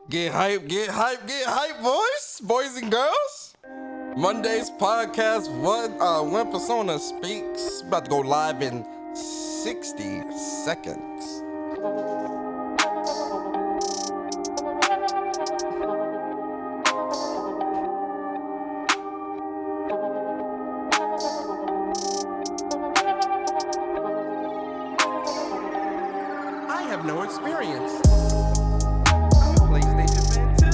Get hype, get hype, get hype, boys and girls. Monday's podcast, One Persona Speaks, about to go live in 60 seconds. I have no experience. I'm a PlayStation fan too.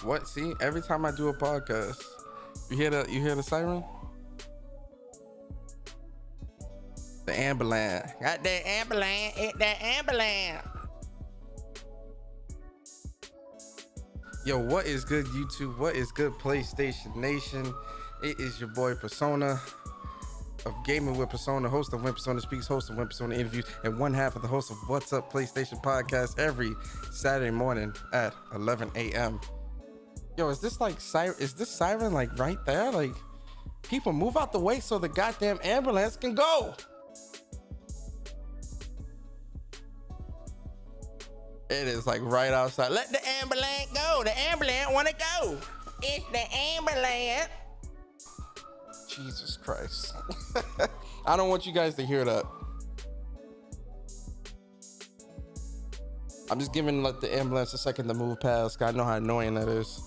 What? See, every time I do a podcast, you hear the siren? The ambulance. Got that ambulance. Hit that ambulance. Yo, what is good, YouTube? What is good, PlayStation Nation? It is your boy Persona of Gaming with Persona, host of When Persona Speaks, host of When Persona Interviews, and one half of the host of What's Up PlayStation Podcast every Saturday morning at 11 a.m. Yo, is this like siren? Is this siren like right there? Like, people move out the way so the goddamn ambulance can go. It is like right outside. Let the ambulance go. The ambulance want to go. It's the ambulance. Jesus Christ. I don't want you guys to hear that. I'm just giving like the ambulance a second to move past. I know how annoying that is.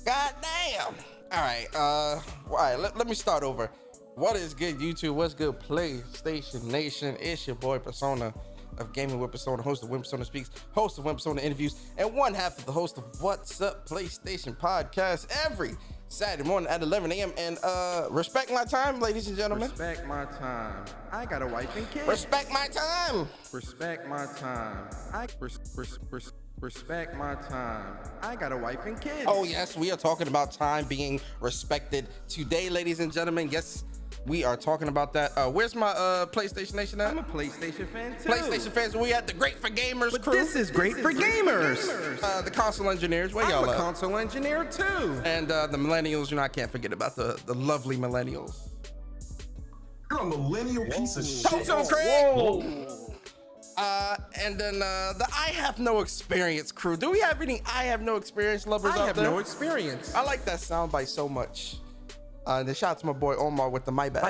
God damn. All right, let me start over. What is good, YouTube? What's good, PlayStation Nation? It's your boy Persona of Gaming with Persona, host of When Persona Speaks, host of When Persona Interviews, and one half of the host of What's Up PlayStation Podcast every Saturday morning at 11 a.m. And respect my time, ladies and gentlemen. Respect my time. I got a wife and kids. Respect my time. Respect my time. Respect my time. I got a wife and kids. Oh yes, we are talking about time being respected today, ladies and gentlemen. Yes, we are talking about that. Where's my PlayStation Nation at? I'm a PlayStation fan too. PlayStation fans, we at the Great for Gamers but crew. This is great for gamers. The console engineers, where y'all I'm a at? console engineer too. And the millennials, you know, I can't forget about the lovely millennials. You're a millennial piece of shit. Talk to him, Craig. Whoa. And then the I have no experience crew. Do we have any I have no experience lovers out there? I have no experience. I like that soundbite so much. And then shout out to my boy Omar with the my bad.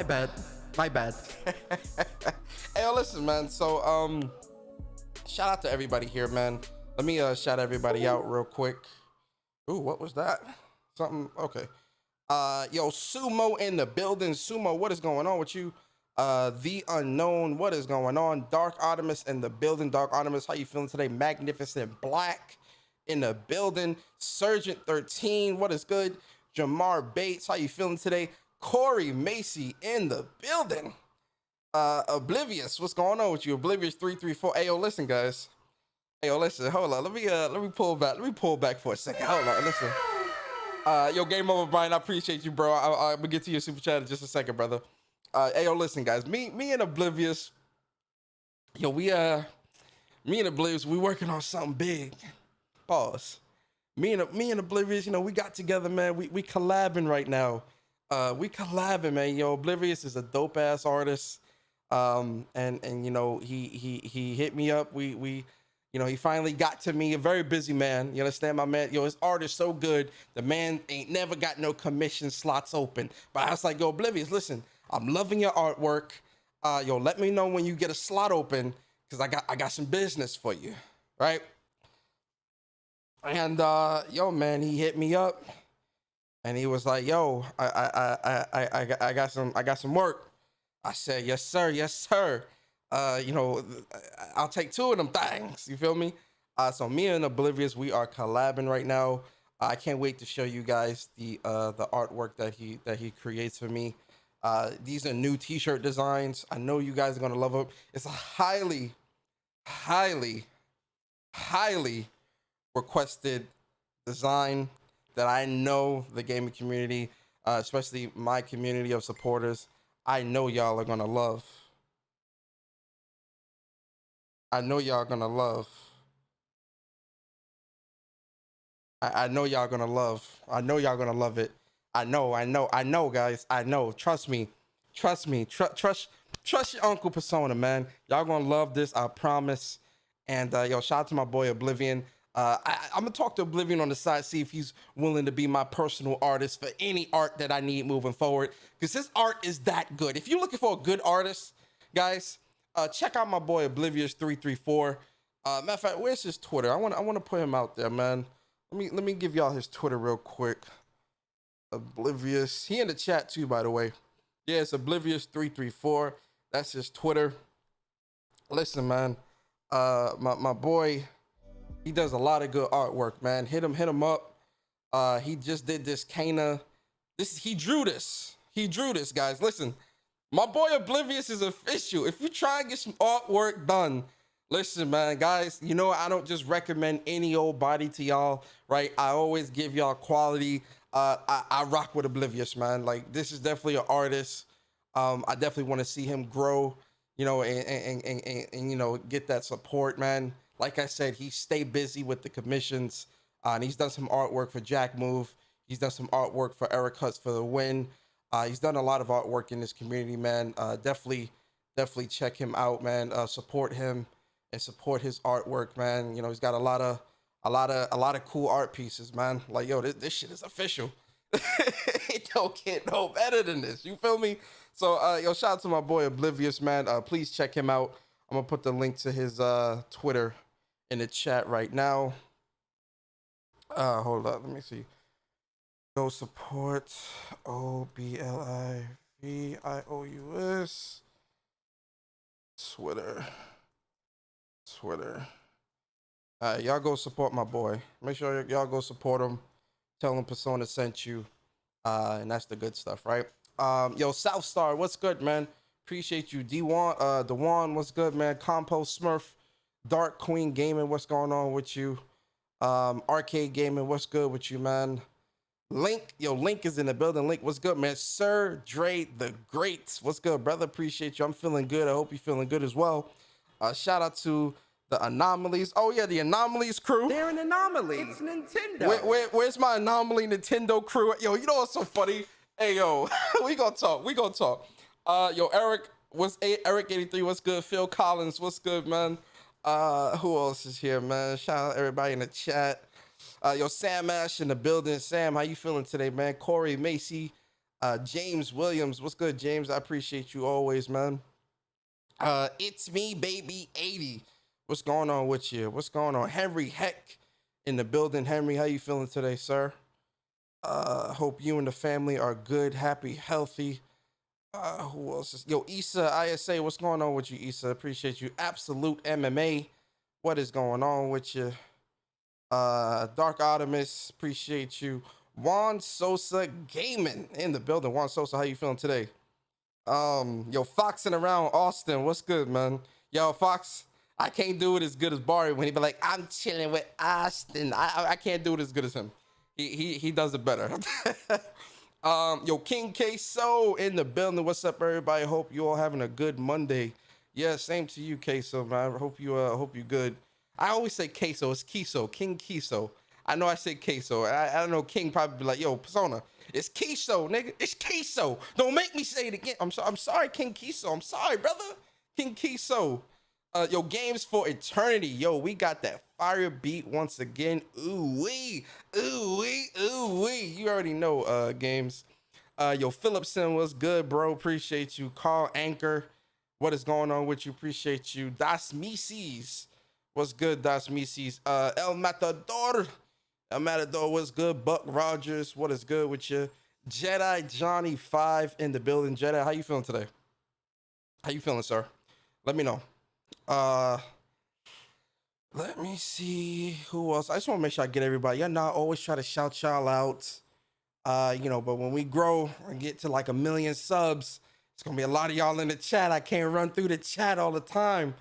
My bad. Hey, yo, listen, man. So, shout out to everybody here, man. Let me shout everybody out real quick. Ooh, what was that? Something. Okay. Yo, Sumo in the building. Sumo, what is going on with you? The Unknown, what is going on? Dark Artemis in the building. Dark Artemis, how you feeling today? Magnificent Black in the building. Sergeant 13, what is good? Jamar Bates, how you feeling today? Corey Macy in the building. Oblivious, what's going on with you? Oblivious 334. Hey, yo, listen, guys. Hey, yo, listen, hold on. Let me pull back. Let me pull back for a second. Hold on, listen. Yo, game over, Brian. I appreciate you, bro. I'm gonna get to your super chat in just a second, brother. Hey, yo, listen, guys. Me and Oblivious. Yo, me and Oblivious, we working on something big. Pause. Me and Oblivious, you know, we got together, man. We collabing right now. We collabing, man. Yo, Oblivious is a dope ass artist. And you know, he hit me up. We you know, he finally got to me. A very busy man. You understand, my man? Yo, his art is so good. The man ain't never got no commission slots open. But I was like, yo, Oblivious, listen, I'm loving your artwork. Yo, let me know when you get a slot open, because I got some business for you, right? And yo, man, he hit me up, and he was like, "Yo, I got some work." I said, "Yes, sir, yes, sir." You know, I'll take two of them things. You feel me? So me and Oblivious, we are collabing right now. I can't wait to show you guys the artwork that he creates for me. These are new T-shirt designs. I know you guys are gonna love them. It's a highly requested design that I know the gaming community, especially my community of supporters, I know y'all are gonna love. I know y'all gonna love. I know y'all gonna love. I know y'all gonna love it. I know, guys. I know. Trust me. Trust your Uncle Persona, man. Y'all gonna love this, I promise. And yo, shout out to my boy Oblivion. I'm gonna talk to Oblivion on the side, see if he's willing to be my personal artist for any art that I need moving forward, because his art is that good. If you're looking for a good artist, guys, check out my boy Oblivious 334. Matter of fact, where's his Twitter? I want to put him out there, man. Let me give y'all his Twitter real quick. Oblivious. He in the chat too, by the way. Yeah, it's Oblivious 334. That's his Twitter. Listen, man. My boy, he does a lot of good artwork, man. Hit him up. He just did this he drew this. He drew this, guys. Listen, my boy Oblivious is official. If you try and get some artwork done, listen, man, guys, you know, I don't just recommend any old body to y'all, right? I always give y'all quality. I rock with Oblivious, man. Like, this is definitely an artist. I definitely want to see him grow, you know, and you know, get that support, man. Like I said, he stay busy with the commissions, and he's done some artwork for Jack Move. He's done some artwork for Eric Hutz for the win. He's done a lot of artwork in this community, man. Definitely check him out, man. Support him and support his artwork, man. You know, he's got a lot of cool art pieces, man. Like, yo, this shit is official. It don't get no better than this. You feel me? So, yo, shout out to my boy Oblivious, man. Please check him out. I'm gonna put the link to his Twitter in the chat right now. Hold up, let me see. Go support OBLIVIOUS. Twitter. Y'all go support my boy. Make sure y'all go support him. Tell him Persona sent you. And that's the good stuff, right? Yo, Southstar, what's good, man? Appreciate you. Dewan, what's good, man? Compost Smurf, Dark Queen Gaming, what's going on with you? Arcade Gaming, what's good with you, man? Link is in the building. Link, what's good, man? Sir Dre the Great, what's good, brother? Appreciate you. I'm feeling good. I hope you're feeling good as well. Shout out to the Anomalies. Oh yeah, the Anomalies crew. They're an anomaly. It's Nintendo. Where's my Anomaly Nintendo crew? Yo, you know what's so funny? Hey, yo, we gonna talk. Yo, Eric83, what's good? Phil Collins, what's good, man? Who else is here, man? Shout out everybody in the chat. Yo, Sam Ash in the building. Sam, how you feeling today, man? Corey Macy, James Williams, what's good, James? I appreciate you always, man. It's me, baby 80. What's going on with you? What's going on? Henry Heck in the building. Henry, how you feeling today, sir? Hope you and the family are good, happy, healthy. Who else is... Yo, Issa ISA, what's going on with you, Issa? Appreciate you. Absolute MMA, what is going on with you? Dark Optimus, appreciate you. Juan Sosa Gaming in the building. Juan Sosa, how you feeling today? Yo, Foxing Around Austin, what's good, man? Yo, Fox, I can't do it as good as Barry when he be like, I'm chilling with Austin. I can't do it as good as him. He does it better. Yo, King Queso in the building. What's up, everybody? Hope you all having a good Monday. Yeah, same to you, Queso, man. Hope you good. I always say Queso. It's Queso, King Queso. I know I say Queso. I don't know. King probably be like, yo, Persona, it's Queso, nigga. It's Queso. Don't make me say it again. I'm sorry, King Queso. I'm sorry, brother. King Queso. Yo, Games for Eternity. Yo, we got that fire beat once again. Ooh wee, ooh wee, ooh wee. You already know, Games. Yo, Phillipson, what's good, bro? Appreciate you. Carl Anchor, what is going on with you? Appreciate you. Das Mises, what's good, Das Mises? El Matador, what's good? Buck Rogers, what is good with you? Jedi Johnny 5 in the building. Jedi, how you feeling today? How you feeling, sir? Let me know. Let me see who else. I just want to make sure I get everybody. Y'all know I always try to shout y'all out. You know, but when we grow and get to like 1 million subs, it's gonna be a lot of y'all in the chat. I can't run through the chat all the time.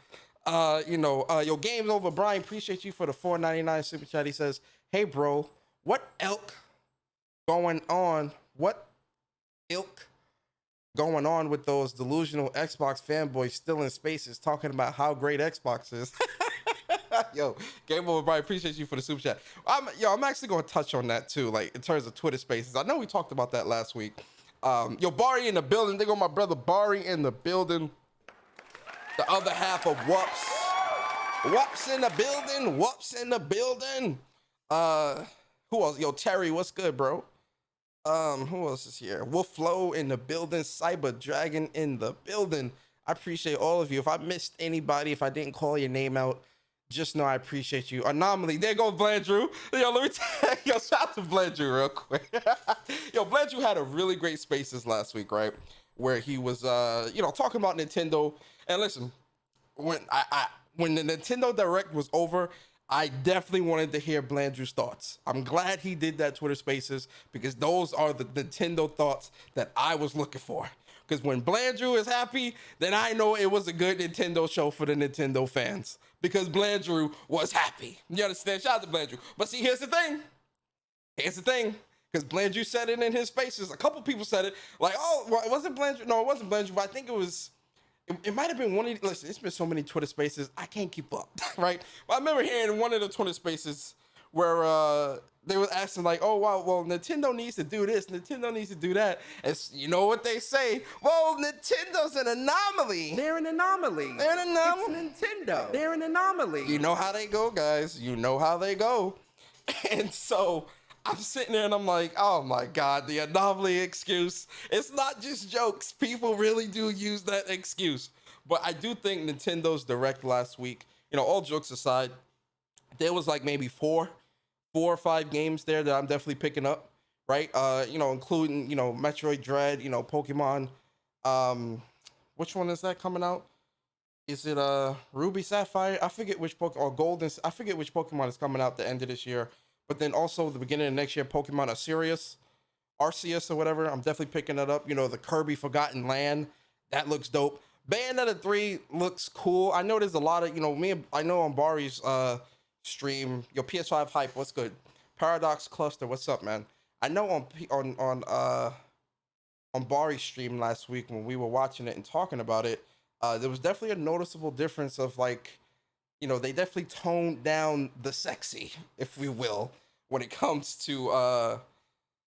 You know, yo, Games Over Brian, appreciate you for the $4.99 super chat. He says, hey bro, what ilk going on? What ilk going on with those delusional Xbox fanboys still in spaces talking about how great Xbox is? Yo, Game Over Brian, appreciate you for the super chat. I'm actually going to touch on that too, like in terms of Twitter spaces. I know we talked about that last week. Yo, Bari in the building. They go my brother Bari in the building. The other half of Whoops. Whoops in the building. Whoops in the building. Who else? Yo, Terry, what's good, bro? Who else is here? Wolf Flow in the building. Cyber Dragon in the building. I appreciate all of you. If I missed anybody, if I didn't call your name out, just know I appreciate you. Anomaly, there goes Blandrew. Yo, let me tell you, yo, shout out to Blandrew real quick. Yo, Blandrew had a really great spaces last week, right? Where he was, you know, talking about Nintendo. And listen, when when the Nintendo Direct was over, I definitely wanted to hear Blandrew's thoughts. I'm glad he did that Twitter Spaces because those are the Nintendo thoughts that I was looking for. Because when Blandrew is happy, then I know it was a good Nintendo show for the Nintendo fans. Because Blandrew was happy. You understand? Shout out to Blandrew. But see, here's the thing. Because Blandrew said it in his Spaces. A couple people said it. Like, oh, well, was it Blandrew? No, it wasn't Blandrew, but I think it was... It might have been one of the... Listen, it's been so many Twitter Spaces, I can't keep up, right? But I remember hearing one of the Twitter Spaces where they were asking like, oh, wow, well, Nintendo needs to do this, Nintendo needs to do that. And you know what they say? Well, Nintendo's an anomaly. They're an anomaly. They're an anomaly. It's Nintendo. They're an anomaly. You know how they go, guys. You know how they go. And so... I'm sitting there and I'm like, oh my God, the anomaly excuse. It's not just jokes. People really do use that excuse. But I do think Nintendo's Direct last week, you know, all jokes aside, there was like maybe four or five games there that I'm definitely picking up, right? You know, including, you know, Metroid Dread, you know, Pokemon. Which one is that coming out? Is it Ruby Sapphire? I forget which Pokemon, or Golden, I forget which Pokemon is coming out the end of this year. But then also the beginning of next year, Pokemon Arceus or whatever. I'm definitely picking that up. You know, the Kirby Forgotten Land, that looks dope. Bayonetta 3 looks cool. I know there's a lot of, you know, I know on Bari's stream, your PS5 hype, what's good? Paradox Cluster, what's up, man? I know on Bari's stream last week when we were watching it and talking about it, there was definitely a noticeable difference of like, you know, they definitely toned down the sexy, if we will, when it comes to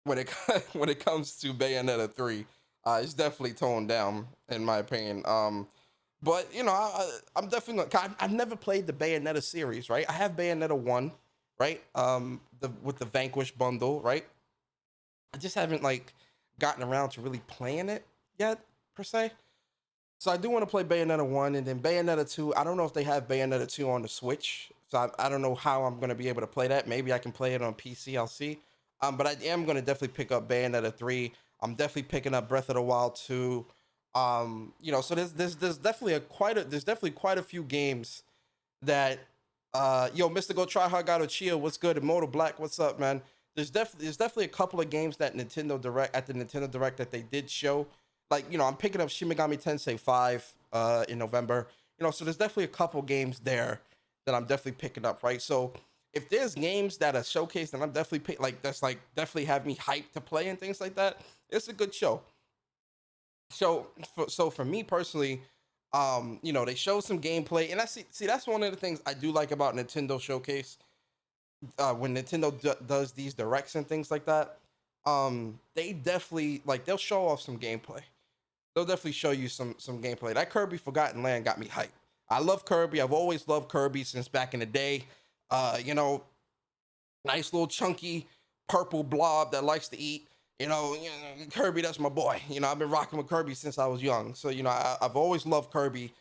when it comes to Bayonetta 3. It's definitely toned down, in my opinion. But you know, I'm definitely. I've never played the Bayonetta series, right? I have Bayonetta 1, right? With the Vanquish bundle, right? I just haven't like gotten around to really playing it yet, per se. So I do want to play Bayonetta 1 and then Bayonetta 2. I don't know if they have Bayonetta 2 on the Switch. So I don't know how I'm going to be able to play that. Maybe I can play it on PC. I'll see. But I am going to definitely pick up Bayonetta 3. I'm definitely picking up Breath of the Wild 2. You know, so there's definitely quite a few games that yo, Mr. Go Try Hard Gato Chill, what's good? Immortal Black, what's up, man? There's definitely a couple of games that Nintendo Direct that they did show. Like, you know, I'm picking up Shin Megami Tensei 5 in November. You know, so there's definitely a couple games there that I'm definitely picking up, right? So if there's games that are showcased and I'm definitely definitely have me hyped to play and things like that, it's a good show. So for me personally, you know, they show some gameplay, and I see that's one of the things I do like about Nintendo Showcase. When Nintendo does these directs and things like that, they definitely they'll show off some gameplay. They'll definitely show you some gameplay. That Kirby Forgotten Land got me hyped. I love Kirby. I've always loved Kirby since back in the day. You know, nice little chunky purple blob that likes to eat. You know, Kirby, that's my boy. You know, I've been rocking with Kirby since I was young. So, you know, I've always loved Kirby.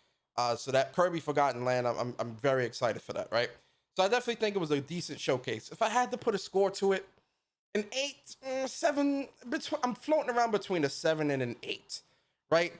So that Kirby Forgotten Land, I'm very excited for that, right? So I definitely think it was a decent showcase. If I had to put a score to it, an 8, 7, I'm floating around between a 7 and an 8, right?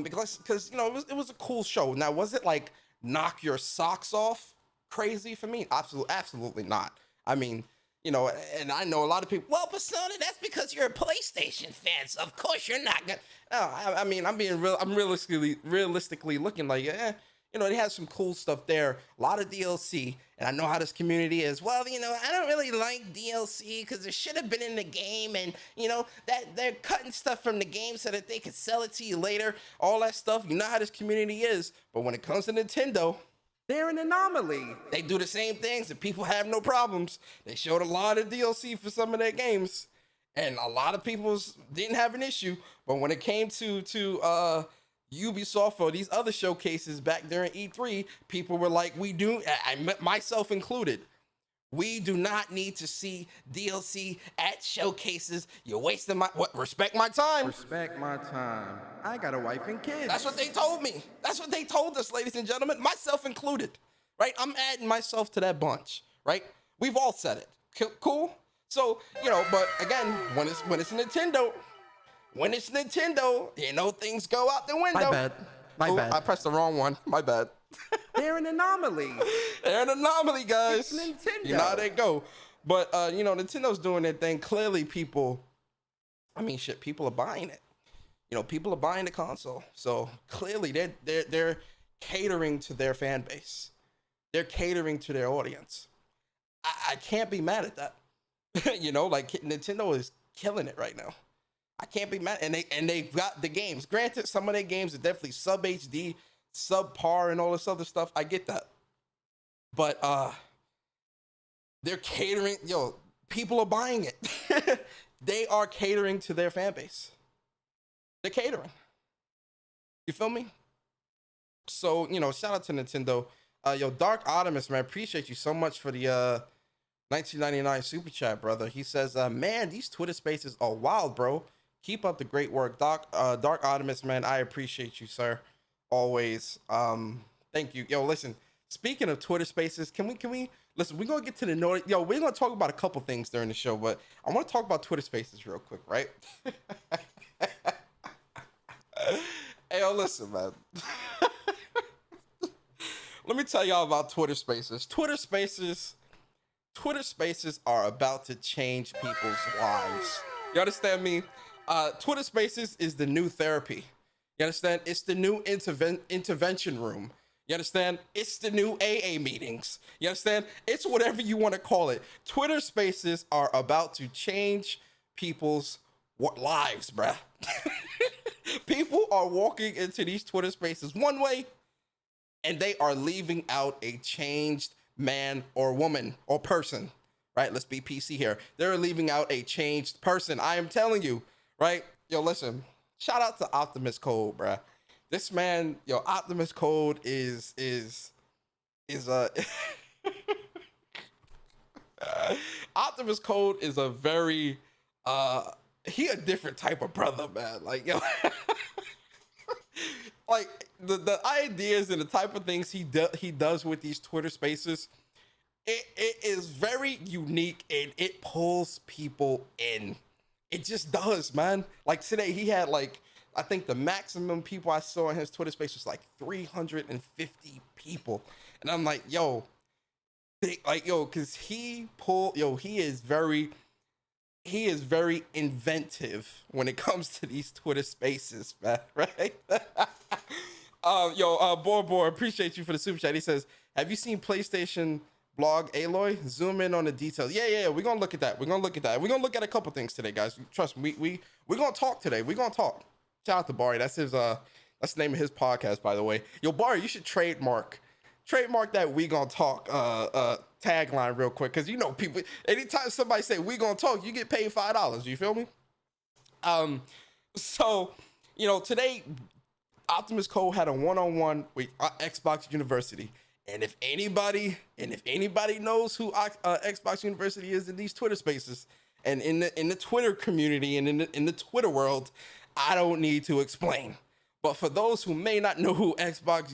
Because you know, it was a cool show. Now, was it like knock your socks off crazy for me? Absolutely not. I mean, you know, and I know a lot of people, well, Persona, that's because you're a PlayStation fan, so of course you're not gonna. No, I mean, I'm being real. I'm realistically looking like, you know, they have some cool stuff there. A lot of DLC, and I know how this community is. Well, you know, I don't really like DLC because it should have been in the game, and you know that they're cutting stuff from the game so that they could sell it to you later. All that stuff. You know how this community is. But when it comes to Nintendo, they're an anomaly. They do the same things and people have no problems. They showed a lot of DLC for some of their games, and a lot of people didn't have an issue. But when it came to Ubisoft or these other showcases back during E3, people were like, myself included, we do not need to see DLC at showcases. You're wasting respect my time. Respect my time. I got a wife and kids. That's what they told me. That's what they told us, ladies and gentlemen, myself included, right? I'm adding myself to that bunch, right? We've all said it. Cool? So, you know, but again, when it's Nintendo, you know, things go out the window. My bad. I pressed the wrong one. My bad. They're an anomaly. They're an anomaly, guys. It's Nintendo. You know how they go. But you know, Nintendo's doing their thing. Clearly, people are buying it. You know, people are buying the console. So clearly they're catering to their fan base. They're catering to their audience. I can't be mad at that. You know, like Nintendo is killing it right now. I can't be mad. And they've got the games. Granted, some of their games are definitely sub HD, subpar, and all this other stuff. I get that. But they're catering, people are buying it. They are catering to their fan base. They're catering. You feel me? So, you know, shout out to Nintendo. Dark Optimus, man, appreciate you so much for the 1999 super chat, brother. He says, man, these Twitter spaces are wild, bro. Keep up the great work. Dark Optimus, man, I appreciate you, sir. Always. Thank you. Yo, listen, speaking of Twitter spaces, can we listen, we're gonna get to the note. We're gonna talk about a couple things during the show, but I want to talk about Twitter spaces real quick, right? Hey, yo, listen, man. Let me tell y'all about Twitter spaces. Twitter spaces are about to change people's lives. You understand me? Twitter spaces is the new therapy. You understand? It's the new intervention room. You understand? It's the new AA meetings. You understand? It's whatever you want to call it. Twitter spaces are about to change people's lives, bruh. People are walking into these Twitter spaces one way, and they are leaving out a changed man or woman or person, right? Let's be PC here. They're leaving out a changed person. I am telling you, right? Yo, listen, shout out to Optimus Code, bruh. This man, Optimus Code is Optimus Code is a very, he a different type of brother, man. Like, like the ideas and the type of things he does with these Twitter spaces, it is very unique and it pulls people in. It just does, man. Like today, he had I think the maximum people I saw in his Twitter space was 350 people, and I'm like, because he is very inventive when it comes to these Twitter spaces, man. Right? Bor, appreciate you for the super chat. He says, have you seen PlayStation blog Aloy? Zoom in on the details. Yeah. We're gonna look at that. We're gonna look at a couple things today, guys. Trust me. We're gonna talk today. We're gonna talk. Shout out to Barry. That's the name of his podcast, by the way. Yo, Barry, you should trademark that "we gonna talk" tagline real quick, because people. Anytime somebody say "we gonna talk," you get paid $5. You feel me? So today, Optimus Code had a one-on-one with Xbox University, and if anybody knows who Xbox University is in these Twitter spaces and in the Twitter community and in the Twitter world, I don't need to explain. But for those who may not know who Xbox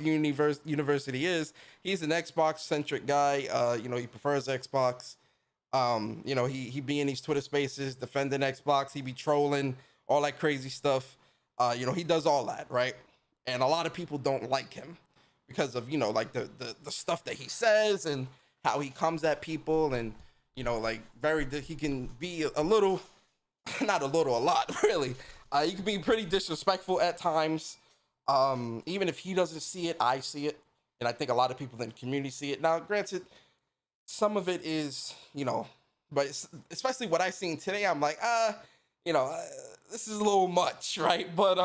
University is, he's an Xbox-centric guy. He prefers Xbox. He be in these Twitter spaces defending Xbox. He be trolling, all that crazy stuff. He does all that, right? And a lot of people don't like him because of, the stuff that he says and how he comes at people, and, he can be a little, not a little, a lot, really. You can be pretty disrespectful at times. Even if he doesn't see it, I see it. And I think a lot of people in the community see it. Now, granted, some of it is, but especially what I seen today, I'm like, this is a little much, right? But,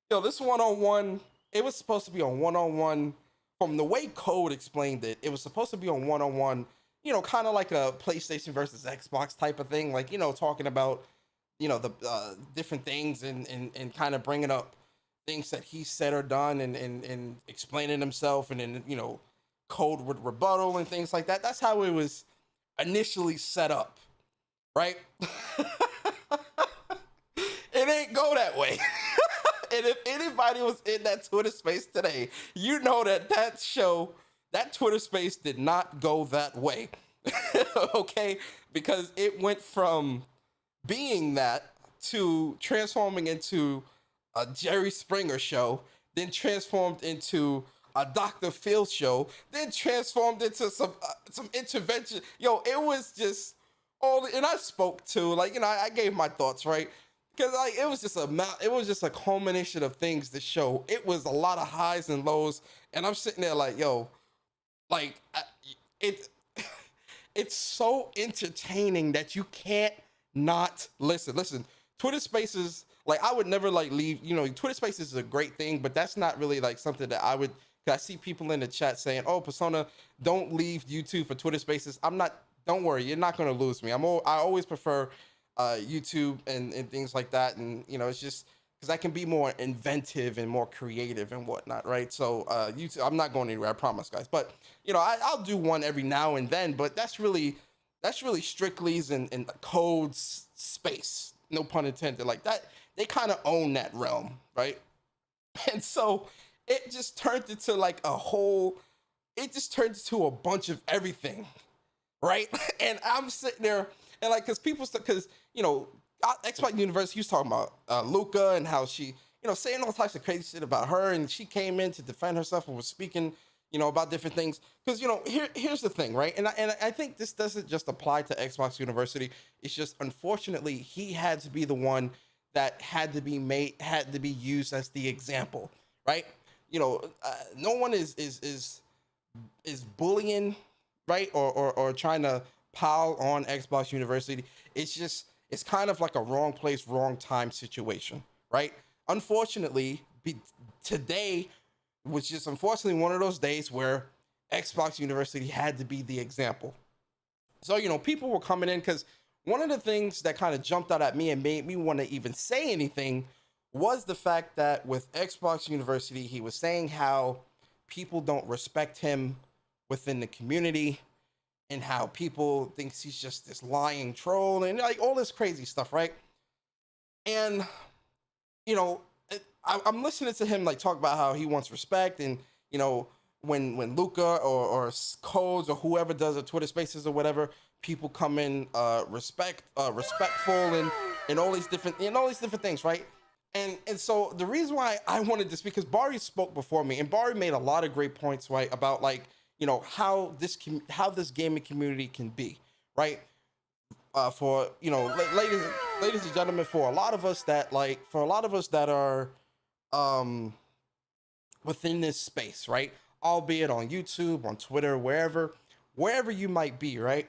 this one-on-one, it was supposed to be on one-on-one. From the way Code explained it, it was supposed to be on one-on-one, kind of like a PlayStation versus Xbox type of thing. Like, talking about, the different things and kind of bringing up things that he said or done and explaining himself, and then, Code would rebuttal and things like that. That's how it was initially set up, right? It ain't go that way. And if anybody was in that Twitter space today, that Twitter space did not go that way. Okay? Because it went from being that to transforming into a Jerry Springer show, then transformed into a Dr. Phil show, then transformed into some intervention. Yo, it was just all, and I spoke to, like, you know, I gave my thoughts, right? Because like it was just a culmination of things. The show, it was a lot of highs and lows, and I'm sitting there like, yo, like it it's so entertaining that you can't not listen. Twitter Spaces, like I would never like leave, you know, Twitter Spaces is a great thing, but that's not really like something that I would, 'cause I see people in the chat saying, oh, Persona, don't leave YouTube for Twitter Spaces. Don't worry, you're not gonna lose me. I always prefer YouTube and things like that. And you know, it's just because I can be more inventive and more creative and whatnot, right? So YouTube, I'm not going anywhere, I promise, guys. But you know, I'll do one every now and then, but that's really Strictly's and Code's space, no pun intended. Like that, they kind of own that realm, right? And so it just turned into like it just turned into a bunch of everything, right? And I'm sitting there and like, because you know, Xbox University, he was talking about Luca and how she, you know, saying all types of crazy shit about her, and she came in to defend herself and was speaking, you know, about different things. Because you know, here's the thing, right? And I think this doesn't just apply to Xbox University. It's just unfortunately he had to be the one that had to be used as the example, right? You know, no one is bullying, right, or trying to pile on Xbox University. It's kind of like a wrong place, wrong time situation, right? Unfortunately, today was just unfortunately one of those days where Xbox University had to be the example. So, you know, people were coming in because one of the things that kind of jumped out at me and made me want to even say anything was the fact that with Xbox University, he was saying how people don't respect him within the community, and how people think he's just this lying troll and like all this crazy stuff, right? And you know, I'm listening to him like talk about how he wants respect, and you know, when Luca or Codes or whoever does a Twitter Spaces or whatever, people come in respectful and all these different things, right? And so the reason why I wanted this, because Bari spoke before me, and Bari made a lot of great points, right, about like, you know, how this gaming community can be, right? For, you know, ladies and gentlemen, for a lot of us that are within this space, right? Albeit on YouTube, on Twitter, wherever you might be, right?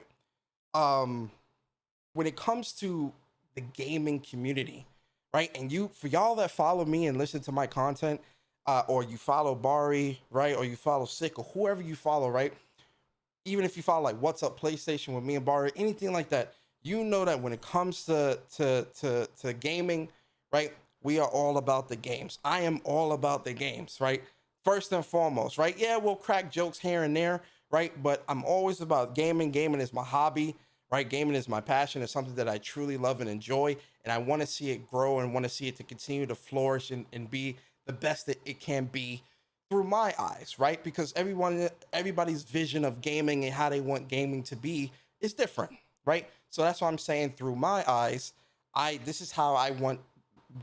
When it comes to the gaming community, right? And for y'all that follow me and listen to my content, or you follow Bari, right? Or you follow Sick, or whoever you follow, right? Even if you follow like What's Up PlayStation with me and Bari, anything like that, you know that when it comes to gaming, right? We are all about the games. I am all about the games, right? First and foremost, right? Yeah, we'll crack jokes here and there, right? But I'm always about gaming. Gaming is my hobby, right? Gaming is my passion. It's something that I truly love and enjoy, and I want to see it grow and want to see it to continue to flourish and be the best that it can be through my eyes, right? Because everybody's vision of gaming and how they want gaming to be is different, right? So that's why I'm saying through my eyes, this is how I want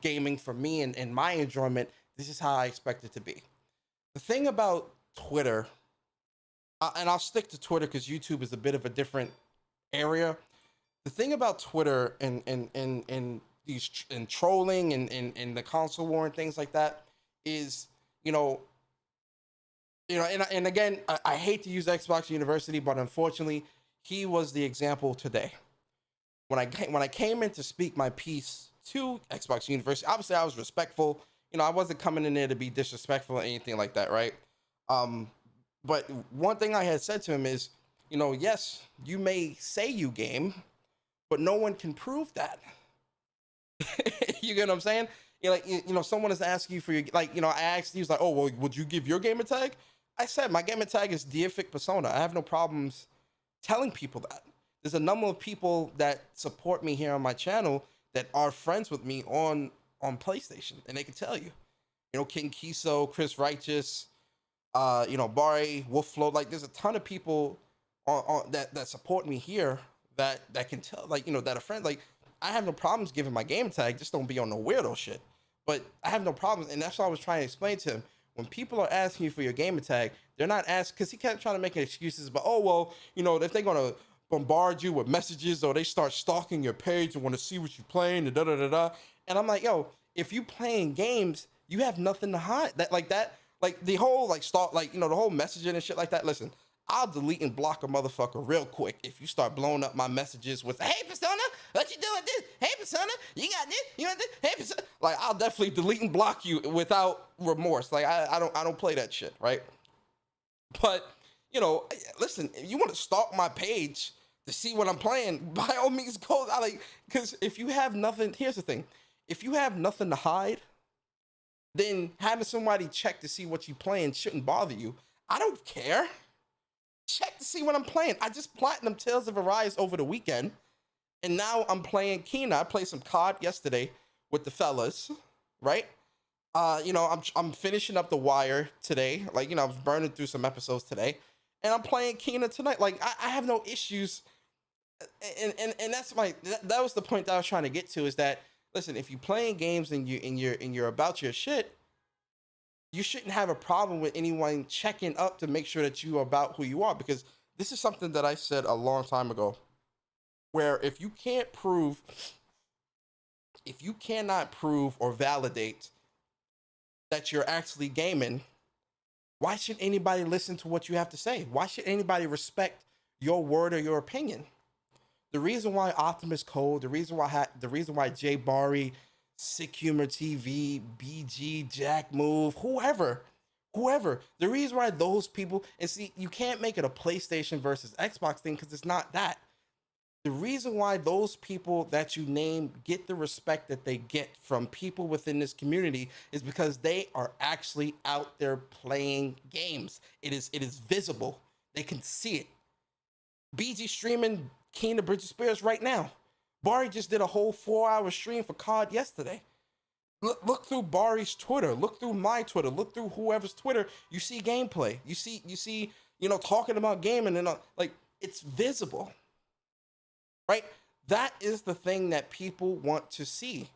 gaming for me and my enjoyment. This is how I expect it to be. The thing about Twitter, and I'll stick to Twitter because YouTube is a bit of a different area. The thing about Twitter and trolling and the console war and things like that is, you know, and again, I hate to use Xbox University, but unfortunately, he was the example today. When I came in to speak my piece to Xbox University, obviously I was respectful. You know, I wasn't coming in there to be disrespectful or anything like that, right? But one thing I had said to him is, you know, yes, you may say you game, but no one can prove that. You get what I'm saying? You're like, you know, someone is asking you for your, like, you know, I asked, he was like, oh, well, would you give your gamer tag? I said, my gamer tag is Deific Persona. I have no problems telling people that. There's a number of people that support me here on my channel that are friends with me on PlayStation, and they can tell you. You know, King Kiso, Chris Righteous, you know, Bari, Wolfflow, like there's a ton of people that support me here that can tell, like, you know, that are friends. Like, I have no problems giving my game tag, just don't be on no weirdo shit. But I have no problems, and that's what I was trying to explain to him. when people are asking you for your gamer tag, they're not asking, because he kept trying to make excuses, but oh well, you know, if they're gonna bombard you with messages or they start stalking your page and want to see what you're playing, and da da da da. And I'm like, yo, if you playing games, you have nothing to hide. That, like the whole like stalk, like, you know, the whole messaging and shit like that. Listen, I'll delete and block a motherfucker real quick if you start blowing up my messages with, hey Persona, what you doing this? Hey Persona, you got this? You got this? Hey Persona. Like, I'll definitely delete and block you without remorse. Like, I don't play that shit, right? But, you know, listen, if you want to stalk my page to see what I'm playing, by all means go. Because if you have nothing, here's the thing. If you have nothing to hide, then having somebody check to see what you playing shouldn't bother you. I don't care. Check to see what I'm playing. I just platinum Tales of Arise over the weekend, and now I'm playing Kena. I played some COD yesterday with the fellas, right? You know, I'm finishing up The Wire today. Like, you know, I was burning through some episodes today, and I'm playing Kena tonight. Like, I have no issues, and that's that was the point that I was trying to get to, is that, listen, if you're playing games and you're about your shit, you shouldn't have a problem with anyone checking up to make sure that you are about who you are, because this is something that I said a long time ago, where if you cannot prove or validate that you're actually gaming, why should anybody listen to what you have to say? Why should anybody respect your word or your opinion? The reason why Optimus Code, the reason why Jay Barry, Sick Humor TV, BG, Jack Move, whoever, the reason why those people, and see, you can't make it a PlayStation versus Xbox thing, because it's not that. The reason why those people that you name get the respect that they get from people within this community is because they are actually out there playing games. It is visible. They can see it. BG streaming Kena Bridge of Spirits right now. Bari just did a whole 4-hour stream for COD yesterday. Look through Bari's Twitter. Look through my Twitter. Look through whoever's Twitter. You see gameplay. You see, you know, talking about gaming, and like, it's visible, right? That is the thing that people want to see.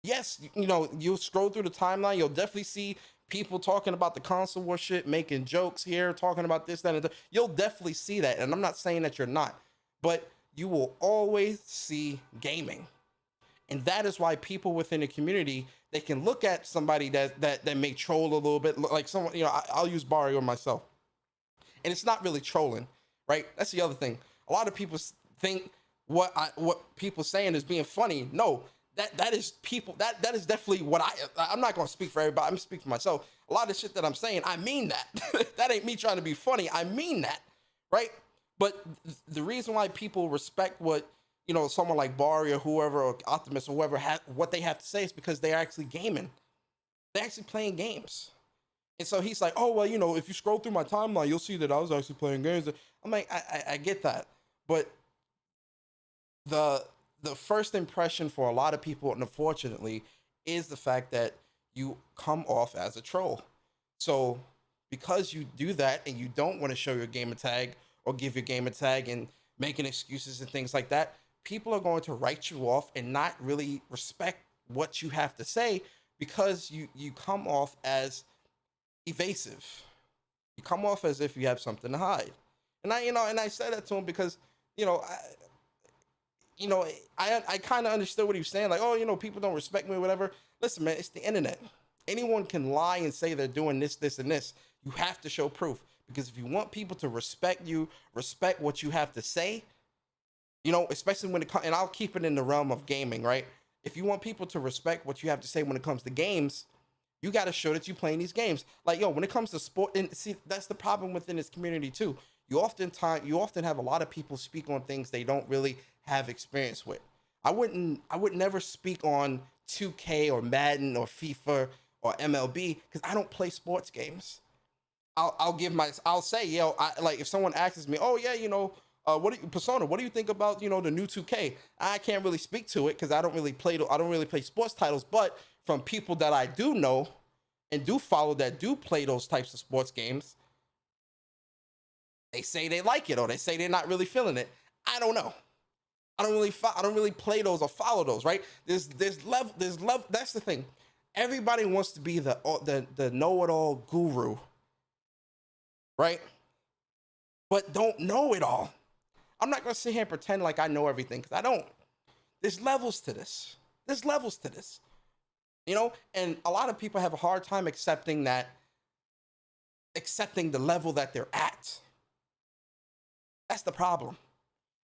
Yes, you know, you'll scroll through the timeline. You'll definitely see people talking about the console war shit, making jokes here, talking about this, that, and that. You'll definitely see that. And I'm not saying that you're not, but you will always see gaming. And that is why people within the community, they can look at somebody that may troll a little bit, like someone, you know, I'll use Barry or myself. And it's not really trolling, right? That's the other thing. A lot of people think what people saying is being funny. No, that is people, that is definitely what I'm not going to speak for everybody. I'm speaking for myself. A lot of shit that I'm saying, I mean that. That ain't me trying to be funny. I mean that, right? But the reason why people respect what, you know, someone like Barry or whoever, or Optimus or whoever, what they have to say is because they're actually gaming. They're actually playing games. And so he's like, oh, well, you know, if you scroll through my timeline, you'll see that I was actually playing games. I'm like, I get that. But the first impression for a lot of people, unfortunately, is the fact that you come off as a troll. So because you do that and you don't want to show your gamer tag or give your gamer tag and making excuses and things like that, people are going to write you off and not really respect what you have to say, because you come off as evasive. You come off as if you have something to hide. And I said that to him because, I kind of understood what he was saying. Like, oh, people don't respect me or whatever. Listen, man, it's the internet. Anyone can lie and say they're doing this, this, and this. You have to show proof. Because if you want people to respect you, respect what you have to say, especially when it comes, and I'll keep it in the realm of gaming, right? If you want people to respect what you have to say when it comes to games, you got to show that you're playing these games. Like, when it comes to sport, and see, that's the problem within this community too. You often have a lot of people speak on things they don't really have experience with. I would never speak on 2K or Madden or FIFA or MLB because I don't play sports games. I'll say, if someone asks me, oh yeah, Persona, what do you think about, the new 2K? I can't really speak to it because I don't really play sports titles, but from people that I do know and do follow that do play those types of sports games, they say they like it or they say they're not really feeling it. I don't know. I don't really play those or follow those, right? There's love. That's the thing. Everybody wants to be the know-it-all guru, right? But don't know it all. I'm not gonna sit here and pretend like I know everything, because I don't. There's levels to this. There's levels to this. You know, and a lot of people have a hard time accepting the level that they're at. That's the problem.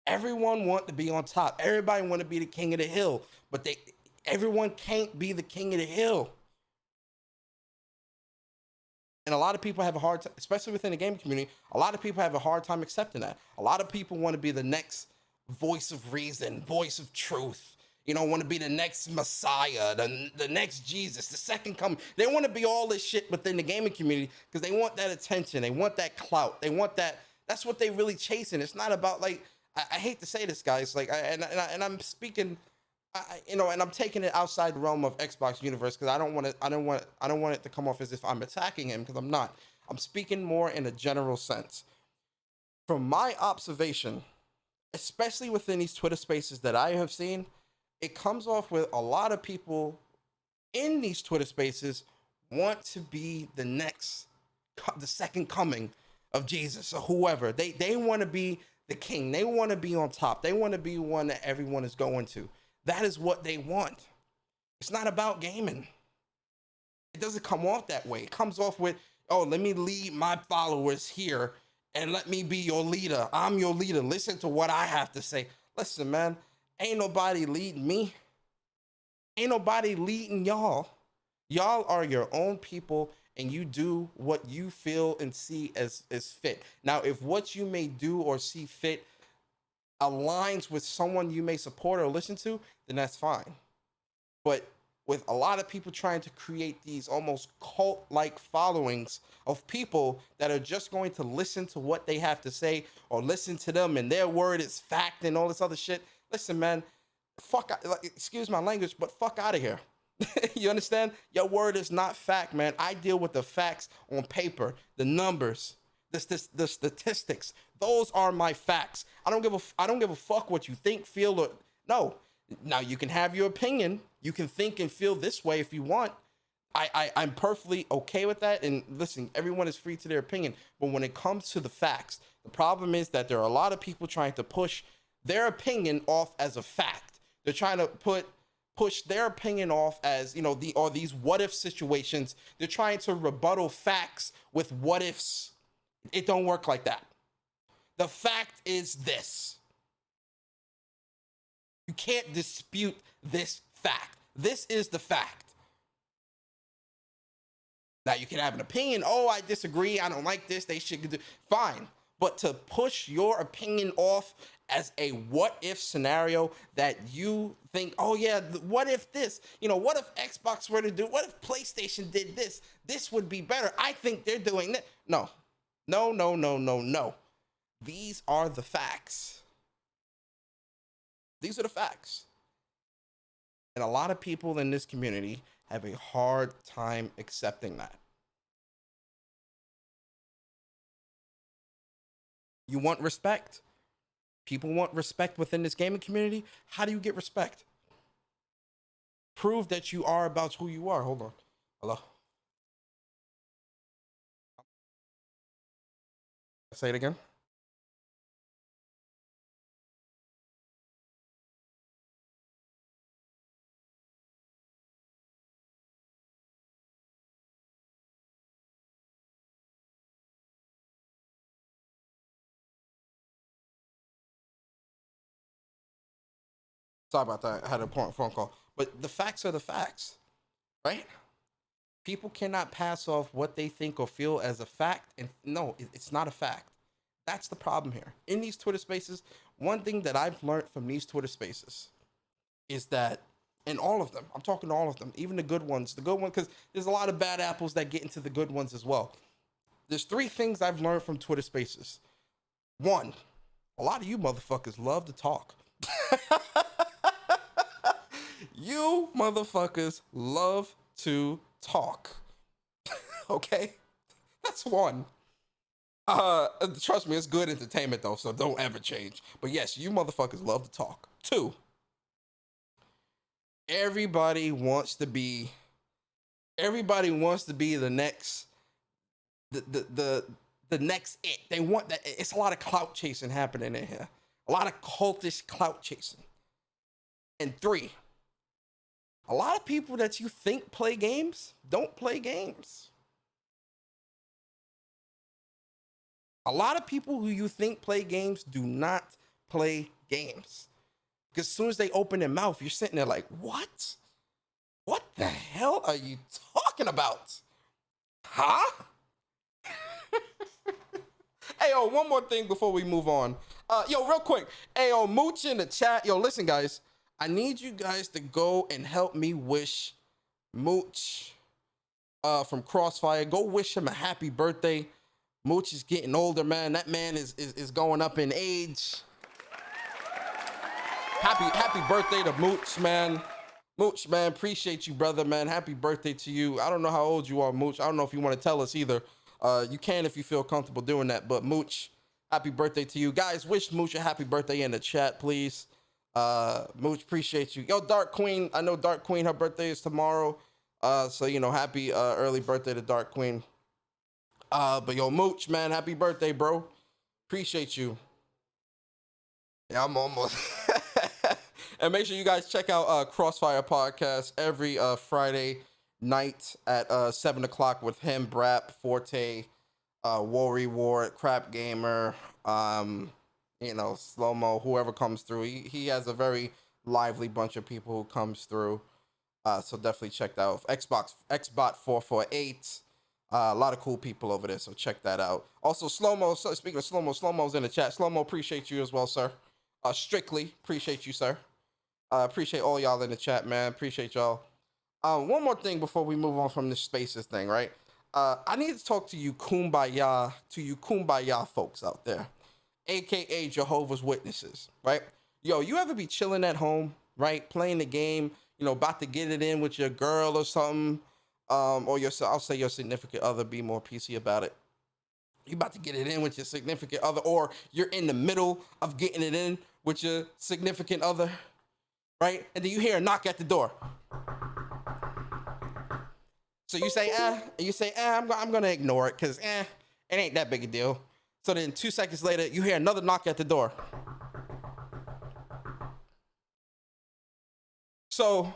Everyone want to be on top. Everybody want to be the king of the hill, but everyone can't be the king of the hill. And a lot of people have a hard time, especially within the gaming community, a lot of people have a hard time accepting that. A lot of people want to be the next voice of reason, voice of truth. You know, want to be the next Messiah, the next Jesus, the second coming. They want to be all this shit within the gaming community because they want that attention. They want that clout. They want that. That's what they really chasing. It's not about, like, I hate to say this, guys. Like, and I'm speaking, you know, and I'm taking it outside the realm of Xbox universe because I don't want it to come off as if I'm attacking him, because I'm not. I'm speaking more in a general sense. From my observation, especially within these Twitter spaces that I have seen, it comes off with a lot of people in these Twitter spaces want to be the second coming of Jesus or whoever. They want to be the king. They want to be on top. They want to be one that everyone is going to. That is what they want. It's not about gaming. It doesn't come off that way. It comes off with, oh, let me lead my followers here and let me be your leader. I'm your leader. Listen to what I have to say. Listen, man. Ain't nobody leading me. Ain't nobody leading y'all. Y'all are your own people, and you do what you feel and see as fit. Now, if what you may do or see fit aligns with someone you may support or listen to, then that's fine. But with a lot of people trying to create these almost cult-like followings of people that are just going to listen to what they have to say or listen to them and their word is fact and all this other shit, listen, man, excuse my language, but fuck out of here. You understand? Your word is not fact, man. I deal with the facts on paper, the numbers, the statistics. Those are my facts. I don't give a fuck what you think, feel, or no. Now you can have your opinion. You can think and feel this way if you want. I'm perfectly okay with that. And listen, everyone is free to their opinion. But when it comes to the facts, the problem is that there are a lot of people trying to push their opinion off as a fact. They're trying to push their opinion off as, you know, these what if situations. They're trying to rebuttal facts with what ifs. It don't work like that. The fact is this. You can't dispute this fact. This is the fact. Now you can have an opinion. Oh, I disagree. I don't like this. They should do fine. But to push your opinion off as a what if scenario that you think, oh yeah, what if this, you know, what if Xbox were to do, what if PlayStation did this? This would be better. I think they're doing that. No. These are the facts. These are the facts. And a lot of people in this community have a hard time accepting that. You want respect? People want respect within this gaming community. How do you get respect? Prove that you are about who you are. Hold on. Hello? Say it again. Sorry about that. I had a phone call. But the facts are the facts, right? People cannot pass off what they think or feel as a fact. And no, it's not a fact. That's the problem here. In these Twitter spaces, one thing that I've learned from these Twitter spaces is that, in all of them, I'm talking to all of them, even the good ones, because there's a lot of bad apples that get into the good ones as well. There's three things I've learned from Twitter spaces. One, a lot of you motherfuckers love to talk. You motherfuckers love to talk. Okay? That's one. Trust me, it's good entertainment though, so don't ever change. But yes, you motherfuckers love to talk. Two, everybody wants to be Everybody wants to be the next, the next it. They want that. It's a lot of clout chasing happening in here. A lot of cultish clout chasing. And 3, a lot of people that you think play games don't play games. A lot of people who you think play games do not play games. Because as soon as they open their mouth, you're sitting there like, what? What the hell are you talking about? Huh? Hey, yo, one more thing before we move on. Yo, real quick. Hey, yo, Mooch in the chat. Yo, listen, guys. I need you guys to go and help me wish Mooch from Crossfire. Go wish him a happy birthday. Mooch is getting older, man. That man is going up in age. Happy birthday to Mooch, man. Mooch, man, appreciate you, brother, man. Happy birthday to you. I don't know how old you are, Mooch. I don't know if you want to tell us either. You can if you feel comfortable doing that. But Mooch, happy birthday to you. Guys, wish Mooch a happy birthday in the chat, please. Mooch, appreciate you. Yo, Dark Queen. I know Dark Queen, her birthday is tomorrow. So, you know, happy early birthday to Dark Queen. But yo, Mooch, man, happy birthday, bro. Appreciate you. Yeah, I'm almost. And make sure you guys check out Crossfire Podcast every Friday night at 7 o'clock with him, Brap, Forte, Worry Ward, Crap Gamer, you know, Slow Mo, whoever comes through. He has a very lively bunch of people who comes through. So definitely check that out. Xbot 448. A lot of cool people over there, so check that out. Also, Slow Mo. So speaking of Slow Mo, Slow Mo's in the chat. Slow Mo, appreciate you as well, sir. Strictly, appreciate you, sir. Appreciate all y'all in the chat, man. Appreciate y'all. One more thing before we move on from this Spaces thing, right? I need to talk to you kumbaya folks out there, aka Jehovah's Witnesses, right? Yo, you ever be chilling at home, right? Playing the game, you know, about to get it in with your girl or something, or I'll say your significant other, be more PC about it. You about to get it in with your significant other, or you're in the middle of getting it in with your significant other, right? And then you hear a knock at the door. So you say, I'm gonna ignore it because it ain't that big a deal. So then 2 seconds later, you hear another knock at the door. So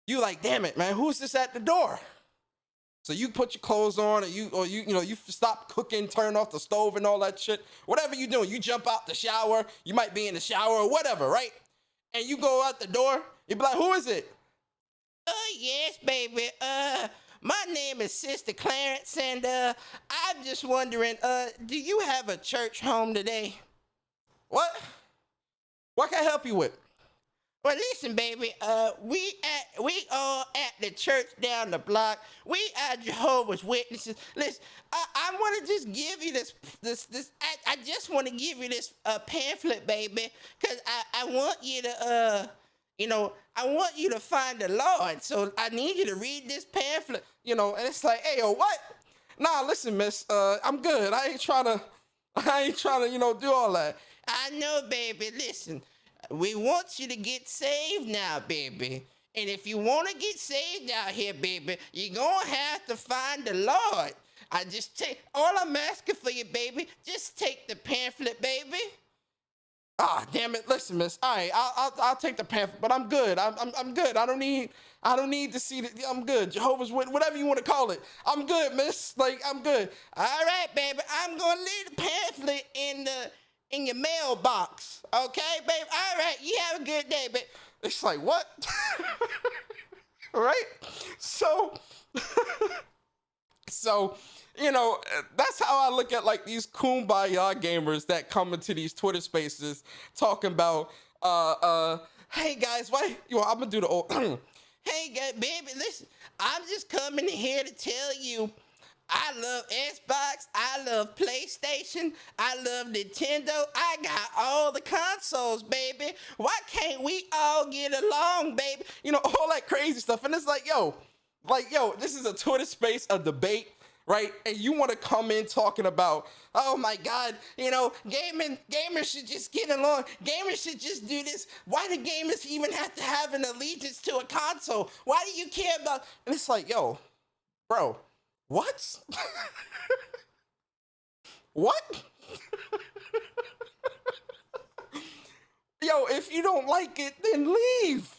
you like, damn it, man, who's this at the door? So you put your clothes on, or you stop cooking, turn off the stove and all that shit. Whatever you doing, you jump out the shower. You might be in the shower or whatever, right? And you go out the door. You be like, who is it? Yes, baby. My name is Sister Clarence, and I'm just wondering, do you have a church home today? What? What can I help you with? Well, listen, baby, we all at the church down the block. We are Jehovah's Witnesses. Listen, I want to just give you this. I just want to give you this pamphlet, baby, because I want you to, I want you to find the Lord. So I need you to read this pamphlet, and it's like, hey, yo, what? Nah, listen, miss, I'm good. I ain't trying to, do all that. I know, baby, listen. We want you to get saved now, baby. And if you want to get saved out here, baby, you're going to have to find the Lord. All I'm asking for you, baby, just take the pamphlet, baby. Ah, damn it. Listen, miss. All right, I'll take the pamphlet, but I'm good. I'm good. I don't need to see that. I'm good. Jehovah's Witness, whatever you want to call it. I'm good, miss. Like, I'm good. All right, baby. I'm going to leave the pamphlet in your mailbox, okay, babe? All right, you have a good day, babe. It's like, what? Right? So, that's how I look at, like, these kumbaya gamers that come into these Twitter spaces talking about, hey, guys, I'm going to do the old, hey, guys, baby, listen, I'm just coming here to tell you I love Xbox, I love PlayStation, I love Nintendo, I got all the consoles, baby. Why can't we all get along, baby? All that crazy stuff. And it's like, yo, this is a Twitter space, a debate, right? And you want to come in talking about, oh my God, you know, gamers should just get along. Gamers should just do this. Why do gamers even have to have an allegiance to a console? Why do you care about? And it's like, yo, bro, what? What? Yo, if you don't like it, then leave.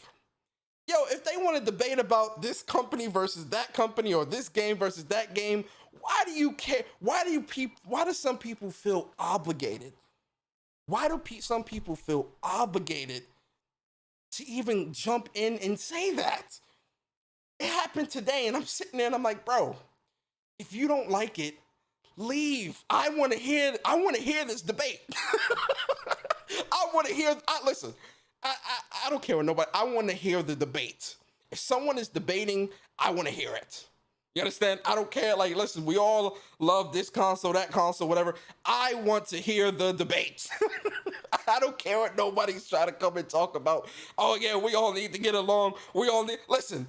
Yo, if they want to debate about this company versus that company or this game versus that game, why do you care? Why do some people feel obligated? Why do some people feel obligated to even jump in and say that? It happened today, and I'm sitting there and I'm like, bro, if you don't like it, leave. I want to hear this debate. Listen, I don't care what nobody, I want to hear the debate. If someone is debating, I want to hear it. You understand? I don't care. Like, listen, we all love this console, that console, whatever. I want to hear the debate. I don't care what nobody's trying to come and talk about. Oh yeah, we all need to get along. Listen,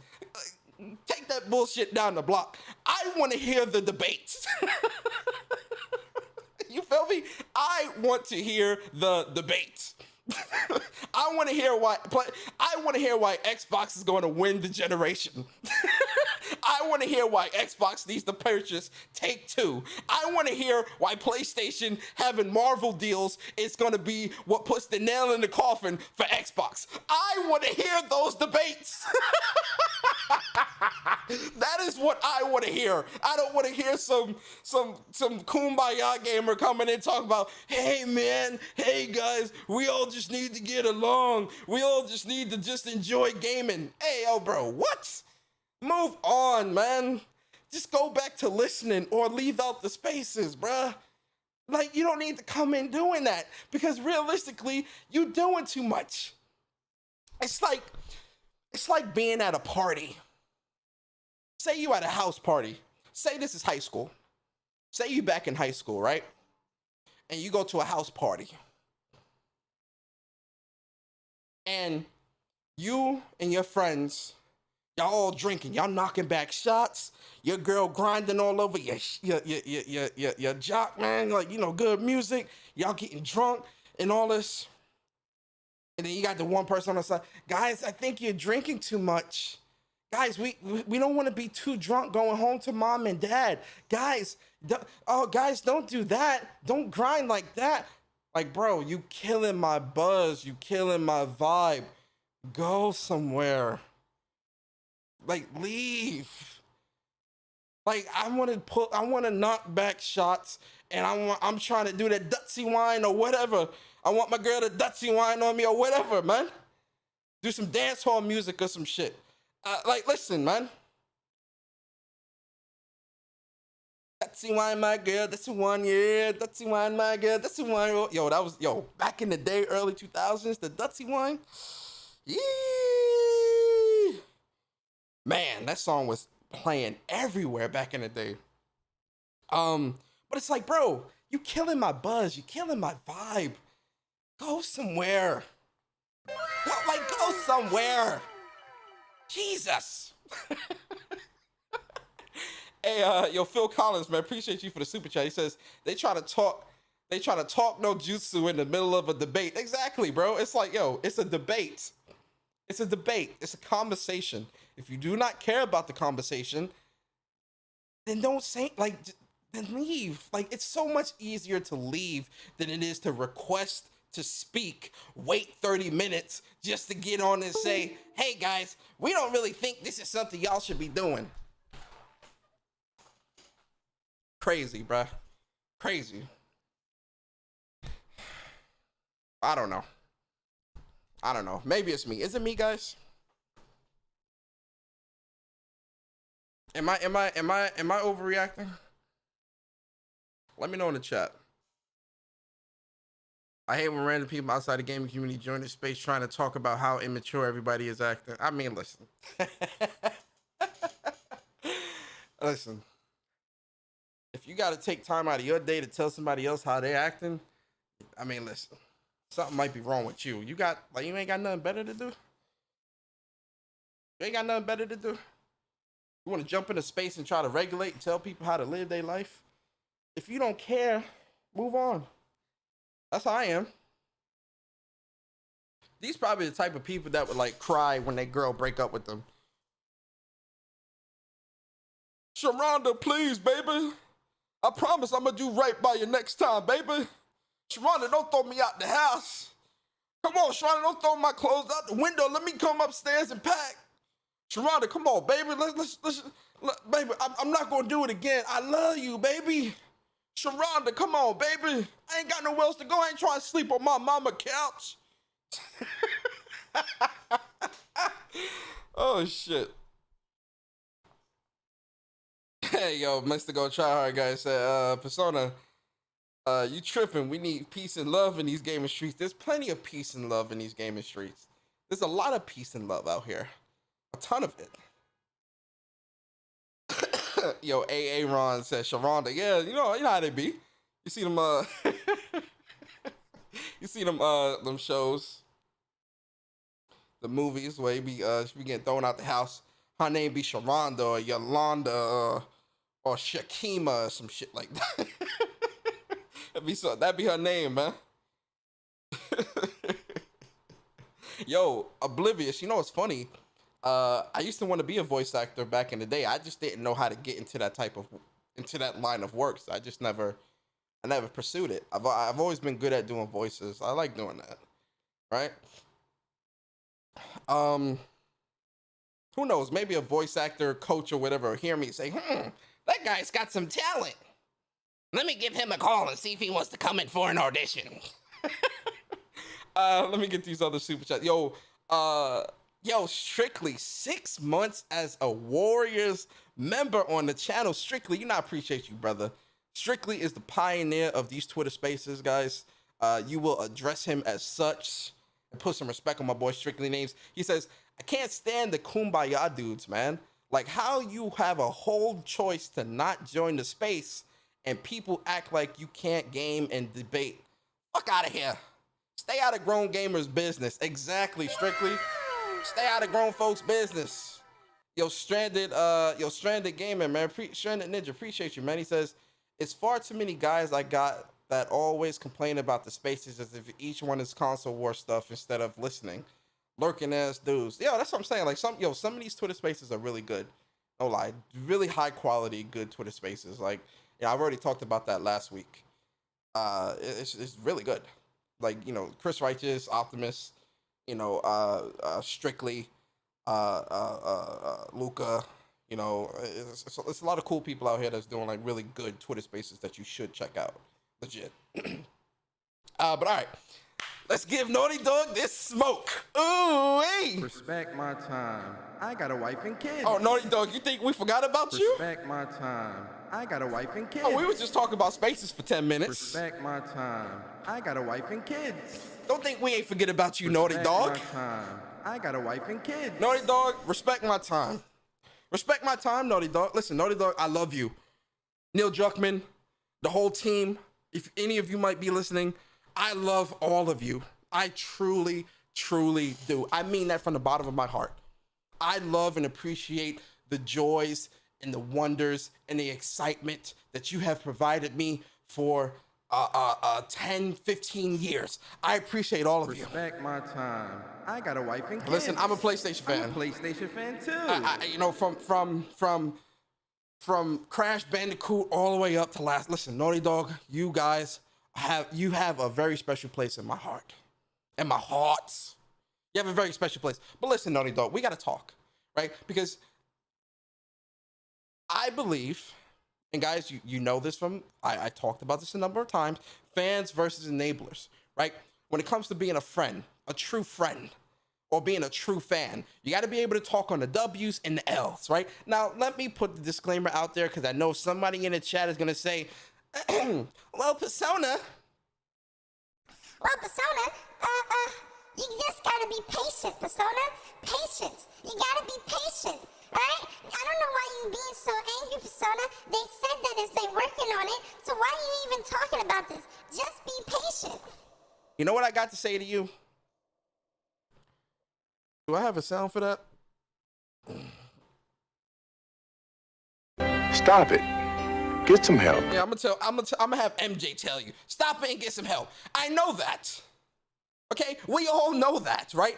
take that bullshit down the block. I want to hear the debate. You feel me? I want to hear the debate. I want to hear why Xbox is going to win the generation. I want to hear why Xbox needs to purchase Take-Two. I want to hear why PlayStation having Marvel deals is going to be what puts the nail in the coffin for Xbox. I want to hear those debates. That is what I want to hear. I don't want to hear some kumbaya gamer coming in talking about, hey man, hey guys, we all just need to get along. We all just need to just enjoy gaming. Hey, yo, bro, what? Move on, man. Just go back to listening or leave out the spaces, bruh. Like, you don't need to come in doing that because realistically, you're doing too much. It's like being at a party. Say you at a house party. Say this is high school. Say you back in high school, right? And you go to a house party. And you and your friends, y'all all drinking, y'all knocking back shots, your girl grinding all over your jock, man, like, you know, good music, y'all getting drunk and all this. And then you got the one person on the side, guys, I think you're drinking too much. Guys, we don't want to be too drunk going home to mom and dad. Guys, don't do that. Don't grind like that. Like, bro, you killing my buzz. You killing my vibe. Go somewhere. Like, leave. Like, I want to knock back shots, and I'm trying to do that Dutzy wine or whatever. I want my girl to Dutzy wine on me or whatever, man. Do some dance hall music or some shit. Like, listen, man. Dutzy wine, my girl. That's the one, yeah. Dutzy wine, my girl. That's the one. Yo, back in the day, early 2000s, the Dutzy wine. Yeah. Man, that song was playing everywhere back in the day. But it's like, bro, you killing my buzz. You killing my vibe. Go somewhere. Go somewhere. Jesus. Hey, yo, Phil Collins, man, appreciate you for the super chat. He says they try to talk no jutsu in the middle of a debate. Exactly, bro. It's like, yo, it's a debate. It's a debate. It's a conversation. If you do not care about the conversation, then don't say, like, then leave. Like, it's so much easier to leave than it is to request to speak, wait 30 minutes just to get on and say, hey guys, we don't really think this is something y'all should be doing. Crazy, bruh. Crazy. I don't know. Maybe it's me. Is it me, guys? Am I overreacting? Let me know in the chat. I hate when random people outside the gaming community join the space trying to talk about how immature everybody is acting. I mean, listen. Listen. If you got to take time out of your day to tell somebody else how they're acting, I mean, listen. Something might be wrong with you. You ain't got nothing better to do? You ain't got nothing better to do? You want to jump into space and try to regulate and tell people how to live their life? If you don't care, move on. That's how I am. These probably the type of people that would like cry when their girl break up with them. Sharonda, please, baby. I promise I'm gonna do right by you next time, baby. Sharonda, don't throw me out the house. Come on, Sharonda, don't throw my clothes out the window. Let me come upstairs and pack. Sharonda, come on, baby. Baby, I'm not gonna do it again. I love you, baby. Sharonda, come on, baby. I ain't got nowhere else to go. I ain't trying to sleep on my mama couch. Oh, shit. Hey, yo, Mr. Go Try Hard guy said, Persona, you tripping. We need peace and love in these gaming streets. There's plenty of peace and love in these gaming streets. There's a lot of peace and love out here. A ton of it. Yo, A.A. Ron says, Sharonda, yeah, you know how they be. You see them, you see them shows, the movies where she be getting thrown out the house. Her name be Sharonda or Yolanda or Shakima or some shit like that. That'd be her name, man. Yo, Oblivious, you know what's funny? I used to want to be a voice actor back in the day. I just didn't know how to get into that line of work. So I never pursued it. I've always been good at doing voices. I like doing that, right? Who knows? Maybe a voice actor, coach, or whatever will hear me say, that guy's got some talent. Let me give him a call and see if he wants to come in for an audition. Let me get these other super chats. Yo, Strictly, 6 months as a Warriors member on the channel. Strictly, you know I appreciate you, brother. Strictly is the pioneer of these Twitter spaces, guys. You will address him as such and put some respect on my boy Strictly names. He says, I can't stand the kumbaya dudes, man. Like how you have a whole choice to not join the space and people act like you can't game and debate. Fuck out of here. Stay out of grown gamers' business. Exactly, Strictly. Stay out of grown folks' business. Yo, Stranded Gamer, man. Stranded Ninja, appreciate you, man. He says, it's far too many guys I got that always complain about the spaces as if each one is console war stuff instead of listening. Lurking ass dudes. Yeah, that's what I'm saying. Like some of these Twitter spaces are really good. No lie. Really high quality, good Twitter spaces. Like, yeah, I've already talked about that last week. It's really good. Like, you know, Chris Righteous, Optimus, you know, Strictly, Luca, you know, it's a lot of cool people out here that's doing like really good Twitter spaces that you should check out. Legit. But all right, let's give Naughty Dog this smoke. Ooh, hey. Respect my time. I got a wife and kids. Oh, Naughty Dog, you think we forgot about you? Respect my time. I got a wife and kids. Oh, we was just talking about spaces for 10 minutes. Respect my time. I got a wife and kids. Don't think we ain't forget about you, Naughty Dog. Respect my time. I got a wife and kids. Naughty Dog, respect my time. Respect my time, Naughty Dog. Listen, Naughty Dog, I love you. Neil Druckmann, the whole team, if any of you might be listening, I love all of you. I truly, truly do. I mean that from the bottom of my heart. I love and appreciate the joys and the wonders and the excitement that you have provided me for 10, 15 years. I appreciate all of you. Respect my time. I got a wife and kids. Listen, I'm a PlayStation fan. I'm a PlayStation fan too. You know, from Crash Bandicoot all the way up to last. Listen, Naughty Dog, you guys have a very special place in my heart. And my hearts. You have a very special place. But listen, Naughty Dog, we gotta talk, right? Because I believe, and guys, you know this from, I talked about this a number of times, fans versus enablers, right? When it comes to being a friend, a true friend, or being a true fan, you got to be able to talk on the W's and the L's, right? Now, let me put the disclaimer out there because I know somebody in the chat is going to say, well, Persona, you just gotta be patient, Persona. Patience. You gotta be patient, alright? I don't know why you being so angry, Persona. They said that as they working on it, so why are you even talking about this? Just be patient. You know what I got to say to you? Do I have a sound for that? Stop it. Get some help. Yeah, I'm gonna have MJ tell you. Stop it and get some help. I know that. Okay, we all know that, right?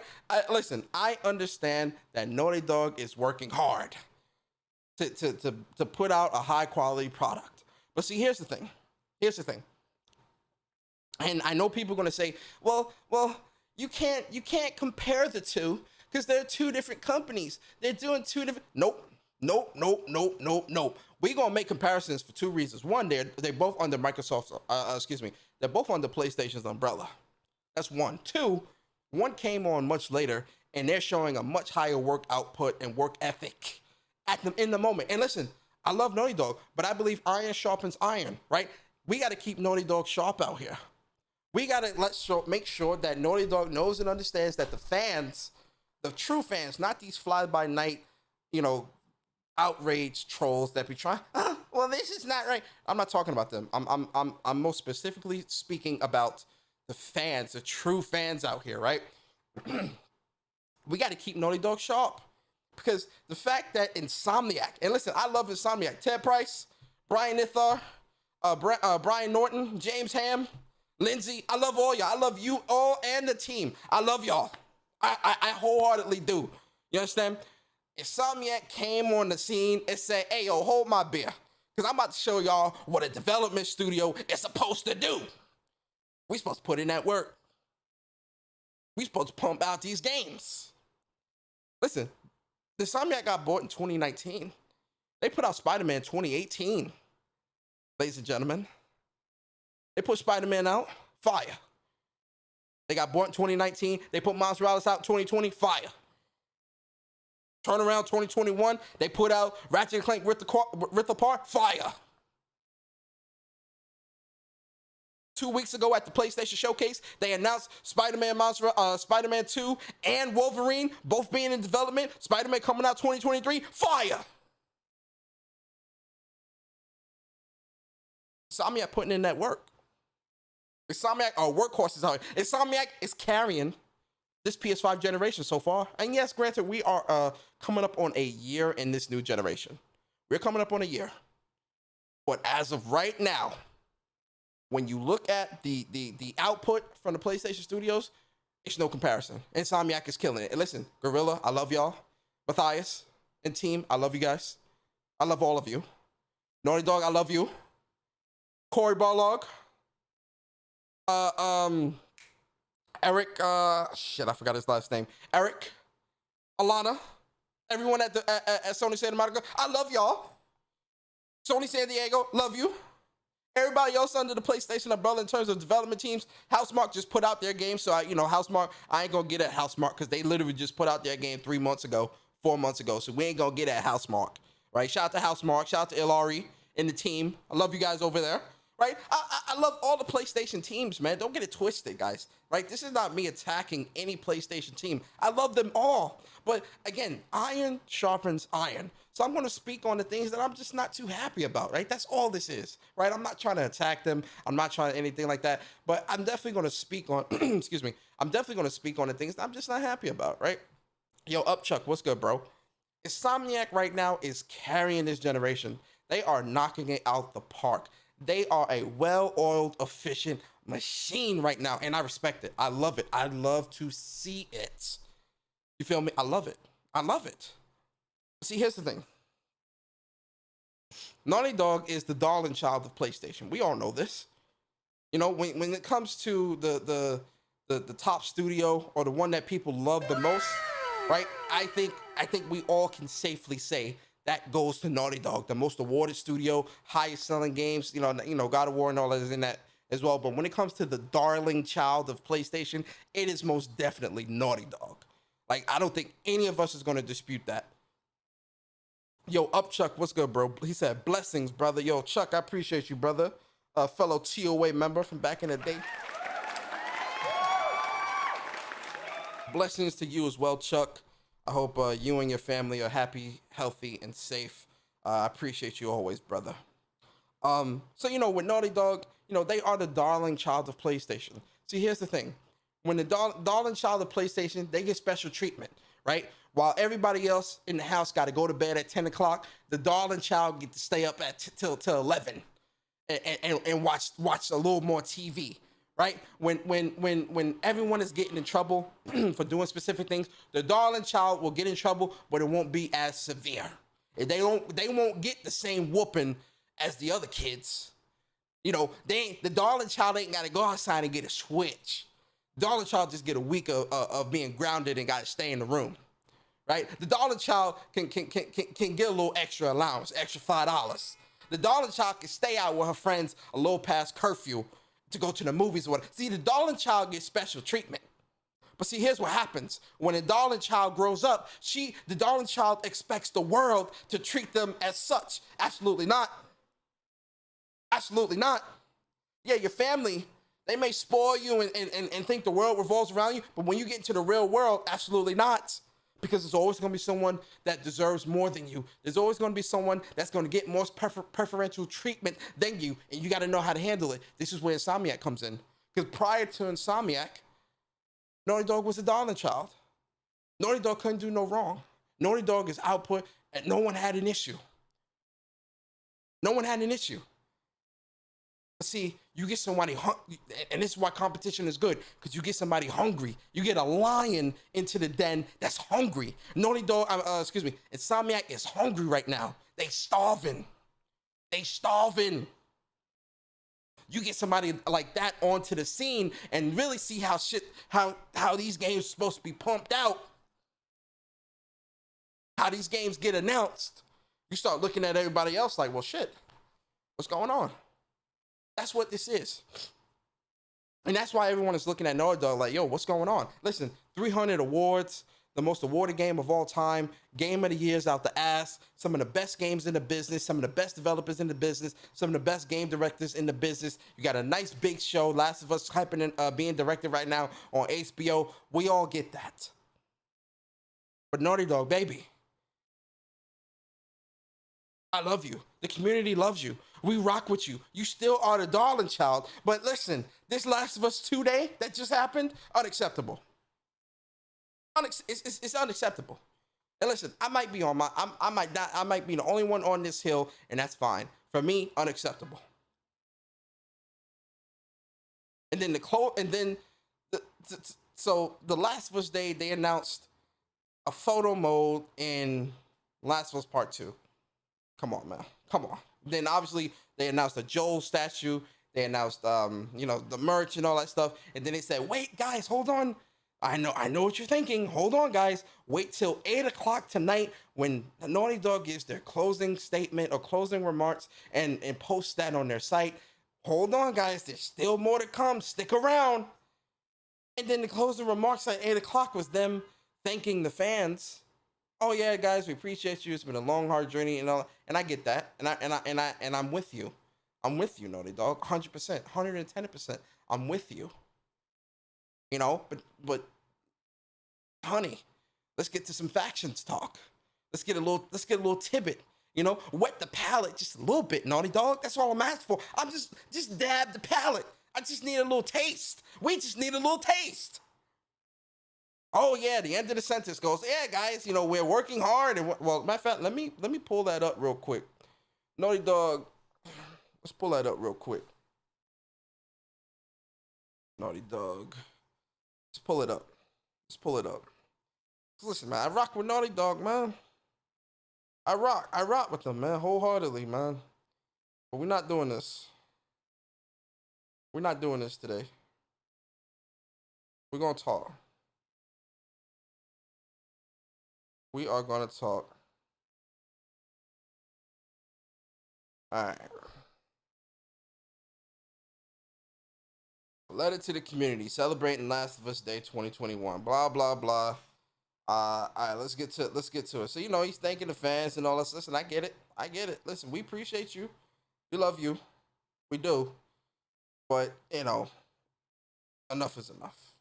Listen, I understand that Naughty Dog is working hard to put out a high quality product. But see, here's the thing. And I know people are gonna say, well, you can't compare the two because they're two different companies. They're doing two different. Nope. We're gonna make comparisons for two reasons. One, they're both under Microsoft's. They're both under PlayStation's umbrella. That's one. Two, one came on much later, and they're showing a much higher work output and work ethic in the moment. And listen, I love Naughty Dog, but I believe iron sharpens iron, right? We got to keep Naughty Dog sharp out here. We got to make sure that Naughty Dog knows and understands that the fans, the true fans, not these fly-by-night, outrage trolls that be trying. Well, this is not right. I'm not talking about them. I'm most specifically speaking about the fans, the true fans out here, right? We got to keep Naughty Dog sharp because the fact that Insomniac, and listen, I love Insomniac. Ted Price, Brian Ithar, Brian Norton, James Ham, Lindsay. I love all y'all. I love you all and the team. I love y'all. I wholeheartedly do. You understand? Insomniac came on the scene and said, hey, yo, hold my beer. Because I'm about to show y'all what a development studio is supposed to do. We supposed to put in that work. We supposed to pump out these games. Listen, Insomniac got bought in 2019. They put out Spider-Man 2018. Ladies and gentlemen. They put Spider-Man out, fire. They got bought in 2019. They put Miles Morales out in 2020, fire. Turnaround 2021, they put out Ratchet & Clank Rift Apart, fire. 2 weeks ago at the PlayStation Showcase, they announced Spider-Man 2 and Wolverine both being in development. Spider-Man coming out 2023, fire. Insomniac putting in that work. Insomniac are workhorses out here. Insomniac is carrying this PS5 generation so far. And yes, granted, we are coming up on a year in this new generation. We're coming up on a year. But as of right now, when you look at the output from the PlayStation Studios, it's no comparison. Insomniac is killing it. And listen, Gorilla, I love y'all. Matthias and team, I love you guys. I love all of you. Naughty Dog, I love you. Cory Barlog. Eric, I forgot his last name. Eric, Alana, everyone at Sony Santa Monica, I love y'all. Sony San Diego, love you. Everybody else under the PlayStation umbrella in terms of development teams, Housemarque just put out their game. So, Housemarque, I ain't going to get at Housemarque because they literally just put out their game 4 months ago. So we ain't going to get at Housemarque, right? Shout out to Housemarque. Shout out to Ilari and the team. I love you guys over there, right? I love all the PlayStation teams, man. Don't get it twisted, guys, right? This is not me attacking any PlayStation team. I love them all. But again, iron sharpens iron. So I'm going to speak on the things that I'm just not too happy about, right? That's all this is, right? I'm not trying to attack them. I'm not trying to anything like that. But I'm definitely going to speak on, excuse me. I'm definitely going to speak on the things that I'm just not happy about, right? Yo, Upchuck, what's good, bro? Insomniac right now is carrying this generation. They are knocking it out the park. They are a well-oiled, efficient machine right now, and I respect it. I love it. I love to see it. You feel me? I love it. I love it. See, here's the thing. Naughty Dog is the darling child of PlayStation. We all know this. You know, when it comes to the top studio or the one that people love the most, right? I think we all can safely say that goes to Naughty Dog, the most awarded studio, highest selling games, you know, God of War and all that is in that as well. But when it comes to the darling child of PlayStation, it is most definitely Naughty Dog. Like, I don't think any of us is going to dispute that. Yo, Upchuck, what's good, bro? He said, blessings, brother. Yo, Chuck, I appreciate you, brother. A fellow TOA member from back in the day. Blessings to you as well, Chuck. I hope you and your family are happy, healthy, and safe. I appreciate you always, brother. So, you know, with Naughty Dog, you know, they are the darling child of PlayStation. See, here's the thing. When the darling child of PlayStation, they get special treatment, right? While everybody else in the house got to go to bed at 10 o'clock, the darling child get to stay up at till 11 and watch a little more TV, right? When everyone is getting in trouble for doing specific things, the darling child will get in trouble, but it won't be as severe. They won't get the same whooping as the other kids. You know, the darling child ain't got to go outside and get a switch. Darling child just get a week of being grounded and got to stay in the room, right? The darling child can get a little extra allowance, extra $5. The darling child can stay out with her friends a little past curfew to go to the movies or whatever. See, the darling child gets special treatment. But see, here's what happens. When a darling child grows up, the darling child expects the world to treat them as such. Absolutely not. Absolutely not. Yeah, your family, they may spoil you and think the world revolves around you, but when you get into the real world, absolutely not. Because there's always going to be someone that deserves more than you. There's always going to be someone that's going to get more preferential treatment than you, and you got to know how to handle it. This is where Insomniac comes in. Because prior to Insomniac, Naughty Dog was a darling child. Naughty Dog couldn't do no wrong. Naughty Dog is output, and no one had an issue. No one had an issue. See, you get somebody, and this is why competition is good, because you get somebody hungry. You get a lion into the den that's hungry. Naughty Dog, Insomniac is hungry right now. They starving. You get somebody like that onto the scene and really see how these games are supposed to be pumped out. How these games get announced. You start looking at everybody else like, well, shit, what's going on? That's what this is. And that's why everyone is looking at Naughty Dog like, yo, what's going on? Listen, 300 awards, the most awarded game of all time, game of the year's out the ass, some of the best games in the business, some of the best developers in the business, some of the best game directors in the business. You got a nice big show, Last of Us being directed right now on HBO. We all get that. But Naughty Dog, baby, I love you. The community loves you. We rock with you. You still are the darling child. But listen, this Last of Us 2 day that just happened, unacceptable. It's unacceptable. And listen, I might be I might be the only one on this hill, and that's fine. For me, unacceptable. And then so the Last of Us Day, they announced a photo mode in Last of Us Part 2. Come on, man. Come on. Then obviously they announced the Joel statue. They announced the merch and all that stuff. And then they said, wait, guys, hold on. I know what you're thinking. Hold on, guys. Wait till 8 o'clock tonight when Naughty Dog gives their closing statement or closing remarks and posts that on their site. Hold on, guys. There's still more to come. Stick around. And then the closing remarks at 8 o'clock was them thanking the fans. Oh yeah, guys, we appreciate you. It's been a long, hard journey and all, and I get that, and I'm with you. I'm with you, Naughty Dog, 100%, 110%. I'm with you. You know, but, honey, let's get to some factions talk. Let's get a little tidbit. You know, wet the palate just a little bit, Naughty Dog. That's all I'm asking for. I'm just dab the palate. I just need a little taste. We just need a little taste. Oh yeah, the end of the sentence goes, yeah, guys, we're working hard. And well, matter of fact, let me pull that up real quick. Naughty Dog, let's pull that up real quick. Naughty Dog, let's pull it up. Listen, man, I rock with Naughty Dog, man. I rock with them, man, wholeheartedly, man. But we're not doing this. We're not doing this today. We're gonna talk. We are going to talk. All right. Letter to the community celebrating Last of Us Day 2021. Blah blah blah. All right, let's get to it. So he's thanking the fans and all this. Listen, I get it. Listen, we appreciate you. We love you. We do. But enough is enough.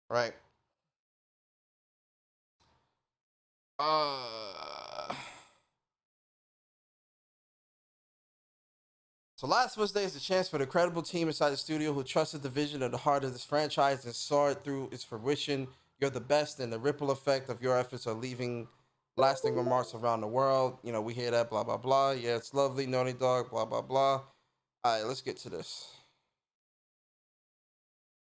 Right? So Last of Us Day is a chance for the credible team inside the studio who trusted the vision of the heart of this franchise and saw it through its fruition You're the best, and the ripple effect of your efforts are leaving lasting remarks around the world. You know, we hear that, blah, blah, blah. Yeah, it's lovely, Naughty Dog, blah, blah, blah. All right, let's get to this.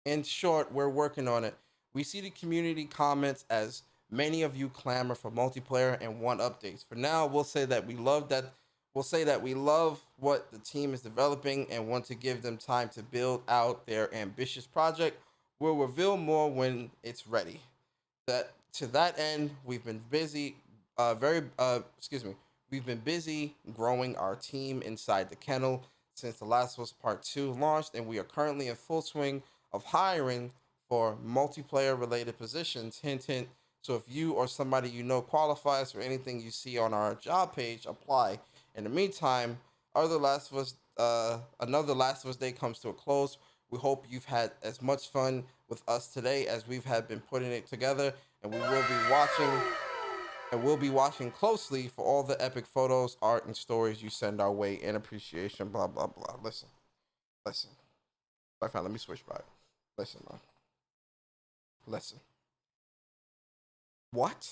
In short, we're working on it. We see the community comments as many of you clamor for multiplayer and want updates. For now, we'll say that we love that. We'll say that we love what the team is developing and want to give them time to build out their ambitious project. We'll reveal more when it's ready. That to that end, we've been busy. We've been busy growing our team inside the kennel since The Last of Us Part 2 launched, and we are currently in full swing of hiring for multiplayer related positions. Hint, hint. So if you or somebody you know qualifies for anything you see on our job page, apply. In the meantime, another Last of Us Day comes to a close. We hope you've had as much fun with us today as we've had been putting it together, and we'll be watching closely for all the epic photos, art, and stories you send our way in appreciation, blah, blah, blah. Listen. Let me switch back. Listen, man. Listen. What?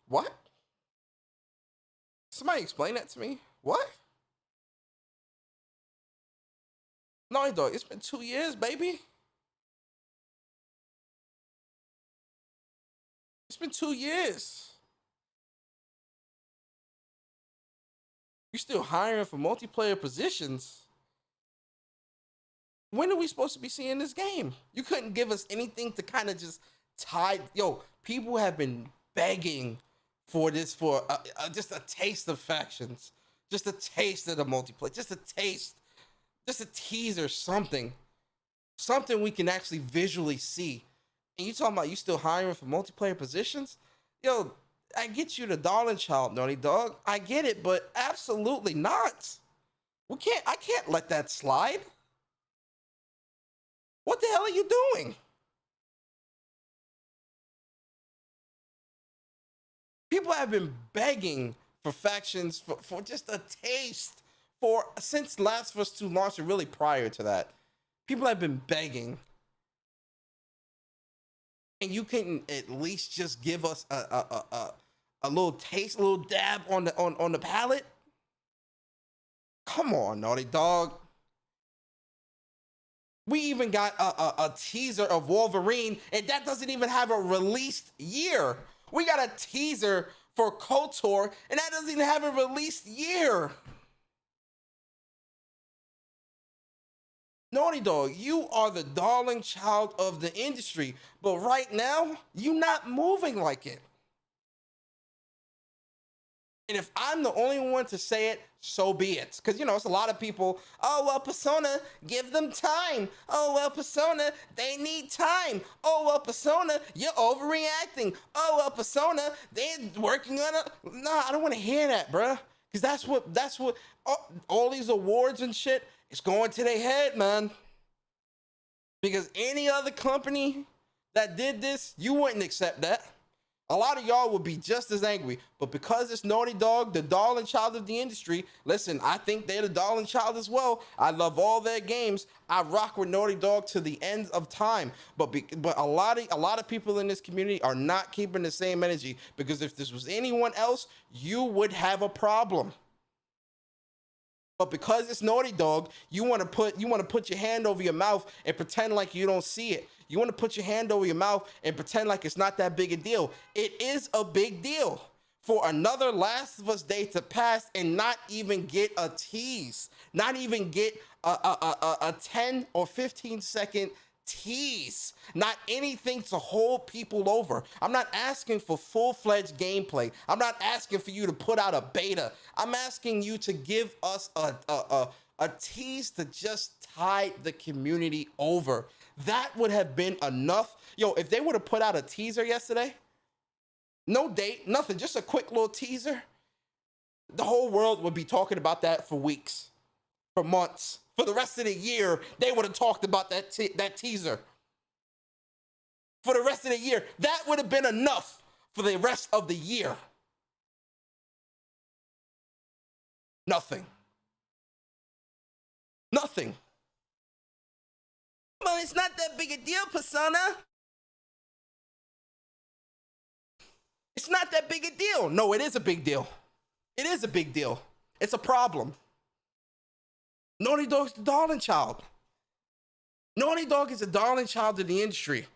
What? Somebody explain that to me. What? Naughty Dog, it's been 2 years, baby. It's been 2 years. You still hiring for multiplayer positions? When are we supposed to be seeing this game? You couldn't give us anything to kind of just tie. Yo, people have been begging for this, for just a taste of factions, just a taste of the multiplayer, just a taste, just a teaser, something we can actually visually see. And you talking about you still hiring for multiplayer positions? Yo, I get you the darling child, Naughty Dog. I get it, but absolutely not. I can't let that slide. What the hell are you doing? People have been begging for factions for just a taste since Last of Us 2 launched, and really prior to that. People have been begging. And you can at least just give us a little taste, a little dab on the palate. Come on, Naughty Dog. We even got a teaser of Wolverine, and that doesn't even have a released year. We got a teaser for KOTOR, and that doesn't even have a released year. Naughty Dog, you are the darling child of the industry, but right now, you're not moving like it. And if I'm the only one to say it, so be it. Because, you know, it's a lot of people, oh, well, Persona, give them time. Oh, well, Persona, they need time. Oh, well, Persona, you're overreacting. Oh, well, Persona, they're working on it. Nah, I don't want to hear that, bruh. Because that's what all these awards and shit, it's going to their head, man. Because any other company that did this, you wouldn't accept that. A lot of y'all would be just as angry, but because it's Naughty Dog, the darling child of the industry, listen, I think they're the darling child as well. I love all their games. I rock with Naughty Dog to the end of time. But a lot of people in this community are not keeping the same energy, because if this was anyone else, you would have a problem. But because it's Naughty Dog, you want to put your hand over your mouth and pretend like you don't see it. You want to put your hand over your mouth and pretend like it's not that big a deal. It is a big deal for another Last of Us Day to pass and not even get a tease, not even get a 10 or 15 second tease, not anything to hold people over. I'm not asking for full-fledged gameplay. I'm not asking for you to put out a beta. I'm asking you to give us a tease to just tide the community over. That would have been enough. Yo, if they would have put out a teaser yesterday, no date, nothing, just a quick little teaser, the whole world would be talking about that for weeks, for months. For the rest of the year, they would have talked about that teaser. For the rest of the year, that would have been enough for the rest of the year. Nothing. Nothing. Well, it's not that big a deal, Persona. It's not that big a deal. No, it is a big deal. It is a big deal. It's a problem. Naughty Dog's the darling child. Naughty Dog is a darling child of the industry.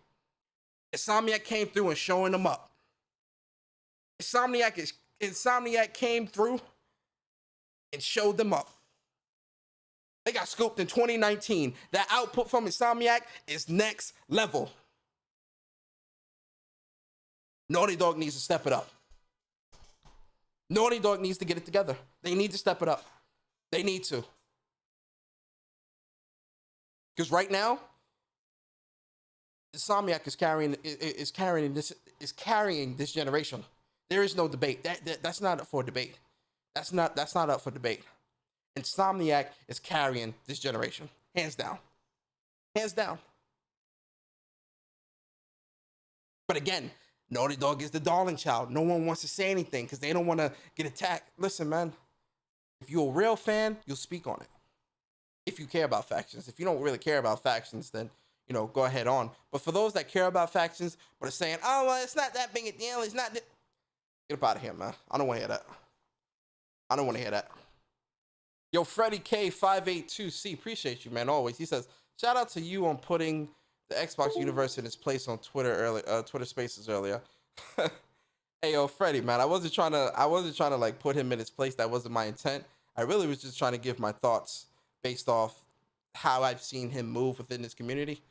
Insomniac came through and showing them up. Insomniac came through and showed them up. They got scooped in 2019. That output from Insomniac is next level. Naughty Dog needs to step it up. Naughty Dog needs to get it together. They need to step it up. They need to. Because right now, Insomniac is carrying this generation. There is no debate. That's not up for debate. That's not up for debate. Insomniac is carrying this generation, hands down. Hands down. But again, Naughty Dog is the darling child. No one wants to say anything because they don't want to get attacked. Listen, man, if you're a real fan, you'll speak on it. If you care about factions. If you don't really care about factions, then, you know, go ahead on. But for those that care about factions, but are saying, oh, well, it's not that big a deal. It's not that. Get up out of here, man. I don't want to hear that. I don't want to hear that. Yo, Freddie K582C, appreciate you, man, always. He says, shout out to you on putting the Xbox universe in its place on Twitter Twitter Spaces earlier. Hey, yo, Freddie, man, I wasn't trying to like put him in his place. That wasn't my intent. I really was just trying to give my thoughts based off how I've seen him move within this community.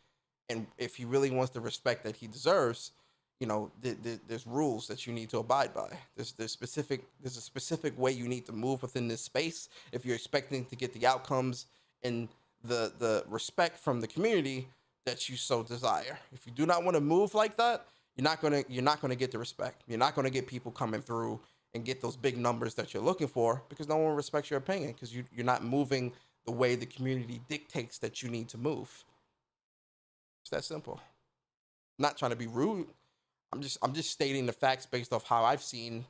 And if he really wants the respect that he deserves, you know, there's rules that you need to abide by. There's a specific way you need to move within this space if you're expecting to get the outcomes and the respect from the community that you so desire. If you do not want to move like that, you're not gonna get the respect. You're not gonna get people coming through and get those big numbers that you're looking for because no one respects your opinion because you're not moving the way the community dictates that you need to move. It's that simple. I'm not trying to be rude. I'm just stating the facts based off how I've seen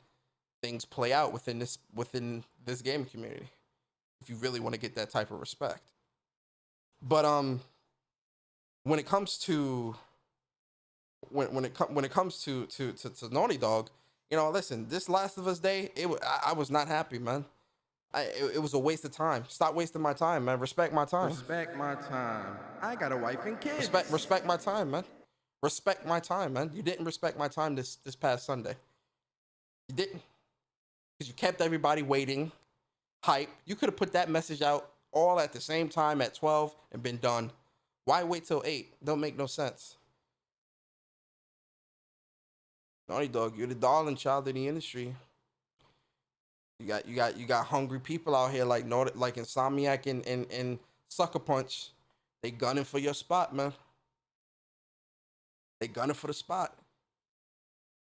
things play out within this gaming community. If you really want to get that type of respect. But when it comes to when it comes to Naughty Dog, you know, listen, this Last of Us Day, I was not happy, man. It was a waste of time. Stop wasting my time, man. Respect my time. Respect my time. I got a wife and kids. Respect my time, man. Respect my time, man. You didn't respect my time this past Sunday. You didn't. Because you kept everybody waiting, hype. You could have put that message out all at the same time at 12 and been done. Why wait till 8? Don't make no sense. Naughty Dog, you're the darling child of the industry. You got hungry people out here like Insomniac and Sucker Punch. They gunning for your spot, man. They gunning for the spot.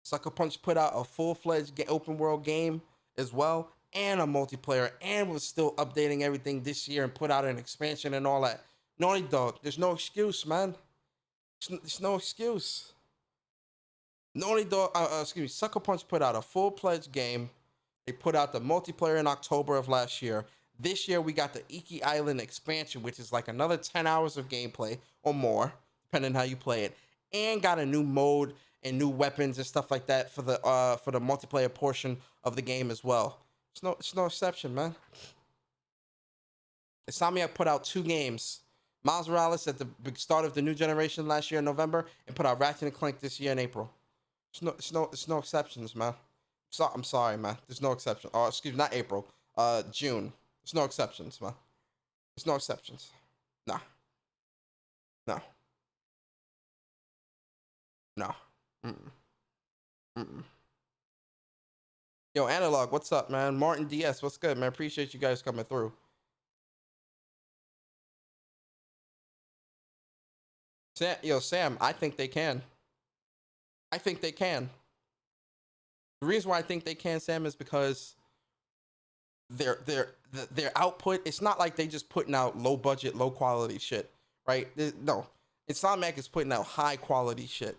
Sucker Punch put out a full-fledged open world game as well, and a multiplayer, and was still updating everything this year and put out an expansion and all that. Naughty Dog, there's no excuse, man. There's no excuse. Naughty Dog, Sucker Punch put out a full-fledged game. They put out the multiplayer in October of last year. This year, we got the Iki Island expansion, which is like another 10 hours of gameplay or more, depending on how you play it, and got a new mode and new weapons and stuff like that for the multiplayer portion of the game as well. It's no exception, man. Insomniac put out 2 games. Miles Morales at the start of the new generation last year in November, and put out Ratchet & Clank this year in April. It's no exceptions, man. I'm sorry, man. There's no exception. Oh, excuse me, not April. June. There's no exceptions, man. There's no exceptions. No. Yo, Analog, what's up, man? Martin DS, what's good, man? Appreciate you guys coming through. Sam, I think they can. The reason why I think they can, Sam, is because their output, it's not like they just putting out low budget, low quality shit, right? No. Insomniac is putting out high quality shit.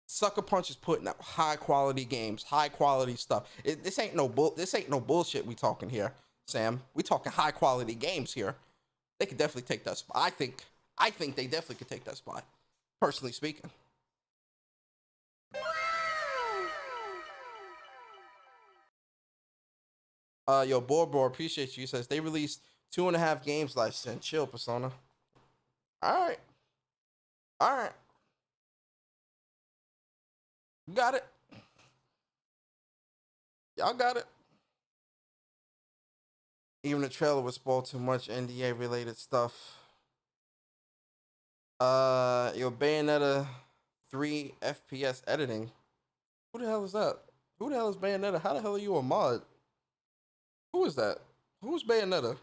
Sucker Punch is putting out high quality games, high quality stuff. This ain't no bullshit we talking here, Sam. We talking high quality games here. They could definitely take that spot. I think they definitely could take that spot, personally speaking. Yo, Boro appreciate you. He says they released 2.5 games last gen. Chill, Persona. All right. All right. You got it. Y'all got it. Even the trailer was spoiled too much NDA related stuff. Yo, Bayonetta 3 FPS editing. Who the hell is that? Who the hell is Bayonetta? How the hell are you a mod? Who is that? Who's Bayonetta?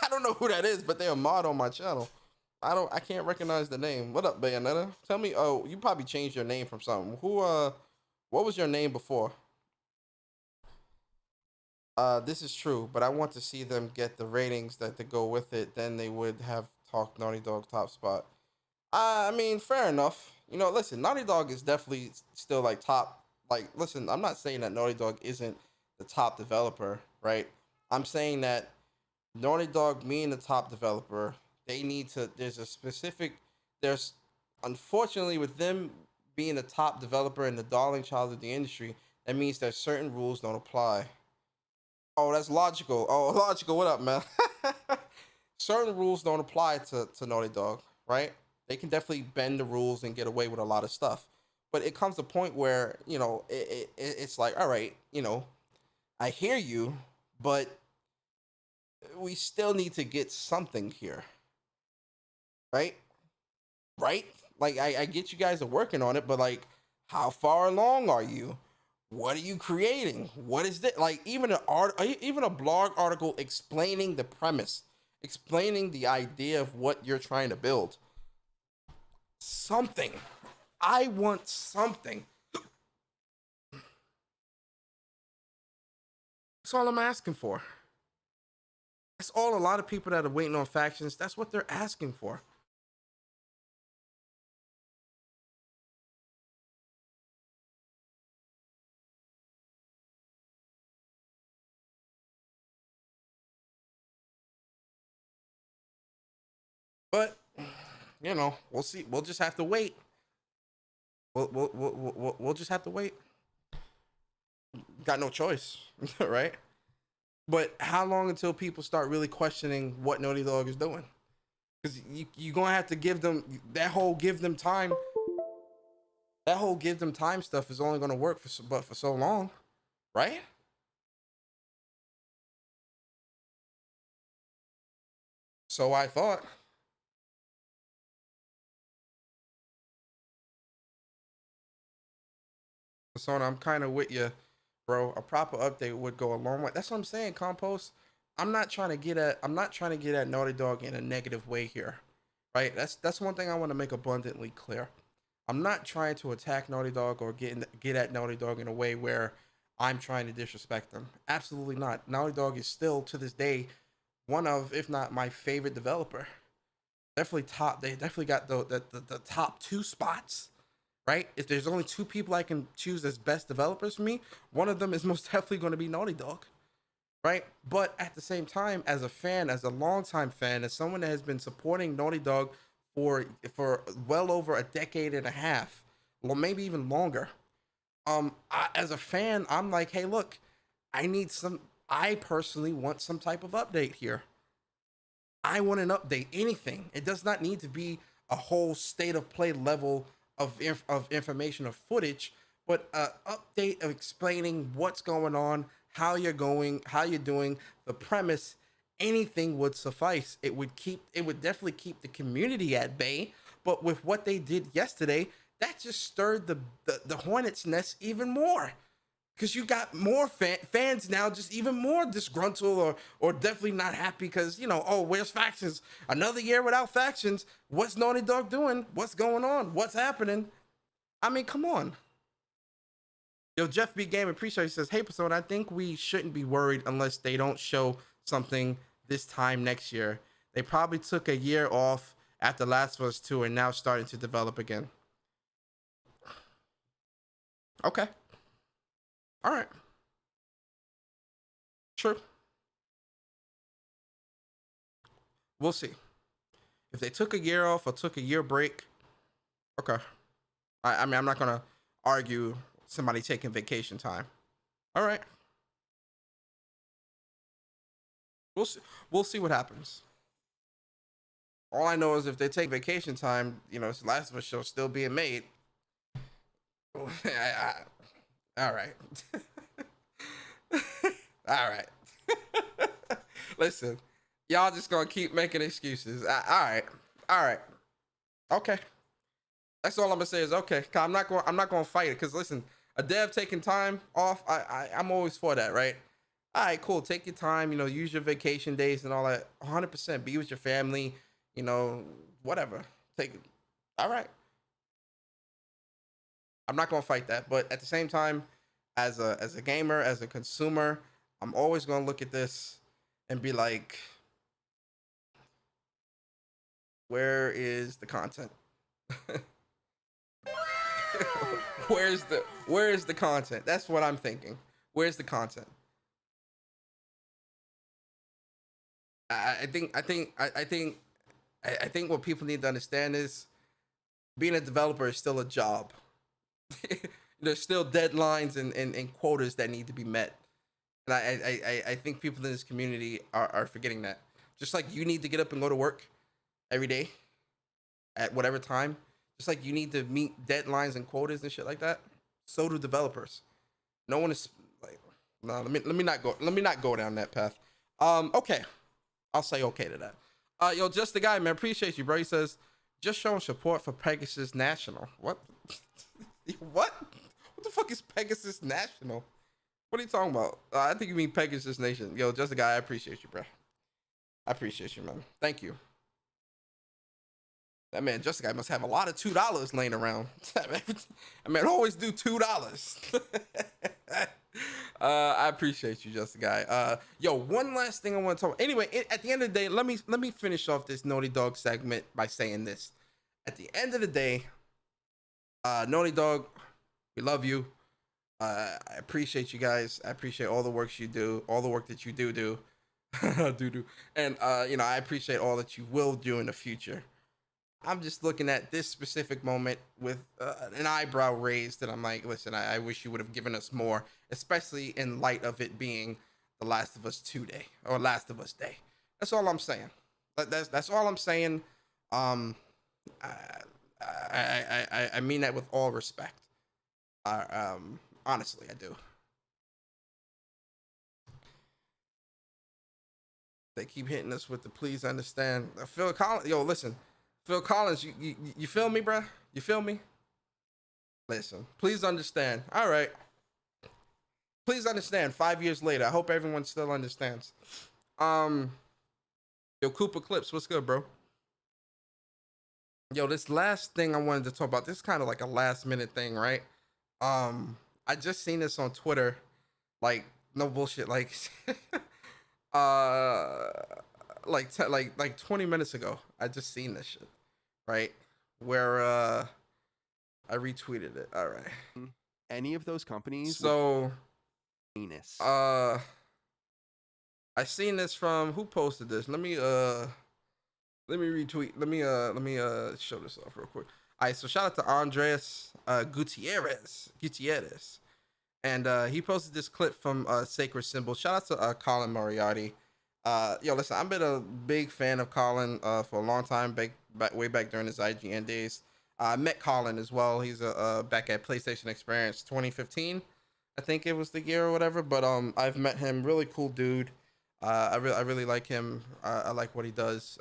I don't know who that is, but they're a mod on my channel. I can't recognize the name. What up, Bayonetta? Tell me, oh, you probably changed your name from something. What was your name before? This is true, but I want to see them get the ratings that to go with it. Then they would have talked Naughty Dog top spot. I mean, fair enough. You know, listen, Naughty Dog is definitely still like top. Like, listen, I'm not saying that Naughty Dog isn't the top developer, right? I'm saying that Naughty Dog being the top developer, they need to. There's unfortunately with them being the top developer and the darling child of the industry, that means that certain rules don't apply. Oh, that's logical. Oh, logical. What up, man? Certain rules don't apply to Naughty Dog, right? They can definitely bend the rules and get away with a lot of stuff. But it comes to a point where, you know, it's like, all right, you know, I hear you, but we still need to get something here. Right? Right? Like, I get you guys are working on it, but like, how far along are you? What are you creating? What is that? Like, even a blog article explaining the premise, explaining the idea of what you're trying to build. Something. I want something. That's all I'm asking for. That's all a lot of people that are waiting on factions, that's what they're asking for. But, you know, we'll see. We'll just have to wait. We'll just have to wait. Got no choice, right? But how long until people start really questioning what Naughty Dog is doing? Because you're going to have to give them that whole give them time. That whole give them time stuff is only going to work for so long, right? So I thought. So I'm kind of with you, bro. A proper update would go a long way. That's what I'm saying, Compost. I'm not trying to get at Naughty Dog in a negative way here, right? That's one thing I want to make abundantly clear. I'm not trying to attack Naughty Dog or get at Naughty Dog in a way where I'm trying to disrespect them. Absolutely not. Naughty Dog is still to this day one of, if not my favorite developer. Definitely top. They definitely got the top 2 spots. Right? If there's only 2 people I can choose as best developers for me, one of them is most definitely going to be Naughty Dog. Right? But at the same time, as a fan, as a longtime fan, as someone that has been supporting Naughty Dog for well over a decade and a half, well, maybe even longer. As a fan, I'm like, hey, look, I personally want some type of update here. I want an update, anything. It does not need to be a whole state of play level of information or footage, but an update of explaining what's going on, how you're doing, the premise. Anything would suffice. It would definitely keep the community at bay. But with what they did yesterday, that just stirred the hornet's nest even more, because you got more fans now just even more disgruntled or definitely not happy because, you know, oh, where's factions? Another year without factions. What's Naughty Dog doing? What's going on? What's happening? I mean, come on. Yo, Jeff B. Game Appreciate says, hey, Persona, I think we shouldn't be worried unless they don't show something this time next year. They probably took a year off after Last of Us 2 and now starting to develop again. Okay. All right. True. We'll see. If they took a year off or took a year break, okay. I mean, I'm not going to argue somebody taking vacation time. All right. We'll see what happens. All I know is if they take vacation time, it's Last of Us show still being made. All right. All right. Listen, y'all just gonna keep making excuses. All right. Okay. That's all I'm gonna say is okay. i I'm not gonna fight it. Cause listen, a dev taking time off, I'm always for that, right? All right, cool. Take your time. Use your vacation days and all that. 100%. Be with your family. Whatever. Take it. All right. I'm not gonna fight that, but at the same time, as a gamer, as a consumer, I'm always gonna look at this and be like, where is the content? Where's the content? That's what I'm thinking. Where's the content? I think what people need to understand is being a developer is still a job. There's still deadlines and quotas that need to be met. And I think people in this community are forgetting that. Just like you need to get up and go to work every day at whatever time, just like you need to meet deadlines and quotas and shit like that, so do developers. No one is like, no, let me not go down that path. Okay. I'll say okay to that. Yo, just the guy, man. Appreciate you, bro. He says, just showing support for Pegasus National. What? What? What the fuck is Pegasus National? What are you talking about? I think you mean Pegasus Nation. Yo, just the guy. I appreciate you, bro. I appreciate you, man. Thank you. That man, just the guy, must have a lot of $2 laying around. That man always do $2. I appreciate you, just the guy. Yo, one last thing I want to talk. Anyway, at the end of the day, let me finish off this Naughty Dog segment by saying this. At the end of the day, Naughty Dog, we love you. I appreciate you guys. I appreciate all the work you do, all the work that you do, and I appreciate all that you will do in the future. I'm just looking at this specific moment with an eyebrow raised, and I'm like, listen, I wish you would have given us more, especially in light of it being The Last of Us 2 day or Last of Us Day. That's all I'm saying. That's all I'm saying. I mean that with all respect. Honestly, I do. They keep hitting us with the please understand. Phil Collins, yo, listen. Phil Collins, you feel me, bruh? You feel me? Listen, please understand. All right. Please understand. 5 years later, I hope everyone still understands. Yo, Cooper Clips, what's good, bro? Yo, this last thing I wanted to talk about, this is kind of like a last minute thing, right? I just seen this on Twitter, like, no bullshit, like, like 20 minutes ago. I just seen this shit, right? Where I retweeted it. All right. Any of those companies? So, penis. I seen this from who posted this. Let me retweet. Let me show this off real quick. All right. So shout out to Andres Gutierrez, and he posted this clip from Sacred Symbol. Shout out to Colin Moriarty. Yo, listen, I've been a big fan of Colin for a long time, way back during his IGN days. I met Colin as well. He's back at PlayStation Experience 2015, I think it was the year or whatever. But I've met him. Really cool dude. I really like him. I like what he does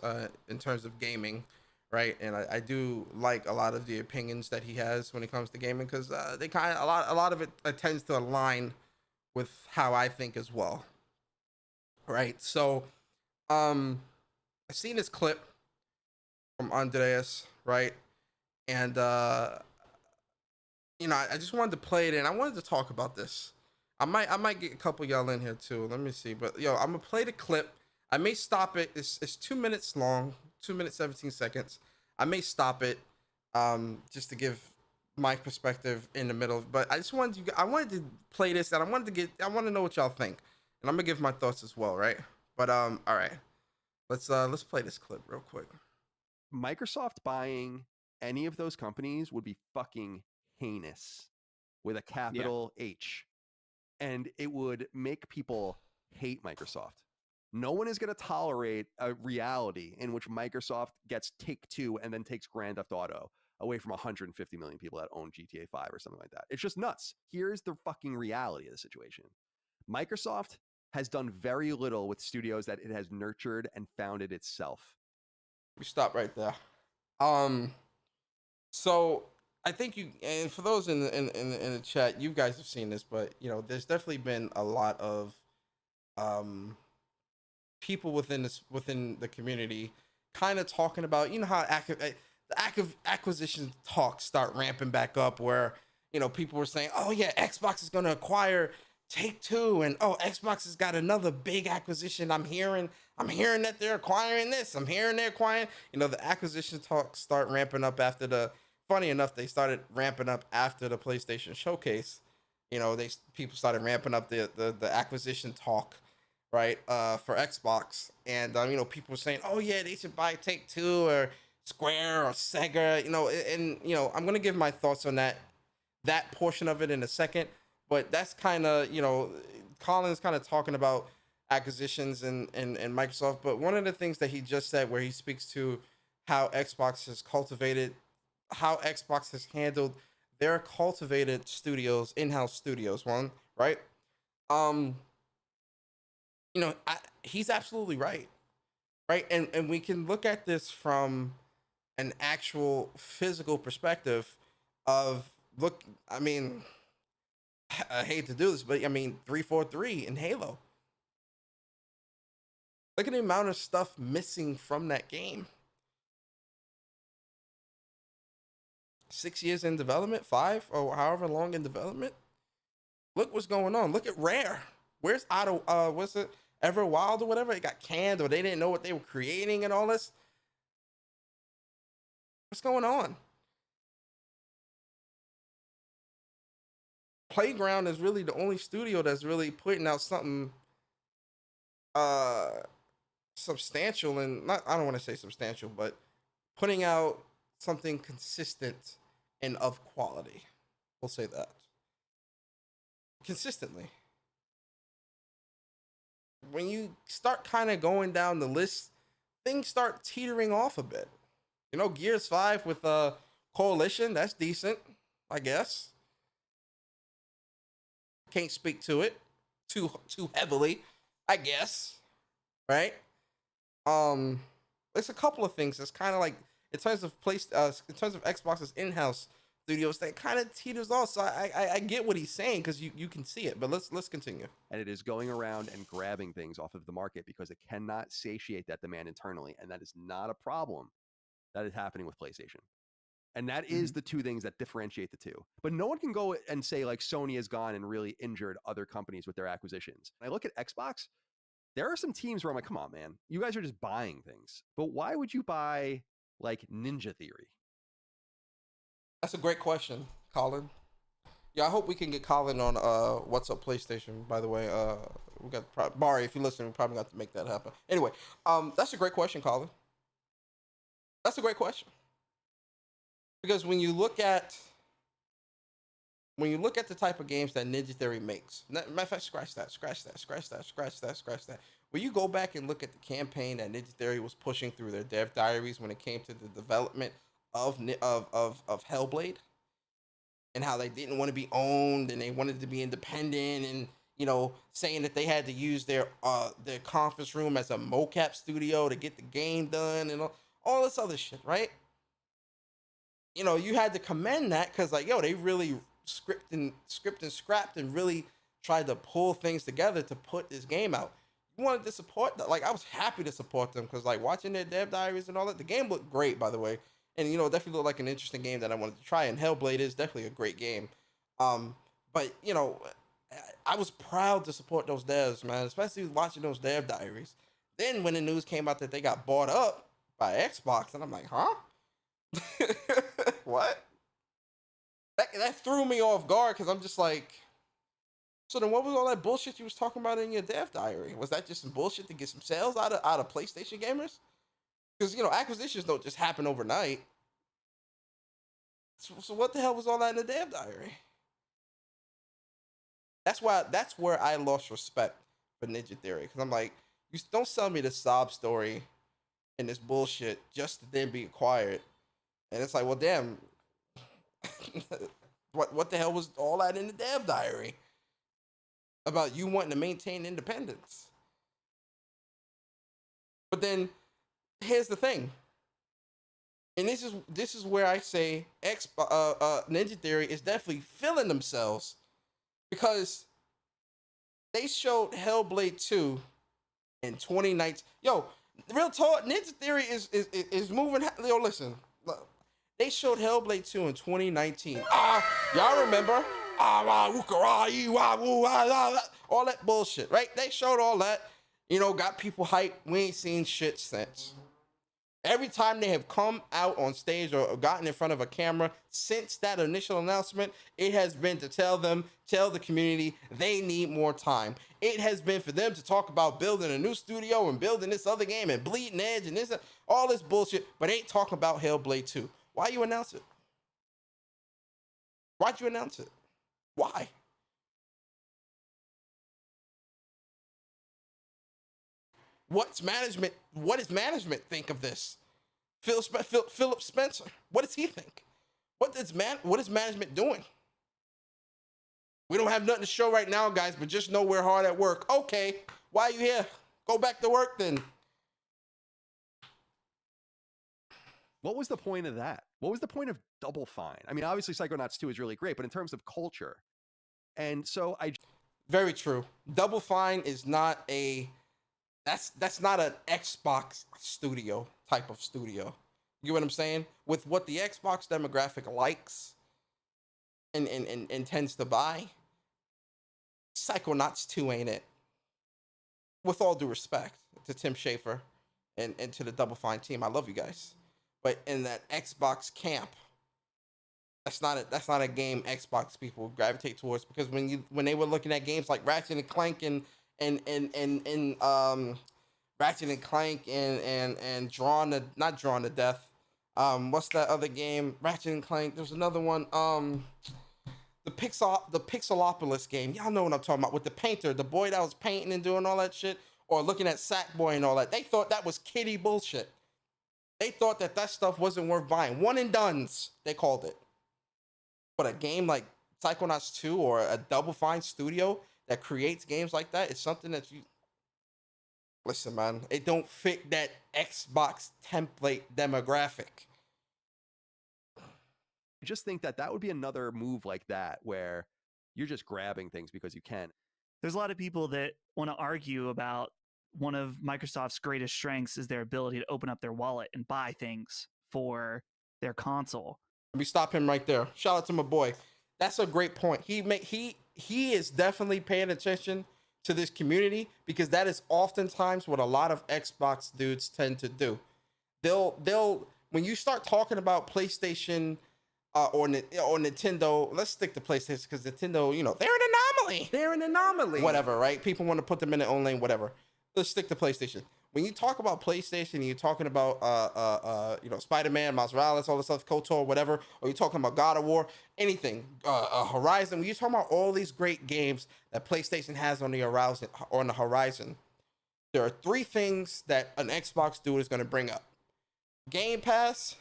in terms of gaming, right? And I do like a lot of the opinions that he has when it comes to gaming, because they kind of a lot of it tends to align with how I think as well. Right, so I seen this clip from Andreas, right, and I just wanted to play it, and I wanted to talk about this. I might get a couple y'all in here too. Let me see, but yo, I'm gonna play the clip. I may stop it. It's 2 minutes long, 2 minutes 17 seconds. I may stop it, just to give my perspective in the middle. But I wanted to play this, and I want to know what y'all think. And I'm gonna give my thoughts as well, right? But all right, let's play this clip real quick. Microsoft buying any of those companies would be fucking heinous, with a capital H. and it would make people hate Microsoft. No one is going to tolerate a reality in which Microsoft gets Take-Two and then takes Grand Theft Auto away from 150 million people that own GTA 5 or something like that. It's just nuts. Here's the fucking reality of the situation. Microsoft has done very little with studios that it has nurtured and founded itself. We stop right there. So I think you, and for those in the chat, you guys have seen this, but you know, there's definitely been a lot of people within the community kind of talking about, you know, how the acquisition talks start ramping back up, where you know people were saying, oh yeah, Xbox is going to acquire Take-Two, and oh, Xbox has got another big acquisition. I'm hearing that they're acquiring this. I'm hearing they're acquiring. You know, the acquisition talks start ramping up after the. Funny enough, they started ramping up after the PlayStation Showcase. You know, people started ramping up the acquisition talk, right? For Xbox, and you know, people were saying, oh yeah, they should buy Take-Two or Square or Sega. You know, and you know, I'm gonna give my thoughts on that portion of it in a second. But that's kind of, you know, Colin's kind of talking about acquisitions and Microsoft. But one of the things that he just said, where he speaks to how Xbox has cultivated, how Xbox has handled their cultivated studios, in-house studios, right? You know, he's absolutely right? And we can look at this from an actual physical perspective of, look, I mean, I hate to do this, but I mean, 343 in Halo. Look at the amount of stuff missing from that game. 6 years in development, 5 or however long in development. Look what's going on. Look at Rare. Where's what's it, Everwild or whatever? It got canned, or they didn't know what they were creating and all this. What's going on? Playground is really the only studio that's really putting out something substantial, and not, I don't want to say substantial, but putting out something consistent and of quality. We'll say that. Consistently. When you start kind of going down the list, things start teetering off a bit. You know, Gears 5 with Coalition, that's decent, I guess. Can't speak to it too heavily, I guess. Right? There's a couple of things that's kind of like, in terms of Xbox's in-house studios, that kind of teeters off. So I get what he's saying, because you can see it. But let's continue. And it is going around and grabbing things off of the market because it cannot satiate that demand internally, and that is not a problem that is happening with PlayStation. And that is the two things that differentiate the two. But no one can go and say like Sony has gone and really injured other companies with their acquisitions. And I look at Xbox, there are some teams where I'm like, come on, man, you guys are just buying things. But why would you buy like Ninja Theory? That's a great question, Colin. Yeah, I hope we can get Colin on What's Up PlayStation, by the way. We got Mari, if you listen, we probably got to make that happen. Anyway, that's a great question, Colin. That's a great question. Because when you look at the type of games that Ninja Theory makes, matter of fact, scratch that. When you go back and look at the campaign that Ninja Theory was pushing through their dev diaries when it came to the development of Hellblade, and how they didn't want to be owned and they wanted to be independent, and you know, saying that they had to use their conference room as a mocap studio to get the game done, and all this other shit, right? You know, you had to commend that, because like, yo, they really script and scrapped and really tried to pull things together to put this game out. You wanted to support that. Like, I was happy to support them, because like watching their dev diaries and all that, the game looked great, by the way. And you know, it definitely looked like an interesting game that I wanted to try. And Hellblade is definitely a great game. But you know, I was proud to support those devs, man, especially watching those dev diaries. Then when the news came out that they got bought up by Xbox, and I'm like, huh? What? That threw me off guard, because I'm just like, so then what was all that bullshit you was talking about in your dev diary? Was that just some bullshit to get some sales out of PlayStation gamers? Because, you know, acquisitions don't just happen overnight. So what the hell was all that in the dev diary? That's where I lost respect for Ninja Theory, because I'm like, you don't sell me the sob story and this bullshit just to then be acquired. And it's like, well, damn, what the hell was all that in the dev diary about you wanting to maintain independence? But then here's the thing, and this is where I say Ninja Theory is definitely feeling themselves, because they showed Hellblade 2 in 2019. Yo, real talk, Ninja Theory is moving. Yo, listen, they showed Hellblade 2 in 2019. Y'all remember? All that bullshit, right? They showed all that, got people hyped. We ain't seen shit since. Every time they have come out on stage or gotten in front of a camera since that initial announcement, it has been to tell the community they need more time. It has been for them to talk about building a new studio and building this other game and Bleeding Edge and this, all this bullshit, but ain't talking about Hellblade 2. Why you announce it? Why'd you announce it? Why? What does management think of this? Philip Spencer, what does he think? What is management doing? We don't have nothing to show right now, guys, but just know we're hard at work. Okay, why are you here? Go back to work then. What was the point of that? What was the point of Double Fine? I mean, obviously Psychonauts 2 is really great, but in terms of culture. And so Very true. Double Fine is not that's not an Xbox studio type of studio. You get what I'm saying? With what the Xbox demographic likes and tends to buy, Psychonauts 2 ain't it. With all due respect to Tim Schafer and to the Double Fine team, I love you guys. But in that Xbox camp, that's not a game Xbox people gravitate towards, because when they were looking at games like Ratchet and Clank and Ratchet and Clank and not Drawn to Death. What's that other game? Ratchet and Clank. There's another one. The Pixelopolis game. Y'all know what I'm talking about, with the painter, the boy that was painting and doing all that shit, or looking at Sackboy and all that. They thought that was kiddie bullshit. They thought that stuff wasn't worth buying. One and dones, they called it. But a game like Psychonauts 2 or a Double Fine studio that creates games like that, it's something that you... Listen, man, it don't fit that Xbox template demographic. I just think that would be another move like that, where you're just grabbing things because you can. There's a lot of people that want to argue about one of Microsoft's greatest strengths is their ability to open up their wallet and buy things for their console. Let me stop him right there. Shout out to my boy. That's a great point. He is definitely paying attention to this community, because that is oftentimes what a lot of Xbox dudes tend to do. They'll when you start talking about PlayStation or Nintendo, let's stick to PlayStation, because Nintendo, they're an anomaly. They're an anomaly. Whatever, right? People want to put them in their own lane, whatever. Let's stick to PlayStation. When you talk about PlayStation, you're talking about Spider-Man, Miles Morales, all this stuff, KOTOR, whatever, or you're talking about God of War, anything, Horizon. When you're talking about all these great games that PlayStation has on the horizon, there are three things that an Xbox dude is going to bring up: Game Pass,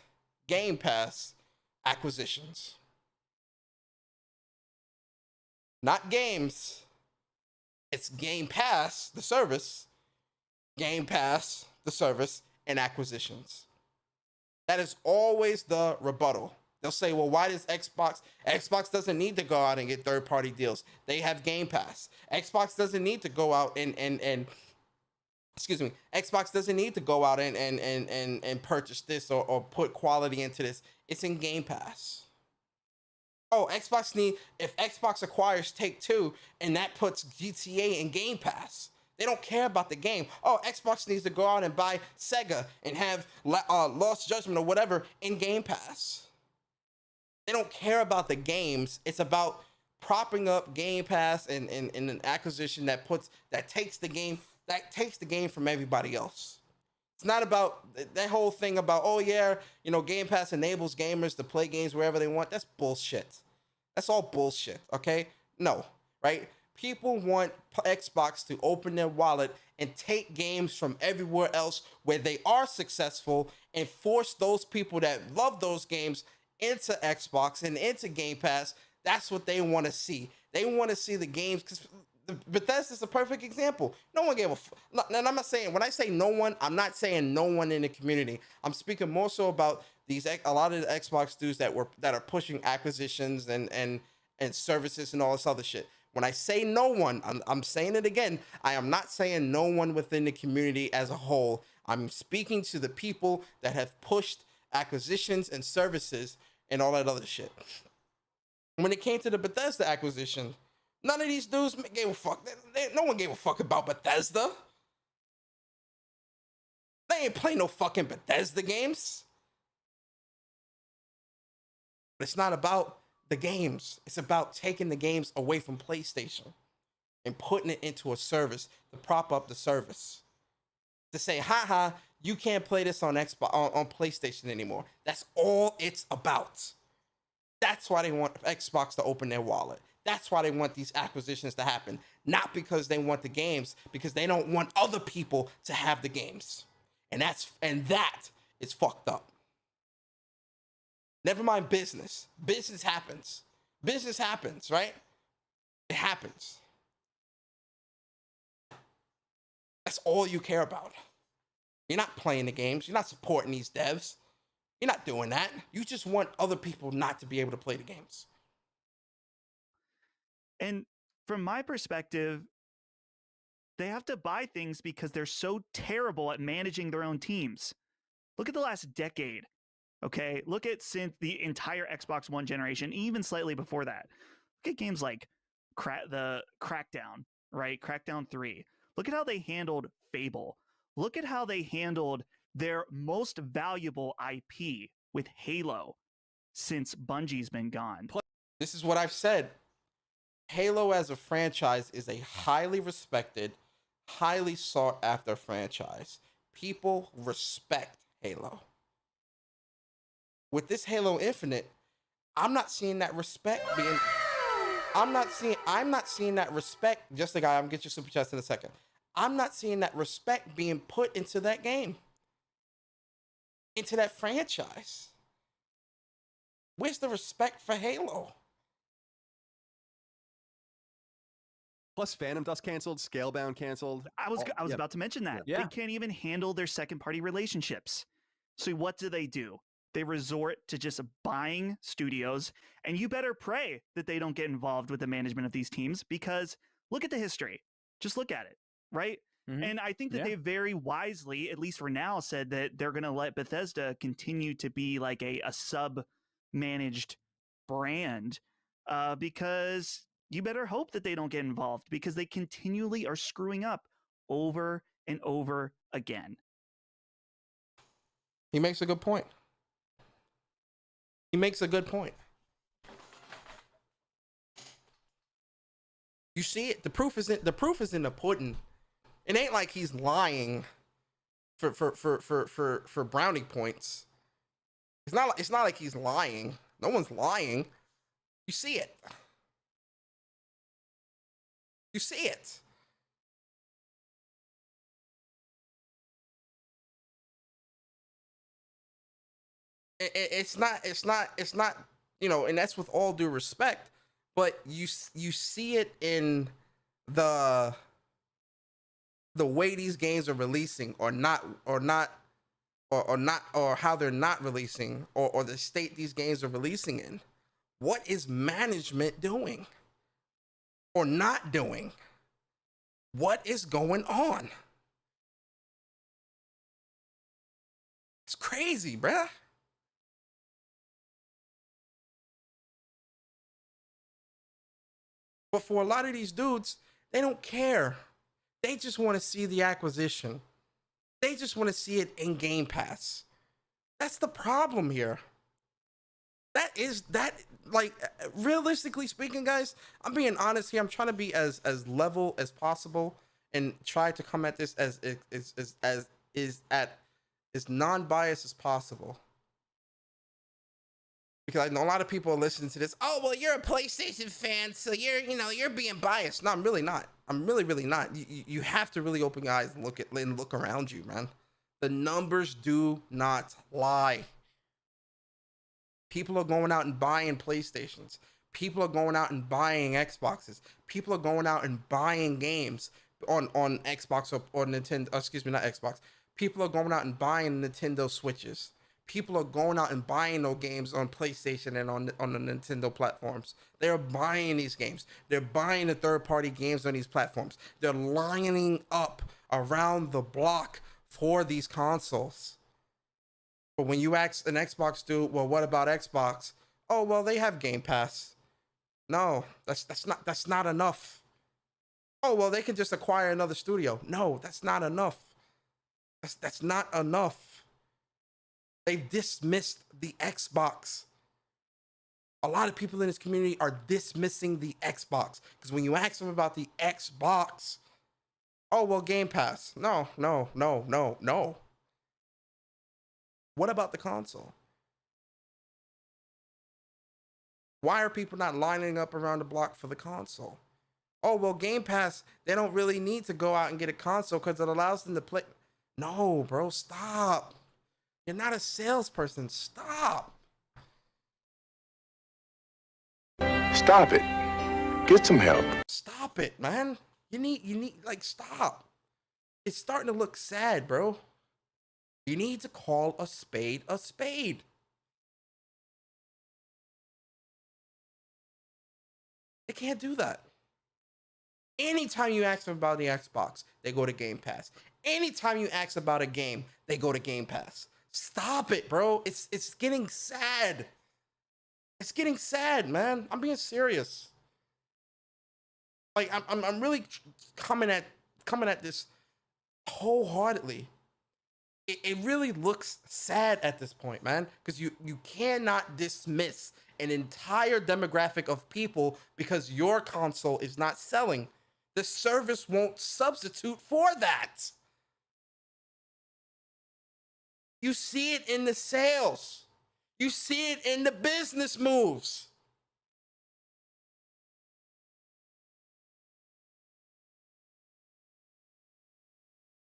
acquisitions. Not games. It's Game Pass, the service, Game Pass, the service, and acquisitions. That is always the rebuttal. They'll say, well, why does Xbox doesn't need to go out and get third-party deals. They have Game Pass. Xbox doesn't need to go out Xbox doesn't need to go out and purchase this or put quality into this. It's in Game Pass. Oh, if Xbox acquires Take-Two and that puts GTA in Game Pass, they don't care about the game. Oh, Xbox needs to go out and buy Sega and have Lost Judgment or whatever in Game Pass. They don't care about the games. It's about propping up Game Pass and an acquisition that takes the game from everybody else. It's not about that whole thing about, oh yeah, Game Pass enables gamers to play games wherever they want. That's bullshit. That's all bullshit, okay? No, right? People want Xbox to open their wallet and take games from everywhere else where they are successful and force those people that love those games into Xbox and into Game Pass. That's what they want to see. They want to see the games, because Bethesda's a perfect example. No one gave and I'm not saying, when I say no one, I'm not saying no one in the community. I'm speaking more so about a lot of the Xbox dudes that are pushing acquisitions and services and all this other shit. When I say no one, I'm saying it again. I am not saying no one within the community as a whole. I'm speaking to the people that have pushed acquisitions and services and all that other shit. When it came to the Bethesda acquisition, none of these dudes gave a fuck. No one gave a fuck about Bethesda. They ain't play no fucking Bethesda games. But it's not about the games. It's about taking the games away from PlayStation and putting it into a service to prop up the service. To say, haha, you can't play this on Xbox on PlayStation anymore. That's all it's about. That's why they want Xbox to open their wallet. That's why they want these acquisitions to happen. Not because they want the games, because they don't want other people to have the games. And that is fucked up. Never mind business. Business happens. Business happens, right? It happens. That's all you care about. You're not playing the games. You're not supporting these devs. You're not doing that. You just want other people not to be able to play the games. And from my perspective, they have to buy things because they're so terrible at managing their own teams. Look at the last decade. Okay, look at since the entire Xbox One generation, even slightly before that. Look at games like the Crackdown, right? Crackdown 3. Look at how they handled Fable. Look at how they handled their most valuable IP with Halo since Bungie's been gone. This is what I've said. Halo as a franchise is a highly respected, highly sought after franchise. People respect Halo. With this Halo Infinite, I'm not seeing that respect being. I'm not seeing that respect. Just the guy. I'm gonna get your super chats in a second. I'm not seeing that respect being put into that game, into that franchise. Where's the respect for Halo? Plus, Phantom Dust canceled, Scalebound canceled. I was about to mention that. Yeah. They can't even handle their second-party relationships. So what do? They resort to just buying studios, and you better pray that they don't get involved with the management of these teams, because look at the history. Just look at it, right? Mhm. And I think that they very wisely, at least for now, said that they're going to let Bethesda continue to be like a sub-managed brand, because you better hope that they don't get involved, because they continually are screwing up over and over again. He makes a good point. He makes a good point. You see it. The proof is in the pudding. It ain't like he's lying for brownie points. It's not like he's lying. No one's lying. You see it. You see it. It's not, and that's with all due respect, but you see it in the way these games are releasing or how they're not releasing, or the state these games are releasing in. What is management doing or not doing? What is going on? It's crazy, bruh. But for a lot of these dudes, they don't care. They just want to see the acquisition. They just want to see it in Game Pass. That's the problem here. Realistically speaking, guys, I'm being honest here. I'm trying to be as level as possible and try to come at this as non-biased as possible. because I know a lot of people are listening to this. Oh, well, you're a PlayStation fan, so you're being biased. No, I'm really not. I'm really, really not. You have to really open your eyes and look around you, man. The numbers do not lie. People are going out and buying PlayStations. People are going out and buying Xboxes. People are going out and buying games on Xbox or Nintendo. Excuse me, not Xbox. People are going out and buying Nintendo Switches. People are going out and buying those games on PlayStation and on the Nintendo platforms. They're buying these games. They're buying the third-party games on these platforms. They're lining up around the block for these consoles. But when you ask an Xbox dude, well, what about Xbox? Oh, well, they have Game Pass. No, that's not enough. Oh, well, they can just acquire another studio. No, that's not enough. That's not enough. They've dismissed the Xbox. A lot of people in this community are dismissing the Xbox because when you ask them about the Xbox, oh, well, Game Pass. No. What about the console? Why are people not lining up around the block for the console? Oh, well, Game Pass, they don't really need to go out and get a console because it allows them to play. No, bro, stop. You're not a salesperson. Stop. Stop it. Get some help. Stop it, man. You need, stop. It's starting to look sad, bro. You need to call a spade a spade. They can't do that. Anytime you ask them about the Xbox, they go to Game Pass. Anytime you ask about a game, they go to Game Pass. Stop it, bro. It's getting sad. It's getting sad, man. I'm being serious. Like I'm really coming at this wholeheartedly. It really looks sad at this point, man, because you cannot dismiss an entire demographic of people because your console is not selling. The service won't substitute for that. You see it in the sales. You see it in the business moves.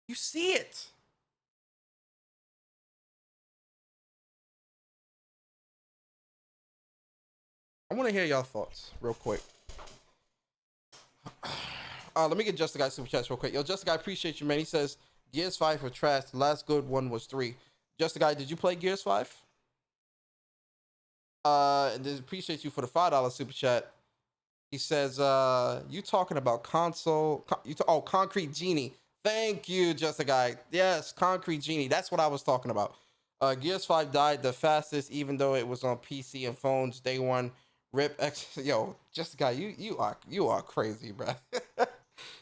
You see it. I want to hear y'all thoughts real quick. Let me get Just the Guy super chats real quick. Yo, Just the Guy, appreciate you, man. He says Gears 5 for trash. The last good one was 3. Just the Guy, did you play Gears 5? And appreciate you for the $5 super chat. He says, you talking about console? Concrete Genie. Thank you, Just the Guy. Yes, Concrete Genie. That's what I was talking about. Gears 5 died the fastest, even though it was on PC and phones day one. Rip X. Yo, Just the Guy, you are crazy, bro.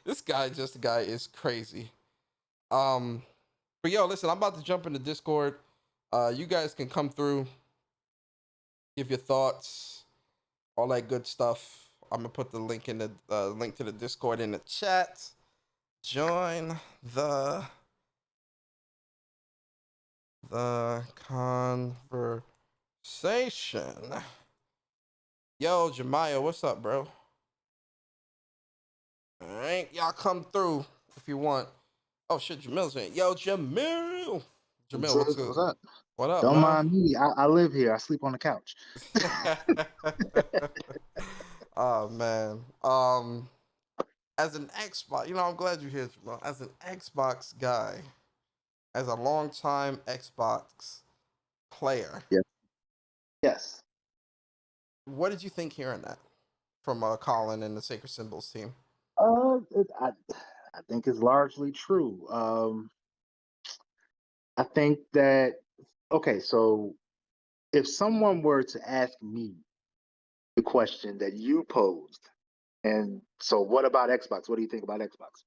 This guy, Just the Guy, is crazy. But yo, listen, I'm about to jump into Discord. You guys can come through, give your thoughts, all that good stuff. I'm gonna put the link to the Discord in the chat. Join the conversation. Yo, Jemiah, what's up, bro? All right, y'all come through if you want. Oh shit, Jamil's in. Yo, Jamil. Jamil, what's good? What's up? What up, Don't man? mind me. I live here. I sleep on the couch. Oh man. As an Xbox, I'm glad you're here, Jamil. As an Xbox guy, as a longtime Xbox player. Yeah. Yes. What did you think hearing that from Colin and the Sacred Symbols team? I think it's largely true. I think that so if someone were to ask me the question that you posed, and so what about Xbox? What do you think about Xbox?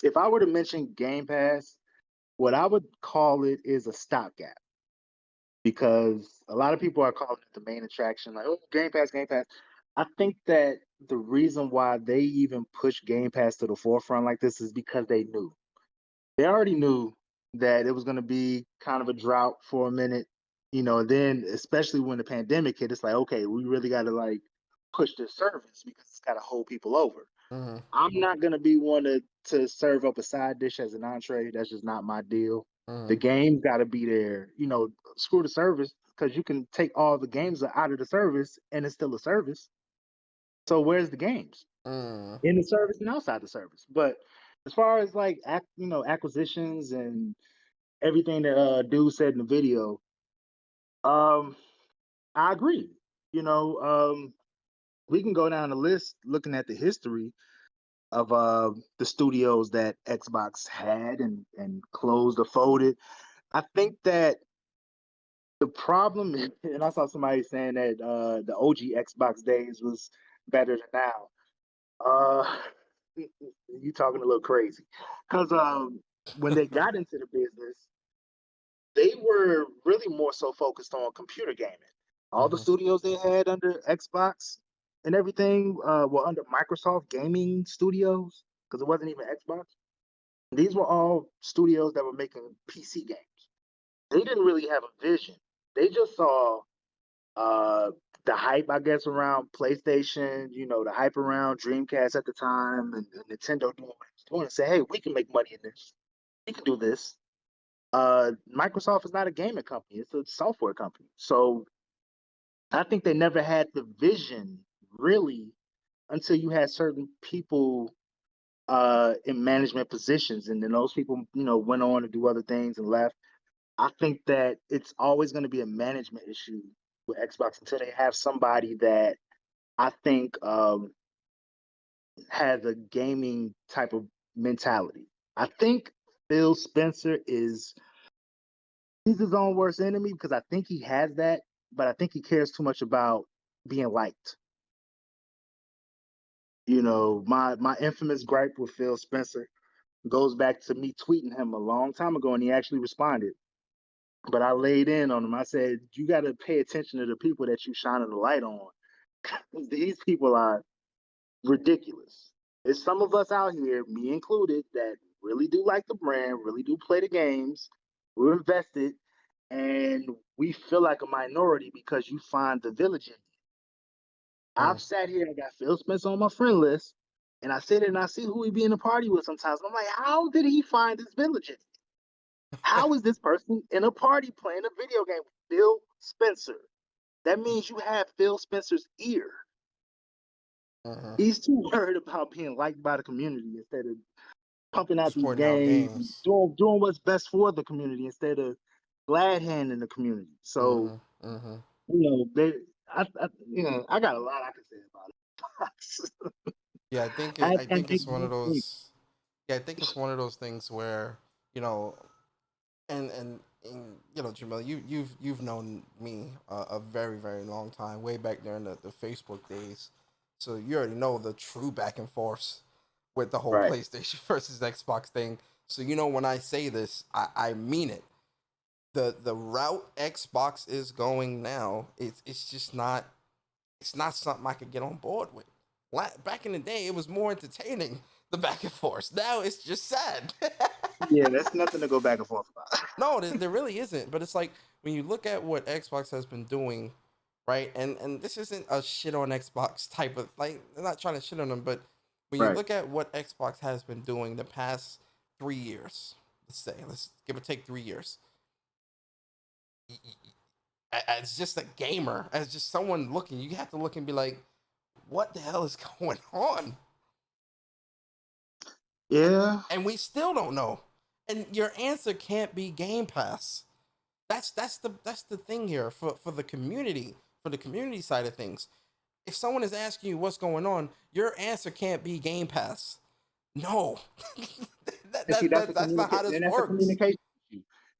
If I were to mention Game Pass, what I would call it is a stopgap. Because a lot of people are calling it the main attraction, like, oh, Game Pass, Game Pass. I think that the reason why they even push Game Pass to the forefront like this is because they already knew that it was going to be kind of a drought for a minute. then especially when the pandemic hit, it's like, okay, we really got to like push this service because it's got to hold people over. Mm-hmm. I'm not gonna be one to serve up a side dish as an entree. That's just not my deal. The game got to be there. Screw the service because you can take all the games out of the service and it's still a service. So where's the games in the service and outside the service? But as far as like acquisitions and everything that dude said in the video, I agree. We can go down the list looking at the history of the studios that Xbox had and closed or folded. I think that the problem is, and I saw somebody saying that the OG Xbox days was better than now. You talking a little crazy, because when they got into the business, they were really more so focused on computer gaming. All the studios they had under Xbox and everything were under Microsoft Gaming Studios because it wasn't even Xbox. These were all studios that were making PC games. They didn't really have a vision. They just saw the hype, I guess, around PlayStation, the hype around Dreamcast at the time, and Nintendo doing what it's doing, and say, hey, we can make money in this. We can do this. Microsoft is not a gaming company; it's a software company. So I think they never had the vision really until you had certain people in management positions, and then those people, went on to do other things and left. I think that it's always going to be a management issue with Xbox until they have somebody that I think has a gaming type of mentality. I think Phil Spencer he's his own worst enemy because I think he has that, but I think he cares too much about being liked. My infamous gripe with Phil Spencer goes back to me tweeting him a long time ago, and he actually responded. But I laid in on him. I said, you got to pay attention to the people that you shining the light on. These people are ridiculous. There's some of us out here, me included, that really do like the brand, really do play the games. We're invested, and we feel like a minority because you find the village in you. I've sat here and got Phil Spencer on my friend list, and I sit there and I see who he be in a party with sometimes. And I'm like, how did he find this village in you? How is this person in a party playing a video game with Phil Spencer? That means you have Phil Spencer's ear. He's too worried about being liked by the community instead of pumping out these games, doing what's best for the community instead of glad handing the community. So, I got a lot I can say about it. Yeah, I think it's one of those. Yeah, I think it's one of those things where and Jamil, you've known me a very, very long time, way back there in the Facebook days. So you already know the true back and forths with the whole PlayStation versus Xbox thing. So when I say this, I mean it. The route Xbox is going now, it's just not something I could get on board with. Back in the day, it was more entertaining, the back and forth. Now it's just sad. Yeah, that's nothing to go back and forth about. No, there really isn't. But it's like when you look at what Xbox has been doing, right? And this isn't a shit on Xbox type of, like, I'm not trying to shit on them, but when you look at what Xbox has been doing the past 3 years, let's give or take 3 years, as just a gamer, as just someone looking, you have to look and be like, what the hell is going on? Yeah. And we still don't know. And your answer can't be Game Pass. That's the thing here for the community, for the community side of things. If someone is asking you what's going on, your answer can't be Game Pass. No. That's not how this works.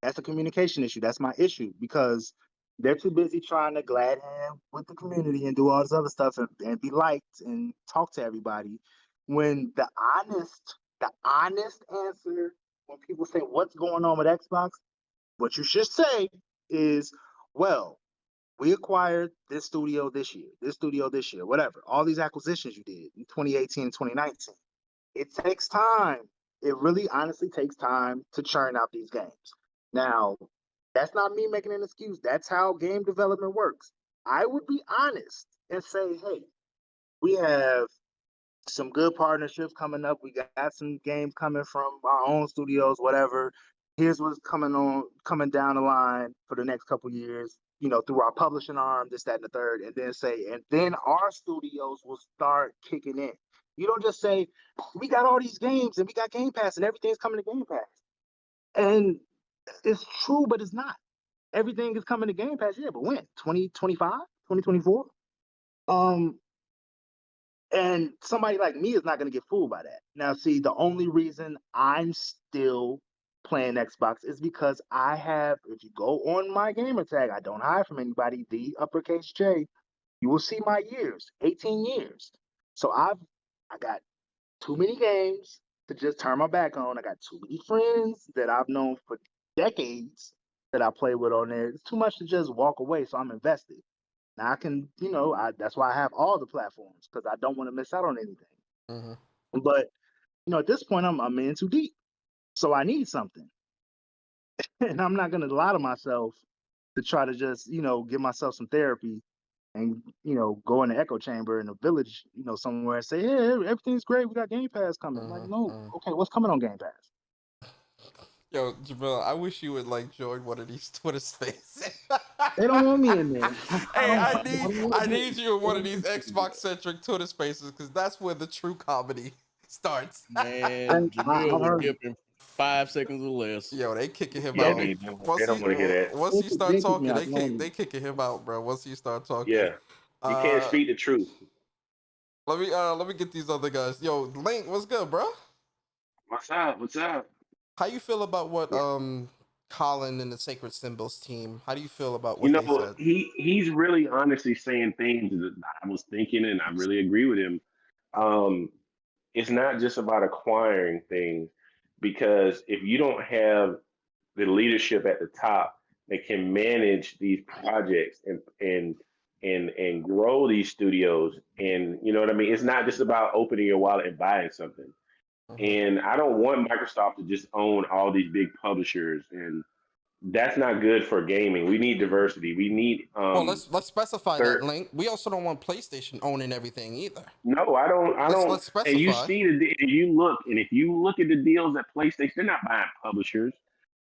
That's a communication issue. That's my issue because they're too busy trying to glad hand with the community and do all this other stuff and be liked and talk to everybody. When the honest answer, when people say what's going on with Xbox, what you should say is, well, we acquired this studio this year, whatever. All these acquisitions you did in 2018 and 2019. It takes time. It really honestly takes time to churn out these games. Now, That's not me making an excuse. That's how game development works. I would be honest and say, hey, we have some good partnerships coming up. We got some games coming from our own studios, whatever. Here's what's coming down the line for the next couple years, through our publishing arm, this, that, and the third, and then our studios will start kicking in. You don't just say, we got all these games and we got Game Pass and everything's coming to Game Pass. And it's true, but it's not. Everything is coming to Game Pass, yeah, but when? 2025? 2024? And somebody like me is not going to get fooled by that. Now, see, the only reason I'm still playing Xbox is because I have, if you go on my gamer tag, I don't hide from anybody, the uppercase J, you will see my years, 18 years. So I got too many games to just turn my back on. I got too many friends that I've known for decades that I play with on there. It's too much to just walk away, so I'm invested. Now I can, that's why I have all the platforms, because I don't want to miss out on anything. Mm-hmm. But, at this point, I'm in too deep. So I need something. And I'm not going to lie to myself to try to just, give myself some therapy and, go in the echo chamber in a village, somewhere and say, hey, everything's great. We got Game Pass coming. Mm-hmm. Like, no, okay, what's coming on Game Pass? Yo, Jamil, I wish you would join one of these Twitter spaces. They don't want me in there. Hey, I need you in one of these Xbox centric Twitter spaces, because that's where the true comedy starts. Man, Jamil will give him 5 seconds or less. Yo, they kicking him Yeah, out. they don't want to hear that. Once you start talking, they they kicking him out, bro. Once you start talking. Yeah, you can't speak the truth. Let me get these other guys. Yo, Link, what's good, bro? What's up? What's up? How you feel about what Colin and the Sacred Symbols team? How do you feel about what they said? He's really honestly saying things that I was thinking, and I really agree with him. It's not just about acquiring things, because if you don't have the leadership at the top that can manage these projects and grow these studios, and you know what I mean, it's not just about opening your wallet and buying something. And I don't want Microsoft to just own all these big publishers, and that's not good for gaming. We need diversity. We need well, let's specify that, Link. We also don't want PlayStation owning everything either. No, I don't. Let's specify. And you see if you look at the deals at PlayStation, they're not buying publishers.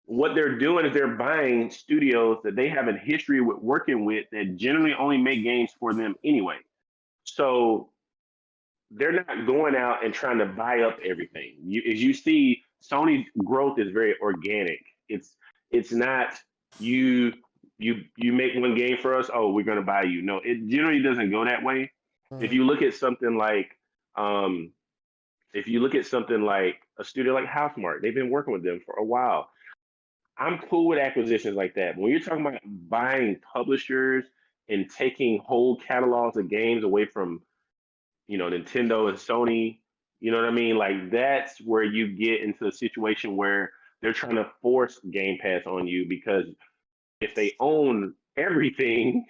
What they're doing is they're buying studios that they have a history with working with that generally only make games for them anyway. So they're not going out and trying to buy up everything. As you see, Sony's growth is very organic. It's not you make one game for us, oh, we're gonna buy you. No, it generally doesn't go that way. If you look at something like a studio like Housemarque, they've been working with them for a while. I'm cool with acquisitions like that. When you're talking about buying publishers and taking whole catalogs of games away from Nintendo and Sony, you know what I mean? Like, that's where you get into a situation where they're trying to force Game Pass on you, because if they own everything,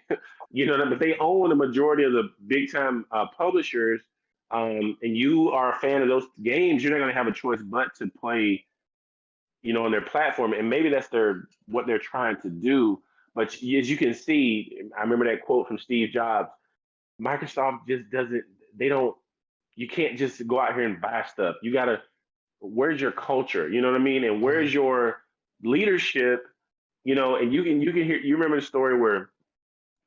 if they own the majority of the big time publishers, and you are a fan of those games, you're not going to have a choice but to play, on their platform. And maybe that's what they're trying to do. But as you can see, I remember that quote from Steve Jobs, Microsoft just doesn't, you can't just go out here and buy stuff. You gotta, where's your culture? You know what I mean? And where's your leadership? And you can hear, you remember the story where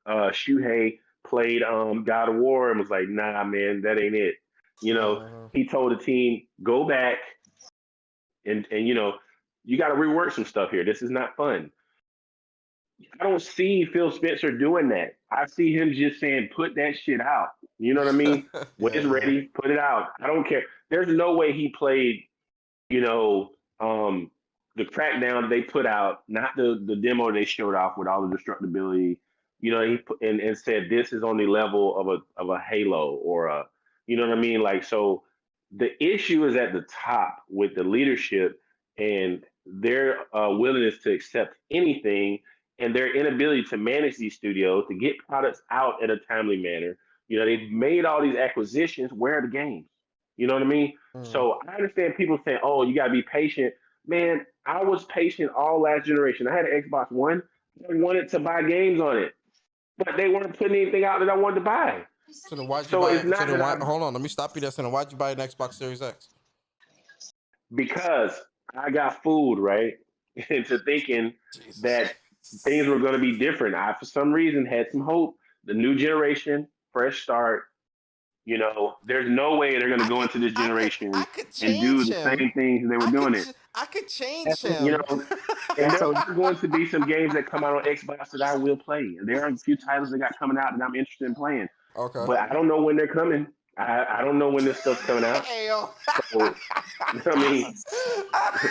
Shuhei played God of War and was like, nah, man, that ain't it. He told the team, go back and you got to rework some stuff here. This is not fun. I don't see Phil Spencer doing that. I see him just saying, put that shit out. You know what I mean? When it's ready, put it out. I don't care. There's no way he played, the Crackdown they put out, not the demo they showed off with all the destructibility. He put, and said this is on the level of a Halo or a, you know what I mean? Like, so the issue is at the top with the leadership and their willingness to accept anything, and their inability to manage these studios, to get products out in a timely manner. They've made all these acquisitions. Where are the games? You know what I mean? So I understand people saying, oh, you got to be patient. Man, I was patient all last generation. I had an Xbox One. I wanted to buy games on it, but they weren't putting anything out that I wanted to buy. So then why'd you So buy? it's So not then that why? I Hold on, let me stop you there. So then why'd you buy an Xbox Series X? because I got fooled right into thinking Jesus. that things were going to be different. I, for some reason, had some hope. The new generation, fresh start. You know, there's no way they're going to go into this I generation could and do change the him. same things they were doing it. I could change You him. know, And and there so, are going to be some games that come out on Xbox that I will play. There are a few titles that got coming out that I'm interested in playing, Okay. but I don't know when they're coming. I don't know when this stuff's coming out. Hey, yo. So, I mean,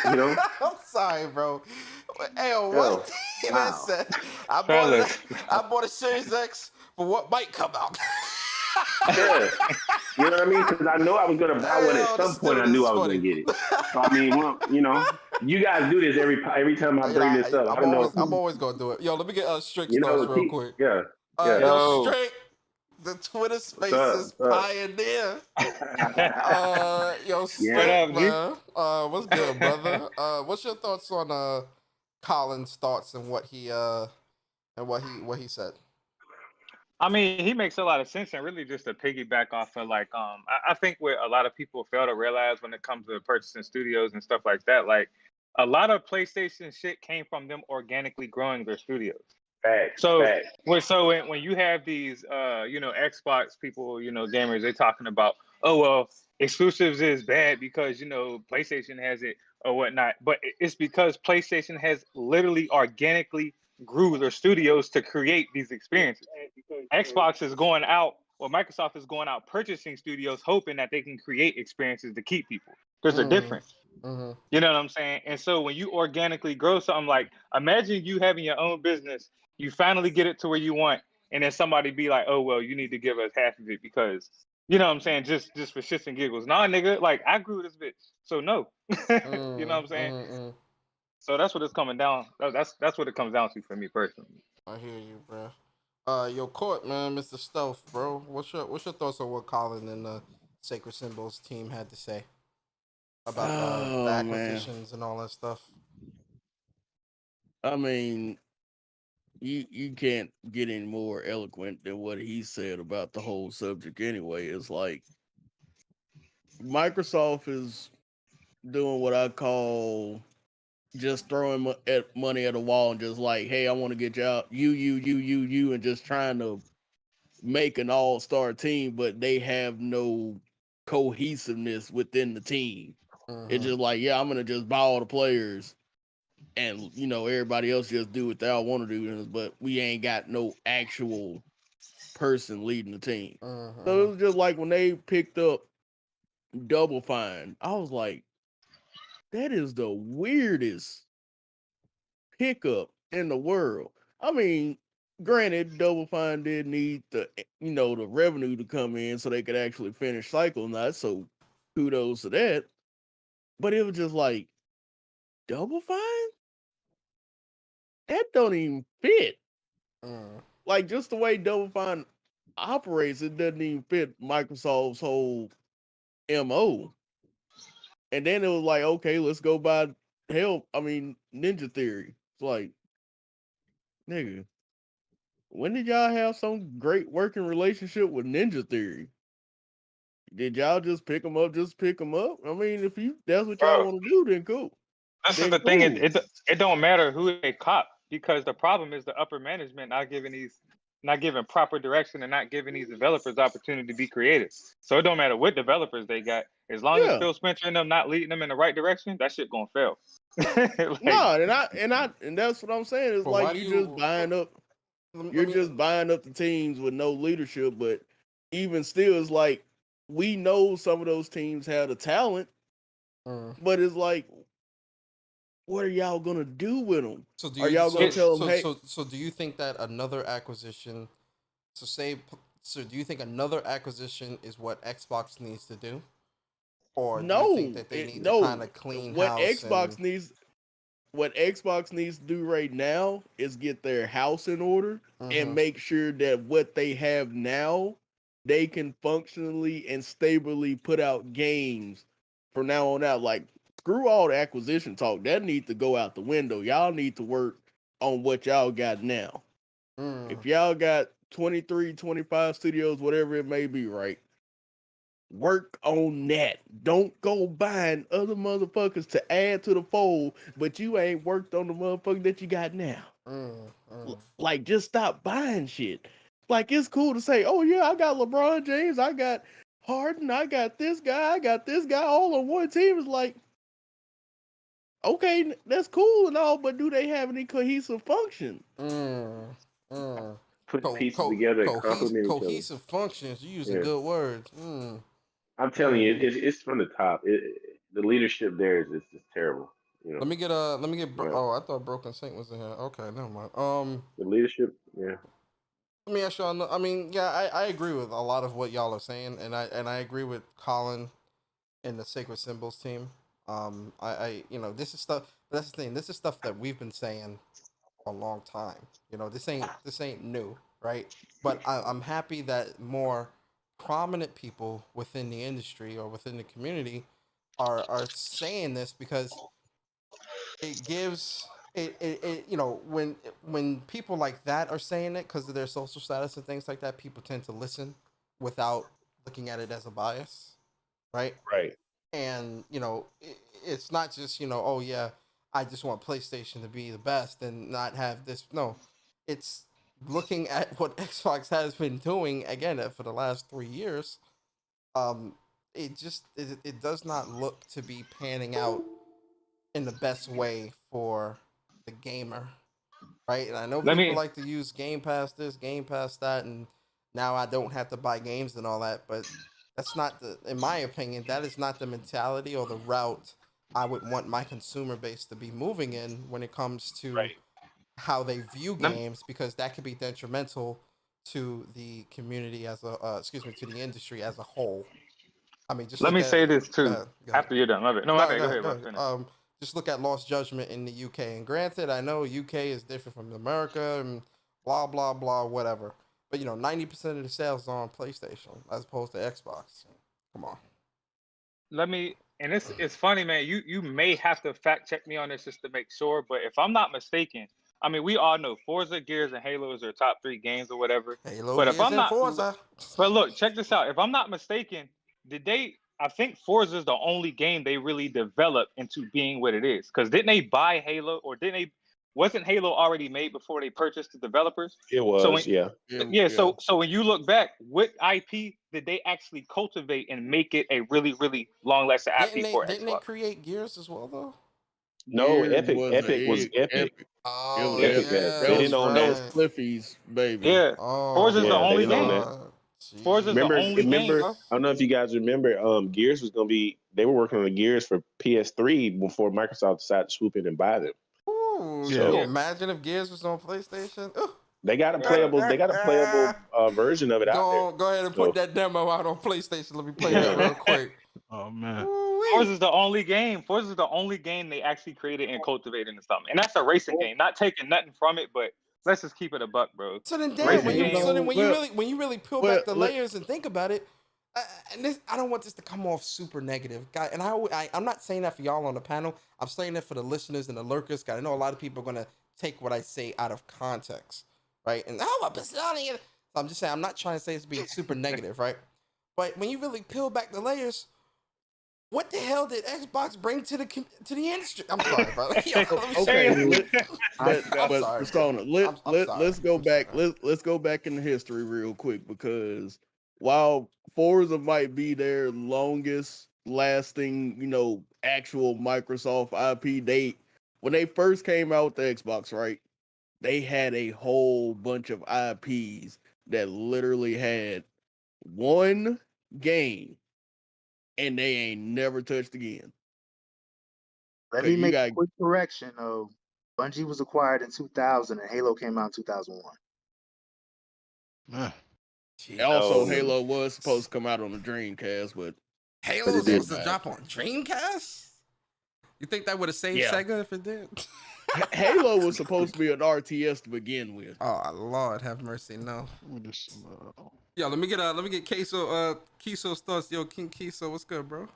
you know, I'm sorry, bro. Hey, yo, yo, what? Man wow. said, I Fellas. bought a Series X for what might come out. yeah, you know what I mean? Because I know I was gonna buy one Hey, at yo, some this point. dude I knew is I was funny. gonna get it. So I mean, well, you know, you guys do this every time I You bring know, this up. I don't know. I'm always gonna do it. Yo, let me get Strick's You know, thoughts real quick. yeah, yeah. Yo, Yo. Strick, the Twitter What's up? Spaces What's up? pioneer. Yo, Yeah. What Strick, up, G? man. What's good, brother? What's your thoughts on Colin's thoughts and what he said? I mean, he makes a lot of sense, and really just to piggyback off of like, I think what a lot of people fail to realize when it comes to purchasing studios and stuff like that, like a lot of PlayStation shit came from them organically growing their studios. Facts. So Facts. when you have these Xbox people, gamers, they're talking about, oh well, exclusives is bad because PlayStation has it or whatnot. But it's because PlayStation has literally organically grew their studios to create these experiences. Xbox is going out, or Microsoft is going out purchasing studios, hoping that they can create experiences to keep people. There's a difference. Mm-hmm. You know what I'm saying? And so when you organically grow something, like imagine you having your own business, you finally get it to where you want, and then somebody be like, oh well, you need to give us half of it because you know what I'm saying, just for shits and giggles. Nah, nigga, like I grew this bitch, so no. You know what I'm saying? So that's what it's coming down. That's what it comes down to for me personally. I hear you, bro. Yo, Court, man, Mr. Stealth, bro. What's your thoughts on what Colin and the Sacred Symbols team had to say about the acquisitions and all that stuff? I mean, you can't get any more eloquent than what he said about the whole subject anyway. It's like Microsoft is doing what I call just throwing money at a wall and just like, hey, I want to get you out, you, and just trying to make an all-star team, but they have no cohesiveness within the team. It's just like, yeah, I'm gonna just buy all the players, and everybody else just do what they all want to do, but we ain't got no actual person leading the team. So it was just like when they picked up Double Fine, I was like, that is the weirdest pickup in the world. I mean, granted, Double Fine did need the the revenue to come in so they could actually finish Cycle Knot, so kudos to that. But it was just like, Double Fine? That don't even fit. Like, just the way Double Fine operates, it doesn't even fit Microsoft's whole MO. And then it was like, okay, let's go by Ninja Theory. It's like, nigga, when did y'all have some great working relationship with Ninja Theory? Did y'all just pick them up? Just pick them up? I mean, if that's what y'all want to do, then cool. This is the thing. It don't matter who they cop, because the problem is the upper management not giving proper direction and not giving these developers opportunity to be creative. So it don't matter what developers they got, as long as Phil Spencer and them not leading them in the right direction, that shit gonna fail. No, and that's what I'm saying. It's like just buying up. You're just buying up the teams with no leadership, but even still, it's like we know some of those teams have the talent, but it's like, what are y'all gonna do with them? So are y'all gonna tell them, hey? So do you think that another acquisition? So do you think another acquisition is what Xbox needs to do, or do you think that they need to kind of clean what house? What Xbox needs to do right now is get their house in order and make sure that what they have now, they can functionally and stably put out games from now on out. Like screw all the acquisition talk. That needs to go out the window. Y'all need to work on what y'all got now. If y'all got 23, 25 studios, whatever it may be, right? Work on that. Don't go buying other motherfuckers to add to the fold, but you ain't worked on the motherfucker that you got now. Like, just stop buying shit. Like, it's cool to say, oh yeah, I got LeBron James, I got Harden, I got this guy, all on one team. Is like, okay, that's cool and all, but do they have any cohesive function? Put pieces together and complement each other. Cohesive functions. You using good words. I'm telling you, it's from the top. The leadership there is just terrible. You know. Let me get. Oh, I thought Broken Saint was in here. Okay, never mind. The leadership, yeah. Let me ask y'all. I mean, yeah, I agree with a lot of what y'all are saying, and I agree with Colin and the Sacred Symbols team. This is stuff. That's the thing. This is stuff that we've been saying a long time. You know, this ain't new, right? But I'm happy that more prominent people within the industry or within the community are saying this, because it gives it you know, when people like that are saying it because of their social status and things like that, people tend to listen without looking at it as a bias, right? Right. And you know, it's not just, you know, oh yeah, I just want PlayStation to be the best and not have this. No, it's looking at what Xbox has been doing again for the last 3 years. It does not look to be panning out in the best way for the gamer, right? And I know people like to use Game Pass this, Game Pass that, and now I don't have to buy games and all that, but that's not in my opinion, that is not the mentality or the route I would want my consumer base to be moving in when it comes to how they view games, because that could be detrimental to the community to the industry as a whole. I mean, just let me say this too. After you're done, love it. No, go ahead. Just look at Lost Judgment in the UK, and granted, I know UK is different from America and blah blah blah whatever, but you know, 90% of the sales are on PlayStation as opposed to Xbox. Come on. And it's funny, man. You may have to fact check me on this just to make sure, but if I'm not mistaken, I mean, we all know Forza, Gears, and Halo is their top 3 games or whatever. But look, check this out. If I'm not mistaken, I think Forza is the only game they really developed into being what it is. Because didn't they buy Halo, or wasn't Halo already made before they purchased the developers? It was, So when you look back, what IP did they actually cultivate and make it a really, really long-lasting IP for Xbox? Didn't they create Gears as well, though? No, Epic was Epic. Oh, Epic. yeah, They didn't own that. Cliffies, baby. Yeah. Forza's the only game. Forza's the only game. I don't know if you guys remember, Gears was going to be, they were working on the Gears for PS3 before Microsoft decided to swoop in and buy them. Ooh, so imagine if Gears was on PlayStation. Ooh. They got a playable version of it out there. Go ahead and put that demo out on PlayStation. Let me play that real quick. Oh man. Forza's the only game. Forza's the only game they actually created and cultivated into something. And that's a racing game. Not taking nothing from it, but let's just keep it a buck, bro. So then, when you really peel back the layers and think about it, and I don't want this to come off super negative, guy. And I'm not saying that for y'all on the panel. I'm saying that for the listeners and the lurkers. Cause I know a lot of people are gonna take what I say out of context, right? And I'm just saying, I'm not trying to say it's being super negative, right? But when you really peel back the layers, what the hell did Xbox bring to the industry? I'm sorry, bro. But Persona, let's go back. Let's go back in history real quick, because while Forza might be their longest lasting, actual Microsoft IP, when they first came out with the Xbox, right? They had a whole bunch of IPs that literally had one game and they ain't never touched again. Let me make a quick correction. Bungie was acquired in 2000 and Halo came out in 2001. Also, Halo was supposed to come out on the Dreamcast, but Halo was supposed to drop on Dreamcast? You think that would have saved Sega if it did? Halo was supposed to be an RTS to begin with. Oh Lord, have mercy, no. Yo, let me get Queso's thoughts. Yo, King Queso, what's good, bro?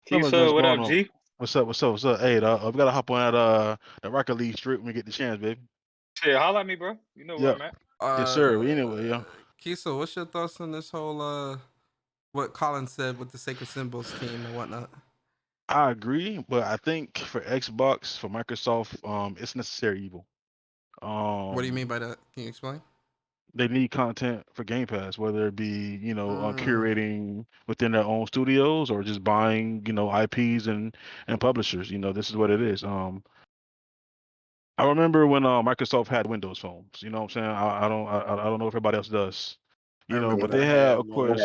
Queso, what up, G? What's up? What's up? What's up? Hey, we gotta hop on that Rocket League strip when we get the chance, baby. Shit, holla at me, bro. You know where Yeah. I'm at. Yes, sir. But anyway, yeah. Kiso, what's your thoughts on this whole what Colin said with the Sacred Symbols team and whatnot? I agree, but I think for Xbox, for Microsoft, it's necessary evil. What do you mean by that? Can you explain? They need content for Game Pass, whether it be, curating within their own studios or just buying, IPs and publishers. This is what it is. I remember when Microsoft had Windows phones. You know what I'm saying? I don't know if everybody else does. But they had, of course,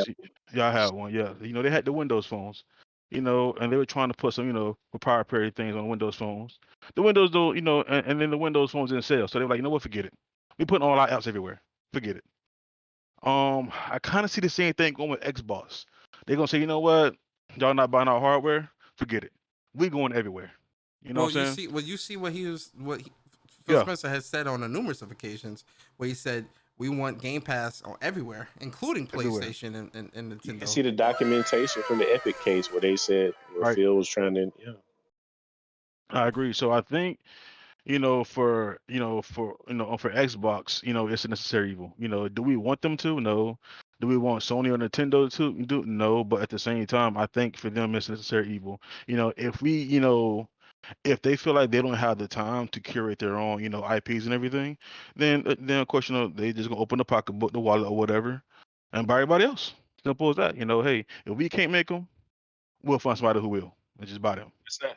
y'all had one. Yeah, they had the Windows phones. And they were trying to put some, proprietary things on Windows phones. The Windows don't, and then the Windows phones didn't sell, so they were like, you know what, forget it. We putting all our apps everywhere. Forget it. I kind of see the same thing going with Xbox. They're gonna say, you know what, y'all not buying our hardware, forget it. We going everywhere. You know what I'm saying? You see what Phil Yeah. Spencer has said on a numerous of occasions, where he said we want Game Pass on everywhere, including Everywhere. PlayStation and Nintendo. You see the documentation from the Epic case where they said where Right. Phil was trying to, I agree. So I think, for Xbox, it's a necessary evil. Do we want them to? No. Do we want Sony or Nintendo to do? No. But at the same time, I think for them it's a necessary evil. If they feel like they don't have the time to curate their own, IPs and everything, then of course, they just gonna open the pocketbook, the wallet, or whatever, and buy everybody else. Simple as that. Hey, if we can't make them, we'll find somebody who will, and just buy them.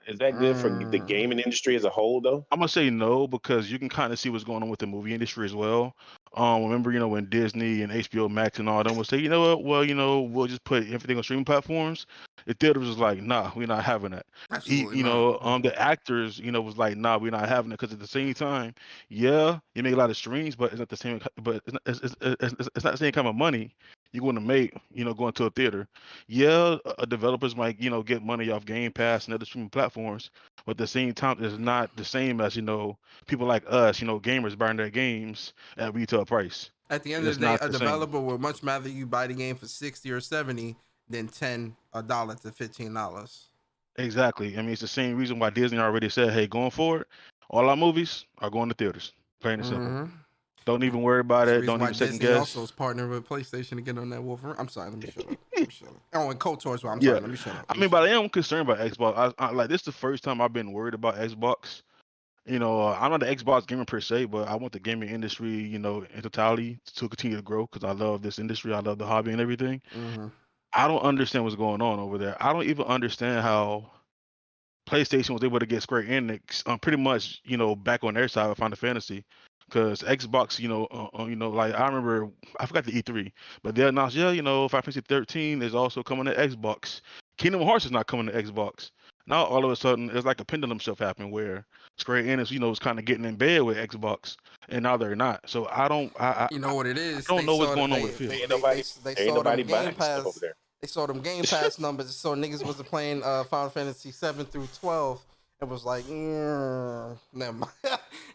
is that good for the gaming industry as a whole though? I'm gonna say no because you can kind of see what's going on with the movie industry as well. Remember, when Disney and HBO Max and all them would say, you know what, well, we'll just put everything on streaming platforms. The theaters was like, nah, we're not having that. Absolutely not. The actors, was like, nah, we're not having it because at the same time, yeah, you make a lot of streams, but it's not the same. But it's not the same kind of money you're going to make, going to a theater. Yeah, developers might, get money off Game Pass and other streaming platforms, but at the same time, it's not the same as people like us, gamers buying their games at retail price. At the end of the day, a developer would much rather you buy the game for $60 or $70 than $10 to $15. Exactly. I mean, it's the same reason why Disney already said, hey, going forward, all our movies are going to theaters. Plain and simple. Don't even worry about it. Don't even second Disney guess. also is partnering with PlayStation to get on that Wolverine. I'm sorry, let me shut up. Oh, and KOTOR. I'm sorry, let me shut up. I mean, but I am concerned about Xbox. I like this is the first time I've been worried about Xbox. I'm not an Xbox gamer per se, but I want the gaming industry, in totality to continue to grow because I love this industry. I love the hobby and everything. I don't understand what's going on over there. I don't even understand how PlayStation was able to get Square Enix pretty much, back on their side of Final Fantasy. Because Xbox, like I remember, I forgot the E3, but they announced, Final Fantasy 13 is also coming to Xbox. Kingdom Hearts is not coming to Xbox. Now all of a sudden, it's like a pendulum shift happened where Square Enix, was kind of getting in bed with Xbox, and now they're not. So I don't, you know what it is? I don't know what's going on with Phil. Ain't nobody buying stuff over there. They saw them Game Pass numbers. So niggas wasn't playing Final Fantasy 7 through 12. It was like, never mind.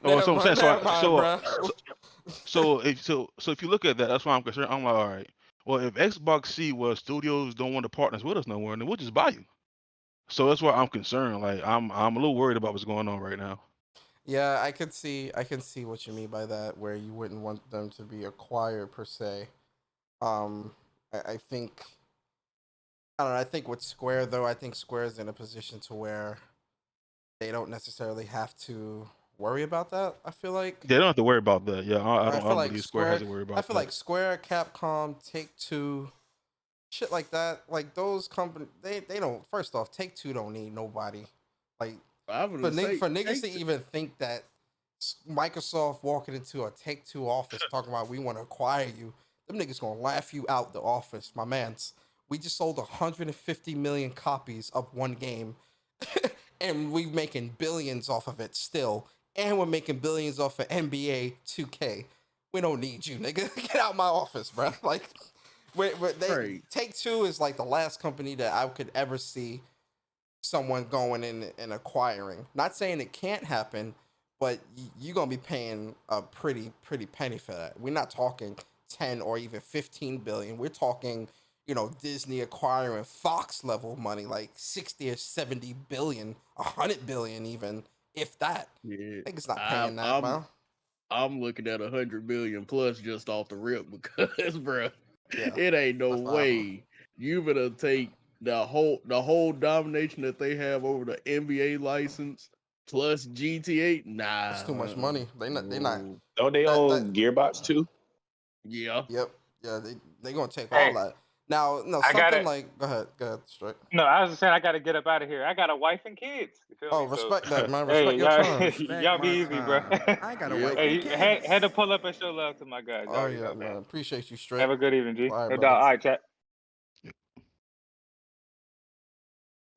So I'm saying, so if you look at that, that's why I'm concerned. I'm like, all right, well, if Xbox see studios don't want to partner with us no more, then we'll just buy you. So that's why I'm concerned. Like I'm a little worried about what's going on right now. Yeah, I can see what you mean by that, where you wouldn't want them to be acquired per se. I think I don't know. I think with Square though, I think Square is in a position to where they don't necessarily have to worry about that. I feel like they don't have to worry about that. Yeah, I don't like believe Square has to worry about that. I feel like Square, Capcom, Take-Two, shit like that. Like those companies, they don't. First off, Take-Two don't need nobody. Like for niggas to even think that Microsoft walking into a Take-Two office talking about we want to acquire you, them niggas gonna laugh you out the office, my mans. We just sold 150 million copies of one game, and we're making billions off of it still, and we're making billions off of NBA 2K. We don't need you, nigga. Get out my office, bro. Like, Take-Two is like the last company that I could ever see someone going in and acquiring. Not saying it can't happen, but you're gonna be paying a pretty penny for that. We're not talking 10 or even 15 billion. We're talking, Disney acquiring Fox level money, like 60 or 70 billion, 100 billion even, if that. Yeah, Niggas not I, paying that, I'm man. I'm looking at 100 billion plus just off the rip because, bro, Yeah, it ain't no that's what happened. way you better take the whole domination that they have over the NBA license plus GTA. Nah, That's too much money. They not. no. Don't they That. own Gearbox too? Yeah, Yep. Yeah, they gonna take all Hey, that. Now, no, I got something it. like. Go ahead, straight. No, I was just saying I got to get up out of here. I got a wife and kids. You feel Oh, me? So, respect that, man. hey, Respect your y'all, time. Respect y'all be my easy, bro. time. I got a yep. wife Hey, and you kids. had to pull up and show love to my guys. You Oh already yeah, know, man. man. Appreciate you, straight. Have a good evening, G. All right, No brother. doubt. All right, chat.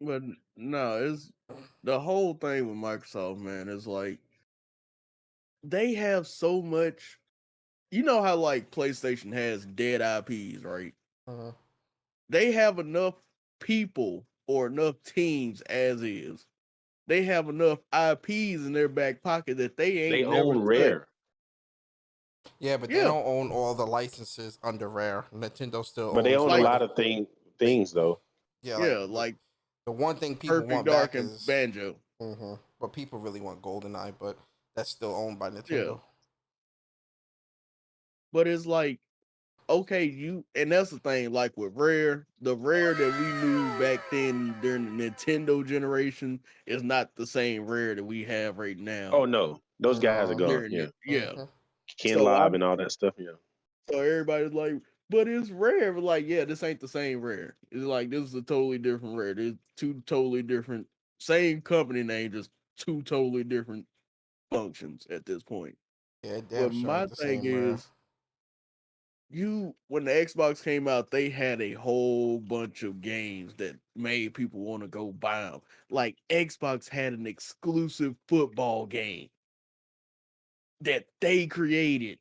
But no, it's the whole thing with Microsoft, man, is like they have so much. You know how like PlayStation has dead IPs, right? Uh-huh. They have enough people or enough teams as is. They have enough IPs in their back pocket that they They ain't never own touched. Rare. Yeah, but they Yeah, don't own all the licenses under Rare. Nintendo still But they owns own a like lot of things though. yeah, yeah, like like the one thing people Perfect want Dark back and is. Banjo. But people really want GoldenEye, but that's still owned by Yeah, Nintendo. but it's like okay, and that's the thing. Like with Rare, the Rare that we knew back then during the Nintendo generation is not the same Rare that we have right now. Oh no, those guys are No. gone. During Yeah, it, yeah. Ken So Live I'm and all that stuff. Yeah. So everybody's like, but it's Rare. But like, yeah, this ain't the same Rare. It's like this is a totally different Rare. There's two totally different, same company name, just two totally different functions at this point. Yeah, damn But sure my ain't the thing same Rare. is, when the Xbox came out, they had a whole bunch of games that made people want to go buy them. Like Xbox had an exclusive football game that they created.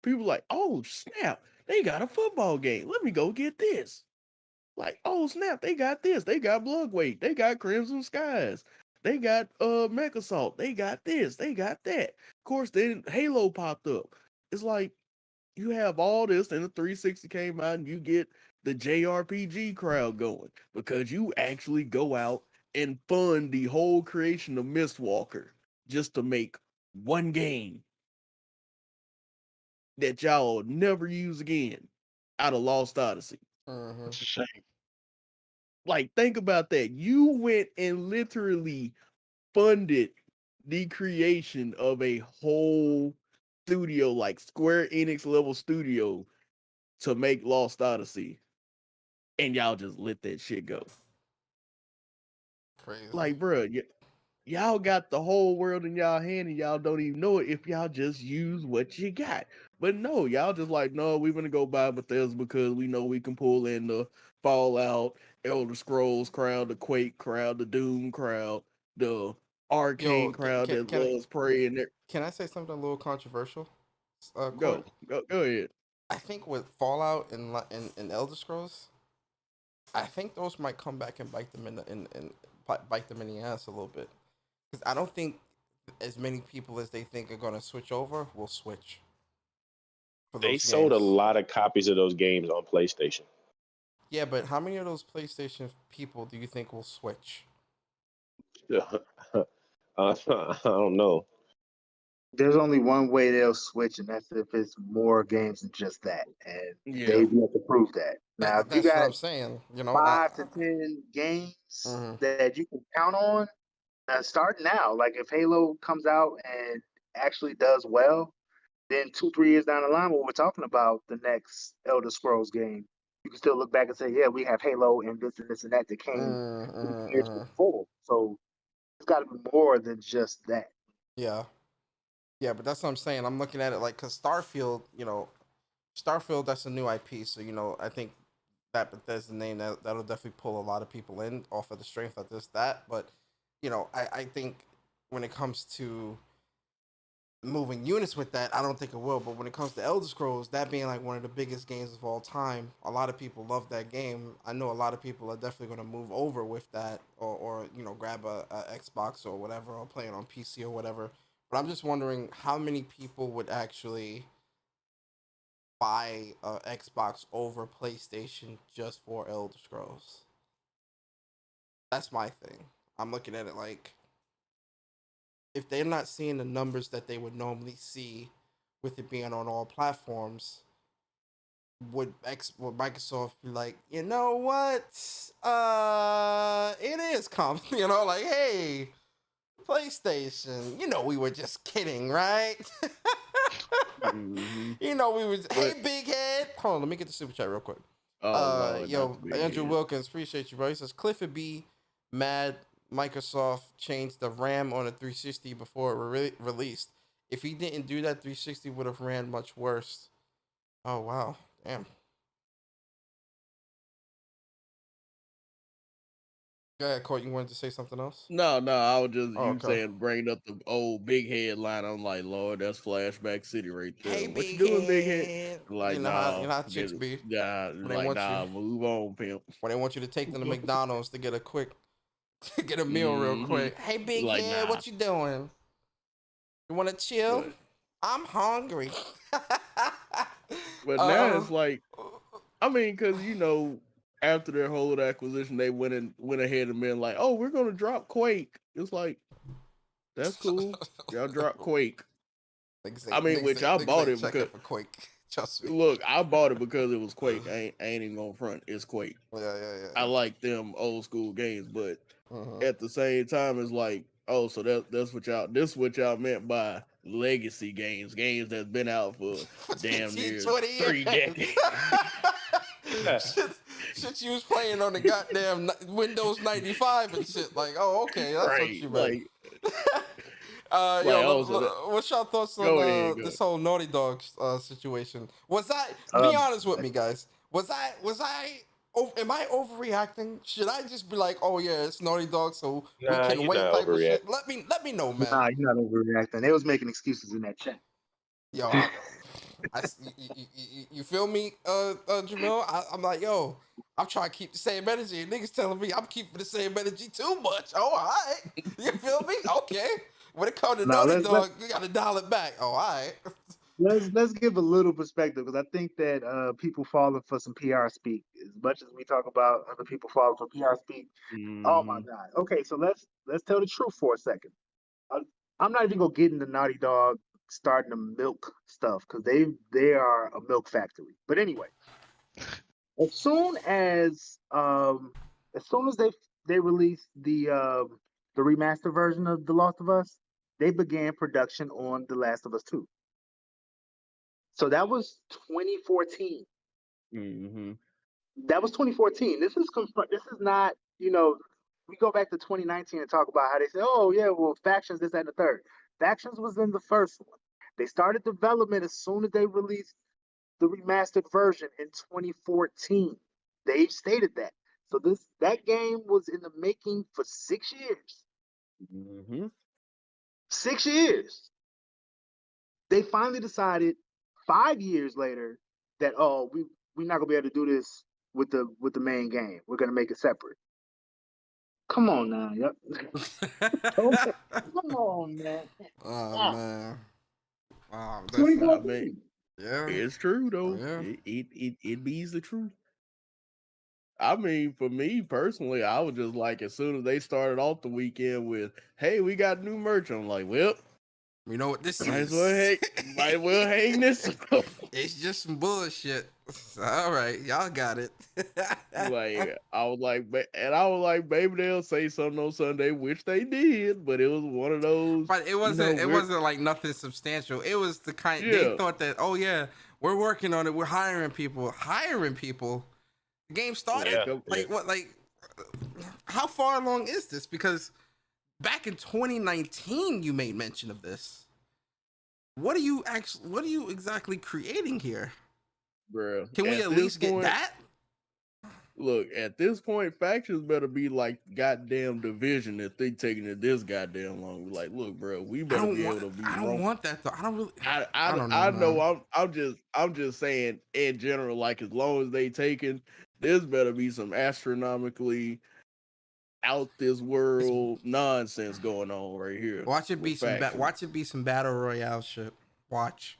People like, oh snap, they got a football game. Let me go get this. Like, oh snap, they got this. They got Bloodweight. They got Crimson Skies. They got Mechasalt. They got this. They got that. Of course, then Halo popped up. It's like you have all this, and the 360 came out, and you get the JRPG crowd going because you actually go out and fund the whole creation of Mistwalker just to make one game that y'all will never use again out of Lost Odyssey. It's a shame. Like, think about that. You went and literally funded the creation of a whole studio, like Square Enix level studio, to make Lost Odyssey, and y'all just let that shit go. Crazy. Like, bro, y'all got the whole world in y'all hand, and y'all don't even know it if y'all just use what you got. But no, y'all just like, no, we're gonna go buy Bethesda because we know we can pull in the Fallout, Elder Scrolls crowd, the Quake crowd, the Doom crowd, the Arcane crowd that loves Prey, and can I say something a little controversial? go ahead. I think with Fallout and Elder Scrolls, I think those might come back and bite them bite them in the ass a little bit, because I don't think as many people as they think are gonna switch over will switch. They sold a lot of copies of those games on PlayStation. Yeah, but how many of those PlayStation people do you think will switch? I don't know. There's only one way they'll switch, and that's if it's more games than just that, and Yeah. they've yet to prove that. Now, if you That's what got I'm saying. 5 to 10 games that you can count on, start now. Like if Halo comes out and actually does well, then 2-3 years down the line, when we're talking about the next Elder Scrolls game, you can still look back and say, yeah, we have Halo and this and that came years before. So it's got to be more than just that. Yeah. Yeah, but that's what I'm saying. I'm looking at it like, because Starfield, Starfield, that's a new IP. So, I think that Bethesda name, that'll definitely pull a lot of people in off of the strength of that. But, I think when it comes to moving units with that, I don't think it will. But when it comes to Elder Scrolls, that being like one of the biggest games of all time, a lot of people love that game. I know a lot of people are definitely going to move over with that, or grab a Xbox or whatever, or play it on PC or whatever. But I'm just wondering how many people would actually buy Xbox over PlayStation just for Elder Scrolls. That's my thing. I'm looking at it like, if they're not seeing the numbers that they would normally see with it being on all platforms, would Microsoft be like, you know what? It is you know, like, hey, PlayStation, you know, we were just kidding, right? You know, we was, hey, big head. Hold on, let me get the super chat real quick. Lord, Yo, not the big Andrew head. Wilkins, appreciate you, bro. He says Clifford B mad Microsoft changed the RAM on a 360 before it released. If he didn't do that, 360 would have ran much worse. Oh wow, damn. Go ahead, Court. You wanted to say something else? No, I was just Oh, you okay. saying bringing up the old big head line. I'm like, Lord, that's Flashback City right there. Hey, What you big doing, big head? head. Like, You know how forget chicks it. be. Nah, When they like, want you, move on, pimp. when they want you to take them to McDonald's to get a quick, to get a meal real quick. Hey, big Like, head, nah. what you doing? You want to chill? But, I'm hungry. but now it's like, I mean, because you know, after their whole acquisition, they went ahead and been like, oh, we're gonna drop Quake. It's like, that's cool. Y'all drop Quake. I mean, which I bought it because for Quake. Trust me. look, I bought it because it was Quake. I ain't even gonna front. It's Quake. Yeah. I like them old school games, but Mhm. at the same time, it's like, oh, so that's what y'all. This what y'all meant by legacy games that's been out for damn near 20 years. 3 decades. shit you was playing on the goddamn Windows 95 and shit. Like, oh, okay, that's what Right, you meant. like, What's your thoughts Go on ahead, go. this whole Naughty Dog situation? Was I? Um, Be honest with me, guys. Was I? Am I overreacting? Should I just be like, oh yeah, it's Naughty Dog, so Nah, we can you're wait not type of shit? overreacting. Let me know, man. Nah, you're not overreacting. They was making excuses in that chat. Yo, you feel me, Jamil? I'm like, yo, I'm trying to keep the same energy, and niggas telling me I'm keeping the same energy too much. Oh, all right. You feel me? Okay. When it comes to Now Naughty Dog, you gotta dial it back. Oh, all right. let's give a little perspective because I think that people falling for some PR speak as much as we talk about other people falling for PR speak. Oh my God. Okay, so let's tell the truth for a second. I'm not even gonna get into Naughty Dog starting to milk stuff because they are a milk factory. But anyway, as soon as they released the remastered version of The Last of Us, they began production on The Last of Us 2. So that was 2014. That was 2014. This is not, we go back to 2019 and talk about how they say, oh yeah, well, Factions, this, that, and the third. Factions was in the first one. They started development as soon as they released the remastered version in 2014. They stated that. So that game was in the making for 6 years. 6 years. They finally decided 5 years later that, oh, we're not gonna be able to do this with the main game. We're gonna make it separate. Come on now, yep. Come on, man. Oh man. Wow. I mean, Yeah. it's true though. Yeah. It means the truth. I mean, for me personally, I was just like, as soon as they started off the weekend with, "Hey, we got new merch," I'm like, "Well, you know what this might is? as well hang this up." It's just some bullshit. All right, y'all got it. Like I was like, maybe they'll say something on Sunday, which they did, but it was one of those. But it wasn't. It wasn't like nothing substantial. It was the kind they thought that. Oh yeah, we're working on it. We're hiring people. The game started. What? Like, how far along is this? Because back in 2019, you made mention of this. What are you exactly creating here? Bro, can we at least get that? Look, at this point, Factions better be like goddamn Division if they taking it this goddamn long. Like, look, bro, we better be able to be. I don't want that though. I don't really. I don't know. I'm just saying in general. Like, as long as they taking, there's better be some astronomically out this world nonsense going on right here. Watch it be some. Watch it be some battle royale shit. Watch.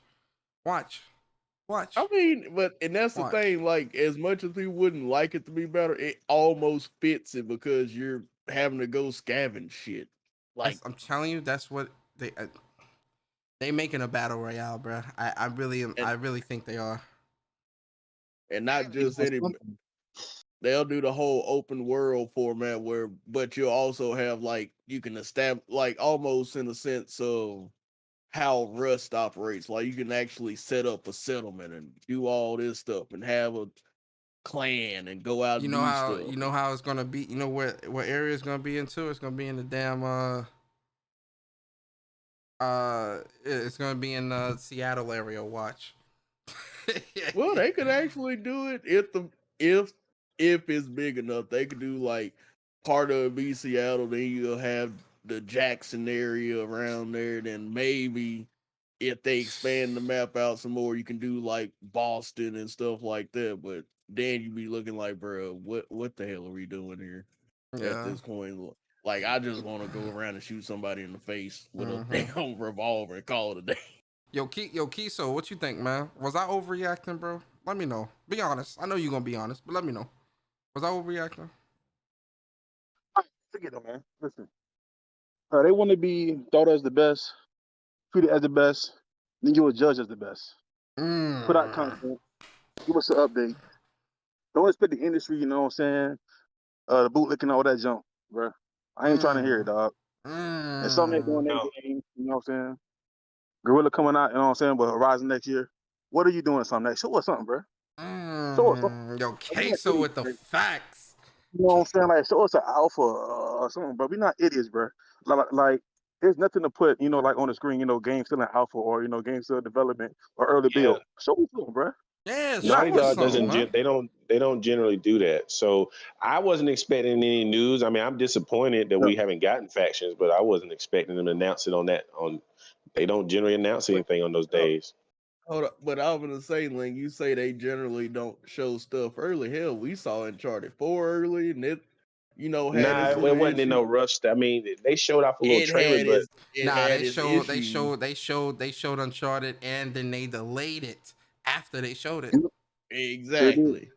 Watch. I mean, and that's the Watch. thing. Like, as much as we wouldn't like it to be better, it almost fits it because you're having to go scavenge shit. Like, I'm telling you, that's what they making a battle royale, bro. I really think they are. and not You just know, any. something- They'll do the whole open world format but you'll also have like you can establish like almost in the sense of how Rust operates. Like you can actually set up a settlement and do all this stuff and have a clan and go out You and know do how stuff. it's gonna be. You know what area it's gonna be into? It's gonna be in the damn it's gonna be in the Seattle area. Watch. Well, they could actually do it if it's big enough. They could do like part of it be Seattle, then you'll have the Jackson area around there. Then maybe if they expand the map out some more, you can do like Boston and stuff like that. But then you'd be looking like, bro, what the hell are we doing here at Yeah. this point? Like, I just want to go around and shoot somebody in the face with a Mhm. damn revolver and call it a day. Yo, Kiso, what you think, man? Was I overreacting, bro? Let me know. Be honest. I know you're gonna be honest, but let me know. Was I overreacting? Forget it, man. Listen, they want to be thought as the best, treated as the best, then you will judge as the best. Put out content, give us an update. Don't expect the industry, you know what I'm saying? The bootlicking, all that junk, bro. I ain't trying to hear it, dog. And some they doing their No. game, you know what I'm saying? Gorilla coming out, you know what I'm saying, but Horizon next year. What are you doing something next? Show us something, bro. Show us something. Yo, Queso with the facts. You know what I'm saying? Like, show us an alpha or something, bro. We not idiots, bro. Like, there's nothing to put, you know, like on the screen, you know, game still in alpha or, you know, game still in development or early build. Show us something, bro. Yeah, Naughty show us Dog something, doesn't. man. They don't generally do that. So I wasn't expecting any news. I mean, I'm disappointed that we haven't gotten factions, but I wasn't expecting them to announce it on that. They don't generally announce anything on those days. Hold up, but I was gonna say, Link, you say they generally don't show stuff early. Hell, we saw Uncharted 4 early, and it, you know, had Nah, its it little wasn't in no issues. rush. I mean, they showed off a little It trailer, had but its, it Nah, had they its showed Uncharted and then they delayed it after they showed it. Exactly.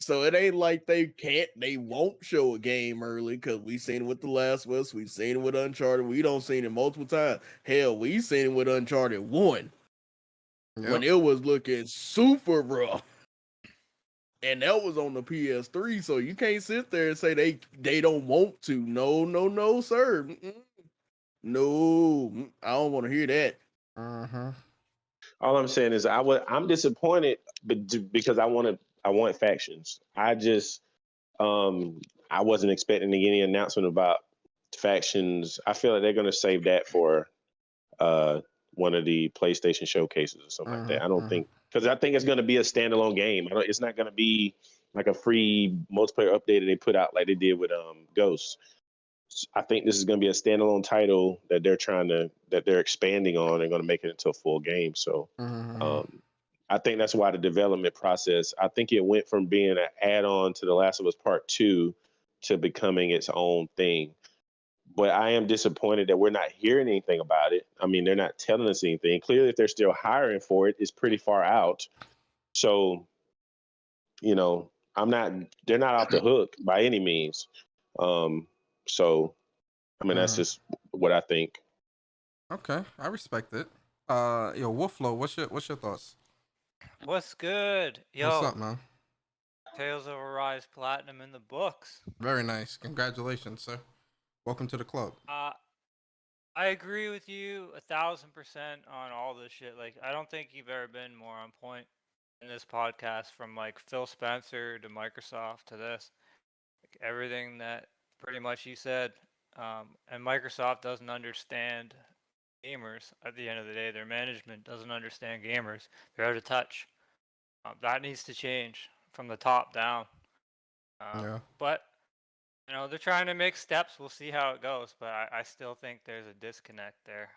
So it ain't like they won't show a game early because we seen it with The Last of Us, we seen it with Uncharted, we don't seen it multiple times. Hell, we seen it with Uncharted 1 when it was looking super rough. And that was on the PS3, so you can't sit there and say they don't want to. No, sir. No, I don't want to hear that. all I'm saying is I'm disappointed, because I want factions. I just I wasn't expecting to get any announcement about factions. I feel like they're gonna save that for one of the PlayStation showcases or something like that. I don't think, because I think it's gonna be a standalone game. It's not gonna be like a free multiplayer update that they put out like they did with Ghosts. I think this is going to be a standalone title that they're expanding on and going to make it into a full game. So I think that's why the development process, I think it went from being an add-on to The Last of Us Part 2 to becoming its own thing. But I am disappointed that we're not hearing anything about it. I mean, they're not telling us anything. Clearly, if they're still hiring for it, it's pretty far out. So, you know, they're not off the hook by any means. So, I mean, that's just what I think. Okay, I respect it. Yo, Wolflo, what's your thoughts? What's good? Yo. What's up, man? Tales of Arise Platinum in the books. Very nice. Congratulations, sir. Welcome to the club. I agree with you 1,000% on all this shit. Like, I don't think you've ever been more on point in this podcast, from like Phil Spencer to Microsoft to this. Like, everything that pretty much you said. And Microsoft doesn't understand gamers at the end of the day. Their management doesn't understand gamers. They're out of touch. That needs to change from the top down. But, you know, they're trying to make steps. We'll see how it goes. But I still think there's a disconnect there.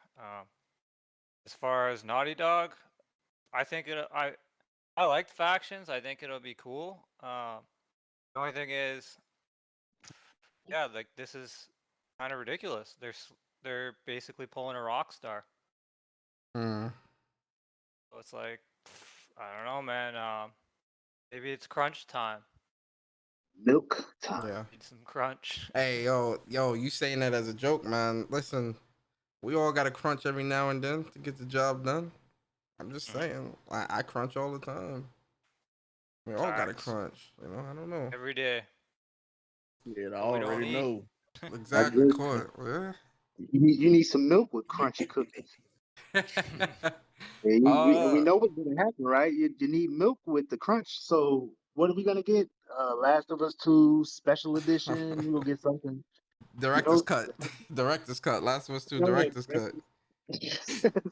As far as Naughty Dog, I think I liked factions. I think it'll be cool. The only thing is, yeah, like, this is kind of ridiculous. They're basically pulling a Rockstar. So it's like, I don't know, man. Maybe it's crunch time. Milk time. Yeah. Need some crunch. Hey, yo, you saying that as a joke, man. Listen, we all got to crunch every now and then to get the job done. I'm just saying. I crunch all the time. We all got to Facts. crunch. You know, I don't know. Every day. Yeah, I We don't already eat. know. Exactly. agree. Cool. Yeah. You need some milk with crunchy cookies. Yeah, we uh, know what's gonna happen, right? You need milk with the crunch. So what are we gonna get? Last of Us 2 special edition. We'll get something. director's cut. Director's cut. Last of Us 2 director's cut.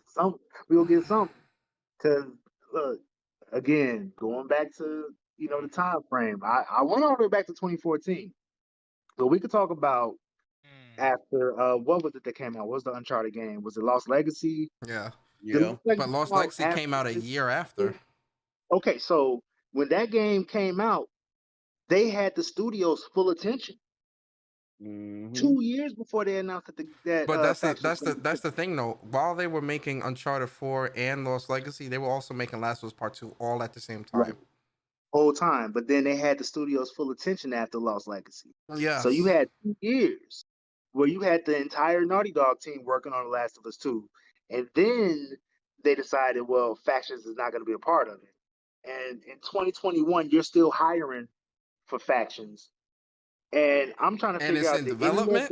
some we'll get something. Cause look, again, going back to the time frame. I went all the way back to 2014. So we could talk about after what was it that came out? What was the Uncharted game? Was it Lost Legacy? Yeah. Yeah. But Lost Legacy came out a year after. Okay, so when that game came out, they had the studio's full attention. 2 years before they announced that. But faction was gonna be that's the thing though. While they were making Uncharted 4 and Lost Legacy, they were also making Last of Us Part 2 all at the same time. Right. Whole time, but then they had the studio's full attention after Lost Legacy. Yeah. So you had 2 years where you had the entire Naughty Dog team working on The Last of Us 2, and then they decided, well, Factions is not going to be a part of it. And in 2021, you're still hiring for Factions, and I'm trying to And figure it's out in did development?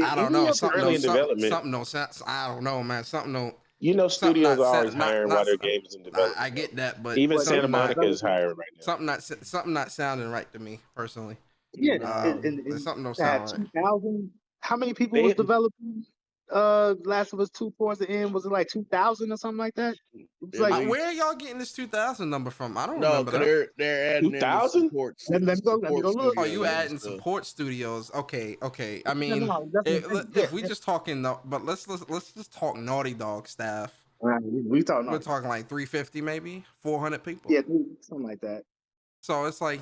I don't know. Something Early in development. Something no sense. I don't know, man. Something no. You know, something studios not are always set- not- hiring not- while their game is in development. I get that, but Even something Santa not- Monica is hiring right now. Something not sounding right to me personally. Yeah, There's something don't at sound right. 2000, how many people They- was developing Last of Us 2 towards the end? Was it like 2000 or something like that? It's like Where are y'all getting this 2000 number from? I don't No, remember because that. they're adding in the 2000? support. Let me go look. Oh, you studios and adding stuff. support studios? Okay. I mean, no, that's if, what I'm saying. if we just talking, but let's just talk Naughty Dog staff. We talking We're talking like 350, maybe 400 people. yeah, something like that. So it's like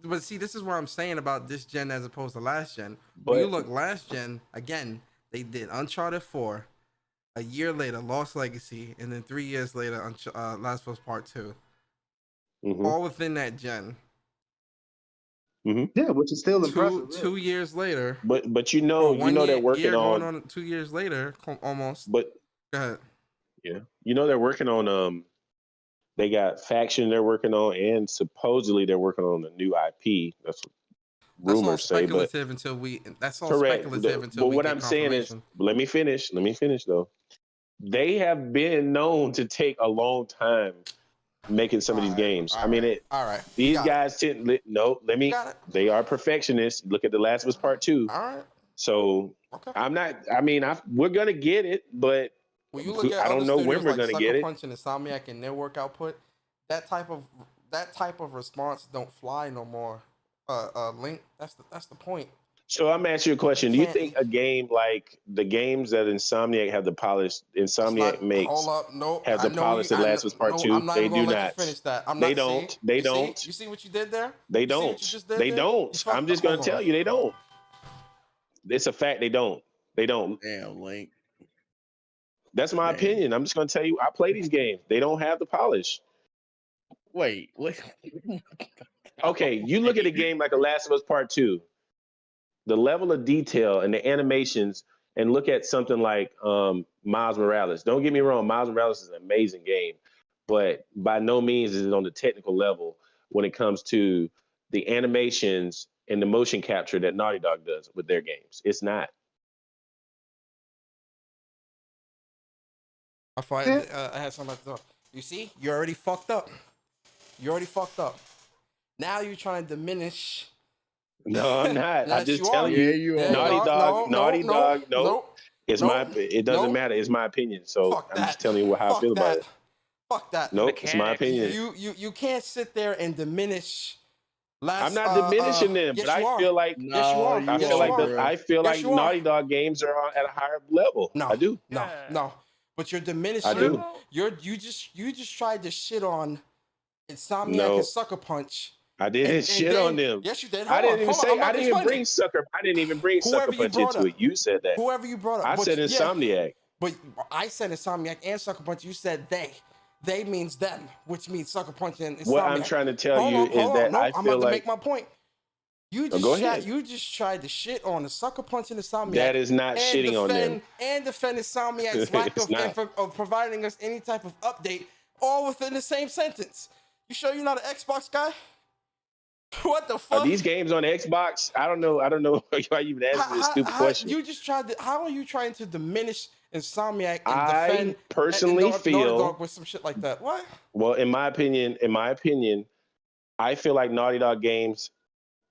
but see, this is what I'm saying about this gen as opposed to last gen. When you But- look last gen again, they did Uncharted 4. A year later, Lost Legacy, and then 3 years later, Last of Us Part 2. Mhm. All within that gen. Yeah, which is still impressive. Two years later. But you know they're working year on, going on 2 years later, almost. but Go ahead. yeah, you know they're working on they got Faction they're working on, and supposedly they're working on a new IP. That's what That's all rumors say, but speculative until we. That's all correct. speculative until But we what get I'm saying is, confirmation. let me finish though. They have been known to take a long time making some of these games. I mean, all right. these Got it. guys Got it. they are perfectionists. Look at The Last of Us Part 2. All right. So Okay. we're gonna get it, but When you look at I don't other know when studios we're like gonna Sucker get it. Punch and Insomniac and their work output, that type of response don't fly no more. Link. That's the point. So I'm asking you a question. Do you can't- think a game like the games that Insomniac have the polish Insomniac makes Hold up, no. have the I know polish you- that I Last of Us Part no, 2? I'm not They even do gonna let you not. finish that. I'm They not, don't. see? They You see- don't. You see what you did there? They You see what don't. you just did They there? don't. You fucked I'm just up. gonna Hold tell on. you they don't. It's a fact they don't. They don't. Damn, Link. That's my Man. opinion. I'm just gonna tell you. I play these games. They don't have the polish. Wait. Okay, you look at a game like The Last of Us Part 2, the level of detail and the animations, and look at something like Miles Morales. Don't get me wrong, Miles Morales is an amazing game, but by no means is it on the technical level when it comes to the animations and the motion capture that Naughty Dog does with their games. It's not. I thought I had something to talk. You see, you already fucked up. You already fucked up. Now you're trying to diminish. No, I'm not. Yes, I'm just you telling are. you. Yeah, you are. Naughty Dog. Naughty Dog. No. Nope. It's Nope. it doesn't Nope. matter. It's my opinion. So Fuck I'm that. just telling you how I Fuck feel about that. it. Fuck that. Nope, it's my Mechanics. opinion. You can't sit there and diminish. I'm not diminishing them, yes, but you I are. feel like Yes, you are. I Yes, feel like you are. I feel Yes, like you are. Naughty Dog games are at a higher level. No, I do. No, Yeah. no. But you're diminishing. I do. You just tried to shit on Insomniac No. and Sucker Punch. I didn't And shit then- on them. Yes, you did. I Hold didn't on, even hold on. say I'm about I to didn't even explain bring it. Sucker. I didn't even bring Whoever Sucker you Punch brought into up. it. You said that. Whoever you brought up. I but said yeah, Insomniac. But I said Insomniac and Sucker Punch. You said they. They means them, which means Sucker Punch and Insomniac. What I'm trying to tell you is that no, I I'm feel about to like make my point. You just go ahead. you just tried to shit on the Sucker Punch and Insomniac. That is not shitting on them. And defend Insomniac's lack It's not. of providing us any type of update, all within the same sentence. You sure you're not an Xbox guy? What the fuck? Are these games on Xbox? I don't know. Why you even asking this stupid question. You just tried to. How are you trying to diminish Insomniac and I defend personally Naughty feel Dog with some shit like that? What? Well, in my opinion, I feel like Naughty Dog games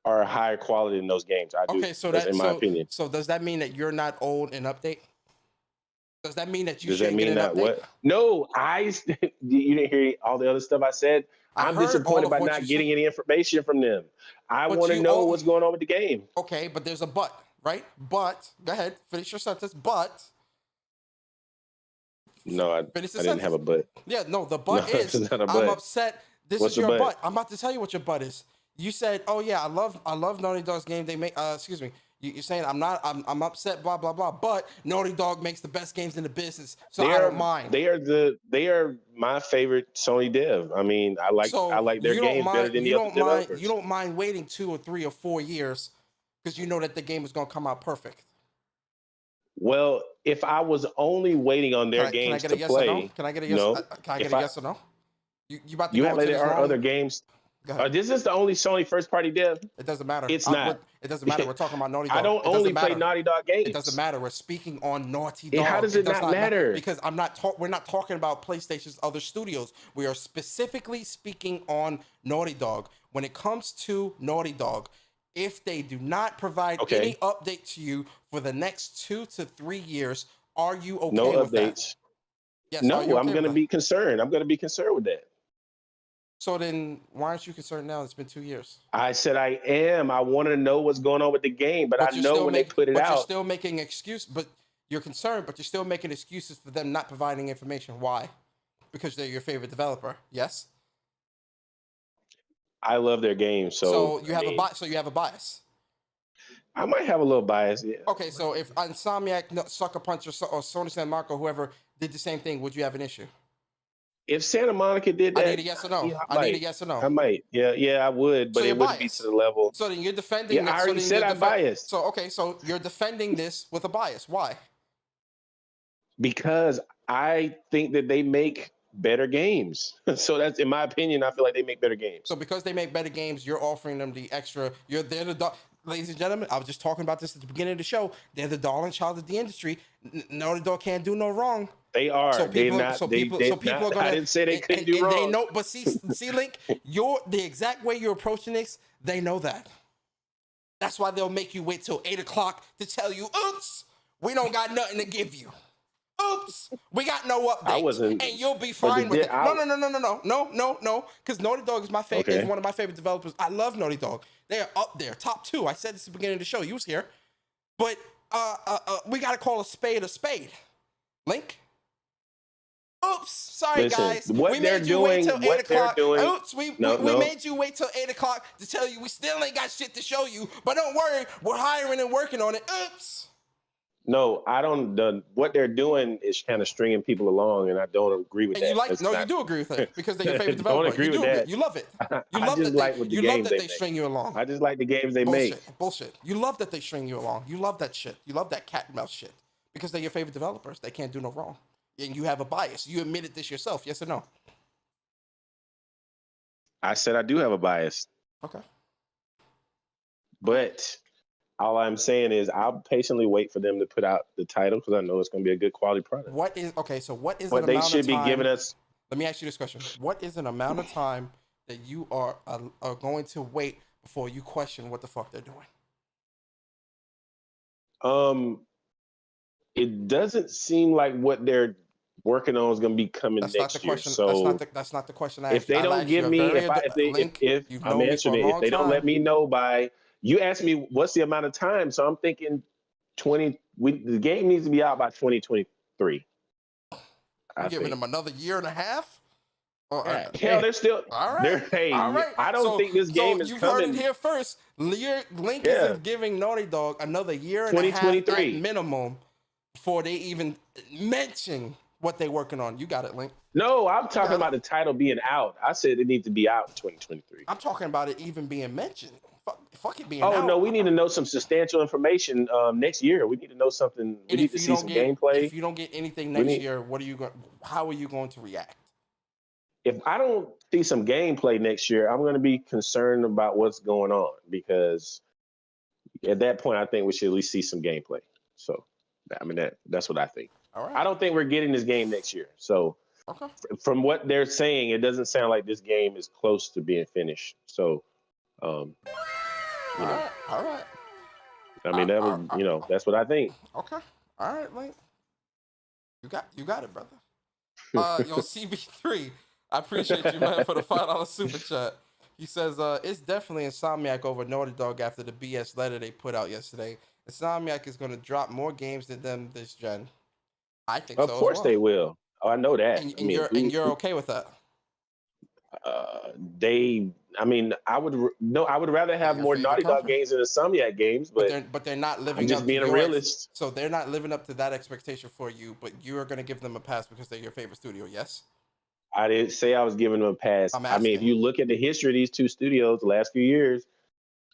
are higher quality than those games. I do. Okay, so That's that in my opinion. So does that mean that you're not old in update? Does that mean that you Does that shouldn't mean get an that update? what? No, you didn't hear all the other stuff I said. I'm heard all disappointed of by what not you getting said. any information from them. I But want to you know all- what's going on with the game. Okay, but there's a but, right? But go ahead, finish your sentence. But No, I finish the didn't have a sentence. but. Yeah, no, the but No, is it's not a I'm but. upset. This What's is the your but? but. I'm about to tell you what your but is. You said, "Oh yeah, I love Naughty Dog's game. They make excuse me. You're saying I'm upset, blah blah blah. But Naughty Dog makes the best games in the business, so I don't mind. They are my favorite Sony dev. I mean, I like their you don't games mind, better than the you other don't mind, developers. You don't mind waiting 2 or 3 or 4 years because you know that the game is gonna come out perfect. Well, if I was only waiting on their Can I games get a to yes play, or no? Can I get a yes? no. Can I get If a yes or no? You about to You go have into there this are long? other games. Go ahead. This is the only Sony first party dev. It doesn't matter. It's not. It doesn't matter. We're talking about Naughty Dog. I don't It doesn't only play matter. Naughty Dog games. It doesn't matter. We're speaking on Naughty Yeah, Dog. how does it does not matter? Because we're not talking about PlayStation's other studios. We are specifically speaking on Naughty Dog. When it comes to Naughty Dog, if they do not provide any update to you for the next 2 to 3 years, are you okay No with that? updates. Yes, No, are you I'm okay going to with be concerned. I'm going to be concerned with that. So then, why aren't you concerned now? It's been 2 years. I said I am. I want to know what's going on with the game, but I you're know still when they put it But you're out. still making excuse. But you're concerned. But you're still making excuses for them not providing information. Why? Because they're your favorite developer. Yes. I love their games, so you have a bias. So you have a bias. I might have a little bias. Yeah. Okay. So if Insomniac, Sucker Punch, or Sony Santa Monica, whoever did the same thing, would you have an issue? If Santa Monica did that, I need a yes or no. yeah, I need a yes or no. I might. Yeah, I would, but So it you're wouldn't be biased. to the level. So then you're defending. Yeah, I already said I'm biased. So okay. So you're defending this with a bias. Why? Because I think that they make better games. So that's, in my opinion, I feel like they make better games. So because they make better games, you're offering them the extra. They're the ladies and gentlemen. I was just talking about this at the beginning of the show. They're the darling child of the industry. Naughty Dog can't do no wrong. They are. So people, They're not. so they, people, they're so people not, are gonna. I didn't say they couldn't do and wrong. They know, but see, Link, the exact way you're approaching this, they know that. That's why they'll make you wait till 8 o'clock to tell you, "Oops, we don't got nothing to give you. Oops, we got no updates." I wasn't. And you'll be but fine with it. I- No. Because Naughty Dog is my favorite. Okay. Is one of my favorite developers. I love Naughty Dog. They are up there, top 2. I said this at the beginning of the show. You was here, but we got to call a spade a spade. Link. Oops, sorry Listen, guys. what We they're made you wait doing- till 8 what they're o'clock. doing- Oops, we made you wait till 8 o'clock to tell you we still ain't got shit to show you. But don't worry, we're hiring and working on it. Oops. No, I don't. What they're doing is kind of stringing people along, and I don't agree with And that. you like? That's No, you not- do agree with it because they're your favorite Don't developer. agree You with do. that. You love it. You I love just that like they. what the You love games that they they make. string you along. I just like the games they Bullshit. make. Bullshit. You love that they string you along. You love that shit. You love that cat and mouse shit because they're your favorite developers. They can't do no wrong. And you have a bias. You admitted this yourself. Yes or no? I said I do have a bias, Okay. but all I'm saying is I'll patiently wait for them to put out the title because I know it's going to be a good quality product. What is okay? So what is But an they amount should of be time? giving us. Let me ask you this question: what is an amount of time that you are going to wait before you question what the fuck they're doing? It doesn't seem like what they're working on is going to be coming That's not next the year. question. So That's not the question. I if asked you. they I don't asked give you a me, very if you've I'm known me for a answering it, long if they don't let time. me know by, you asked me what's the amount of time, so I'm thinking the game needs to be out by 2023. You're giving them another year and a half. Or, Hell, they're still. all right. They're, hey, all right. I don't think this game is you've coming. heard it here first. Link Yeah. is giving Naughty Dog another year and a half 2023. at minimum before they even mention what they're working on. You got it, Link. No, I'm talking Yeah. about the title being out. I said it needs to be out in 2023. I'm talking about it even being mentioned. Fuck it being Oh out. no, we need to know some substantial information next year. We need to know something. We And need if to you see don't some get, gameplay. if you don't get anything We next need- year, what are you going? How are you going to react? If I don't see some gameplay next year, I'm going to be concerned about what's going on, because at that point, I think we should at least see some gameplay. So, I mean, that's what I think. All right. I don't think we're getting this game next year. So, Okay. from what they're saying, it doesn't sound like this game is close to being finished. So, you know, All right. I mean, that was, you know, that's what I think. Okay. All right, Link. You got it, brother. Yo, CB3, I appreciate you, man, for the $5 super chat. He says, it's definitely Insomniac over Naughty Dog after the BS letter they put out yesterday. Insomniac is going to drop more games than them this gen. I think so. Of course they will. Oh, I know that. And, I mean, you're okay with that? I would rather have more Naughty Dog games than Insomniac games, but they're not living I'm just up being to a your realist. So they're not living up to that expectation for you, but you are going to give them a pass because they're your favorite studio, yes? I didn't say I was giving them a pass. I'm I mean, if asking. you look at the history of these two studios the last few years,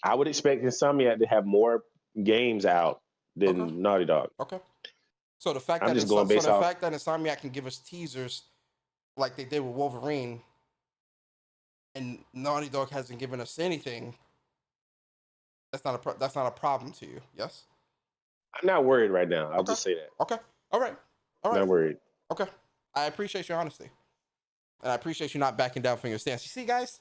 I would expect Insomniac to have more games out than Naughty Dog. Okay. So the fact I'm that just going based off. Insomniac can give us teasers like they did with Wolverine, and Naughty Dog hasn't given us anything, that's not a problem to you, yes? I'm not worried right now. I'll just say that. Okay. All right. Not worried. Okay. I appreciate your honesty. And I appreciate you not backing down from your stance. You see, guys?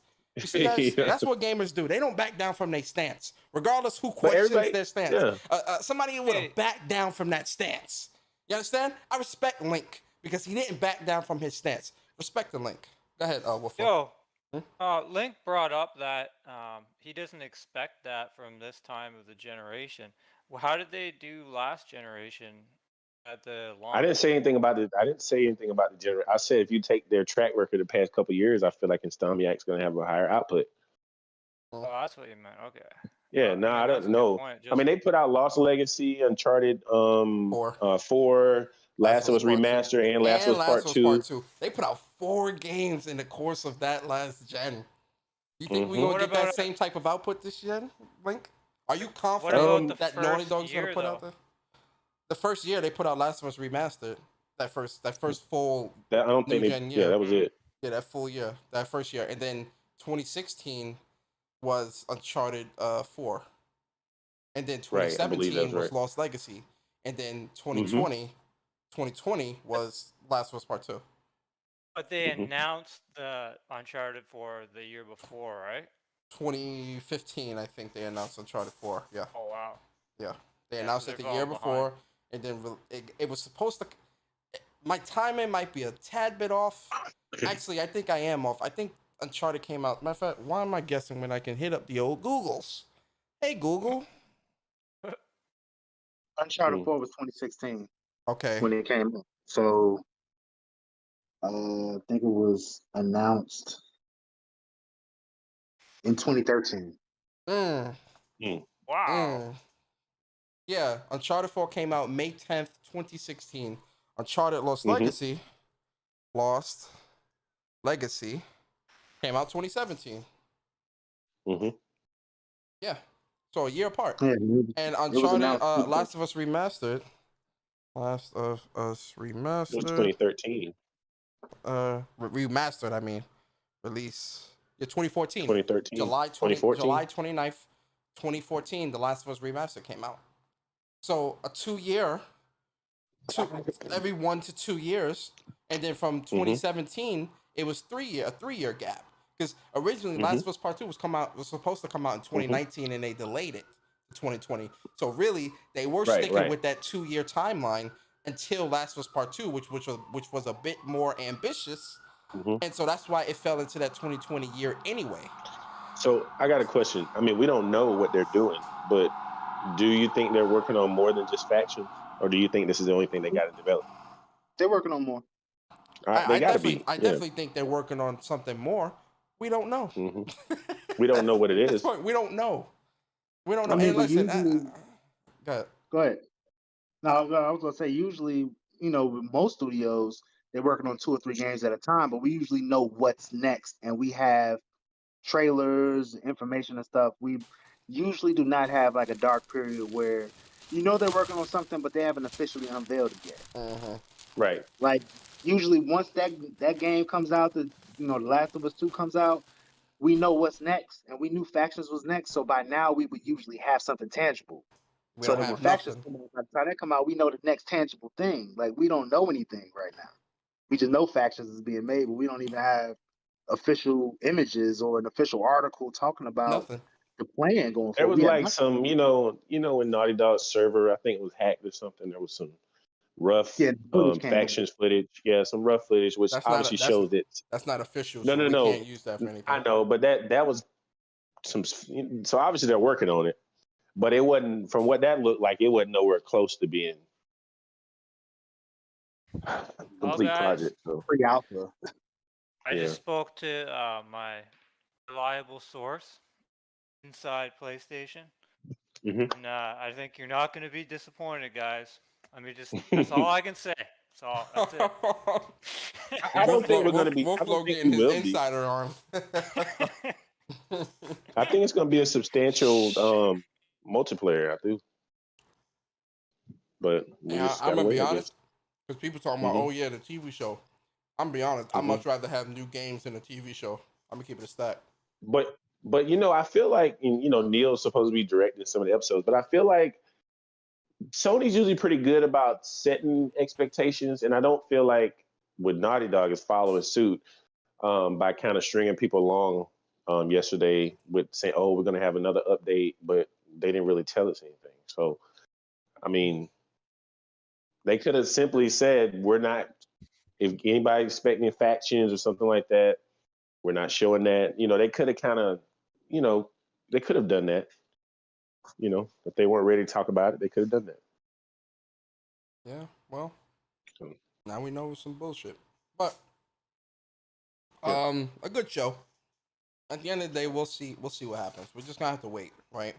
Yeah. That's what gamers do. They don't back down from their stance, regardless who But questions everybody- their stance. yeah. Somebody would have backed down from that stance. You understand? I respect Link because he didn't back down from his stance. Respect the Link. Go ahead, Wolf. Yo, Link brought up that he doesn't expect that from this time of the generation. Well, how did they do last generation at the launch? I didn't say anything about it. I didn't say anything about the general. I said if you take their track record the past couple of years, I feel like Insomniac's going to have a higher output. Oh, that's what you meant. Okay. Yeah, no, I that's don't a good know. point. I mean, they put out Lost Legacy, Uncharted 4, Last of Us Remaster, and Last of Us Part 2. They put out 4 games in the course of that last gen. You think we're Mhm. going What to get that about- same type of output this gen, Link? Are you What confident about the that Naughty first Dog's going to year, put out the first year they put out Last of Us Remastered? That first full That I don't think new they. gen Yeah, year. that was it. Yeah, that full year, that first year, and then 2016 was Uncharted 4, and then Right, I believe 2017 that's was right. Lost Legacy, and then 2020 was Last of Us Part 2. But they Mhm. announced the Uncharted for the year before, right? 2015, I think they announced Uncharted 4. Yeah, Oh wow. yeah, they Yeah, announced so it the they're year falling before, and then it was supposed to. My timing might be a tad bit off. Actually, I think I am off. I think Uncharted came out. Matter of fact, why am I guessing when I can hit up the old Googles? Hey Google. Uncharted 4 was 2016 Okay. when it came out. So I think it was announced in 2013. Mm. Wow. Mm. Yeah, Uncharted 4 came out May 10th, 2016. Uncharted Lost Legacy came out 2017. Mm-hmm. Yeah. So a year apart. Yeah, And was Uncharted announced- Last of Us Remastered. Last of Us It was Remastered. 2013. Remastered, I mean. Release. Yeah, 2014. 2013. July 2014. July 29th, 2014, The Last of Us Remastered came out. So a 2-year, every 1 to 2 years, and then from 2017 it was a 3-year gap. Because originally Last of Us Part 2 was supposed to come out in 2019, and they delayed it to 2020. So really, they were sticking with that 2-year timeline until Last of Us Part 2, which was a bit more ambitious. And so that's why it fell into that 2020 year anyway. So I got a question. I mean, we don't know what they're doing, but do you think they're working on more than just factions, or do you think this is the only thing they got to develop? They're working on more. All right, they got to be. I definitely think they're working on something more. We don't know. We don't know what it That's is. the point. We don't know. We don't know. I mean, And but listen, usually- go ahead. Go ahead. No, I was gonna say usually, with most studios, they're working on 2 or 3 games at a time, but we usually know what's next, and we have trailers, information and stuff. We usually do not have like a dark period where they're working on something, but they haven't officially unveiled it yet. Right. Like usually once that game comes out, The Last of Us 2 comes out, we know what's next, and we knew Factions was next. So by now we would usually have something tangible. We So don't then when have Factions nothing. come out, by the time that come out, we know the next tangible thing. Like we don't know anything right now. We just know Factions is being made, but we don't even have official images or an official article talking about Nothing. the plan going There forward. was We have like nothing. some, when Naughty Dog's server, I think it was hacked or something. There was some rough Footage came out. Factions footage. Yeah, some rough footage, which That's obviously not shows it. that's not official, No, so no, we no. can't use that for anything. I know, but that was some. So obviously they're working on it, but it wasn't. From what that looked like, it wasn't nowhere close to being a complete guys. project. So Pre-alpha. I just spoke to my reliable source inside PlayStation, and I think you're not going to be disappointed, guys. I mean, that's all I can say. That's it. I don't think we're going to be. I Wolflo don't think getting we his will be. insider on. I think it's going to be a substantial multiplayer. I do, but I'm gonna be honest, because people talking about, oh yeah, the TV show. I'm gonna be honest. I'd much rather have new games than a TV show. I'm gonna keep it a stack. But I feel like Neil's supposed to be directing some of the episodes, but I feel like Sony's usually pretty good about setting expectations, and I don't feel like with Naughty Dog is following suit by kind of stringing people along yesterday with saying, "Oh, we're going to have another update," but they didn't really tell us anything. So, I mean, they could have simply said, "We're not. If anybody expecting Factions or something like that, we're not showing that." They could have kind of, they could have done that. If they weren't ready to talk about it, they could have done that. Yeah, well, now we know it's some bullshit. But a good show. At the end of the day, we'll see what happens. We're just gonna have to wait, right?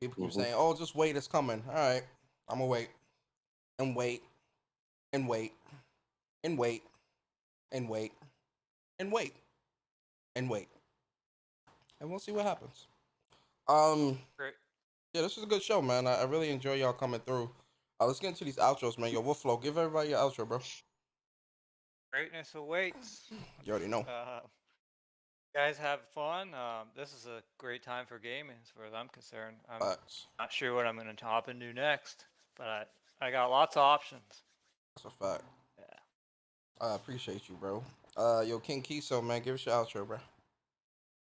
People keep saying, "Oh, just wait, it's coming." All right, I'm gonna wait and wait and wait and wait and wait and wait and wait, and we'll see what happens. Great. Yeah, this was a good show, man. I really enjoy y'all coming through. Let's get into these outros, man. Yo, Wolflo, give everybody your outro, bro. Greatness awaits. You already know. Guys, have fun. This is a great time for gaming, as far as I'm concerned. I'm not sure what I'm going to hop and do next, but I got lots of options. That's a fact. Yeah. I appreciate you, bro. Yo, King Kiso, man, give us your outro, bro.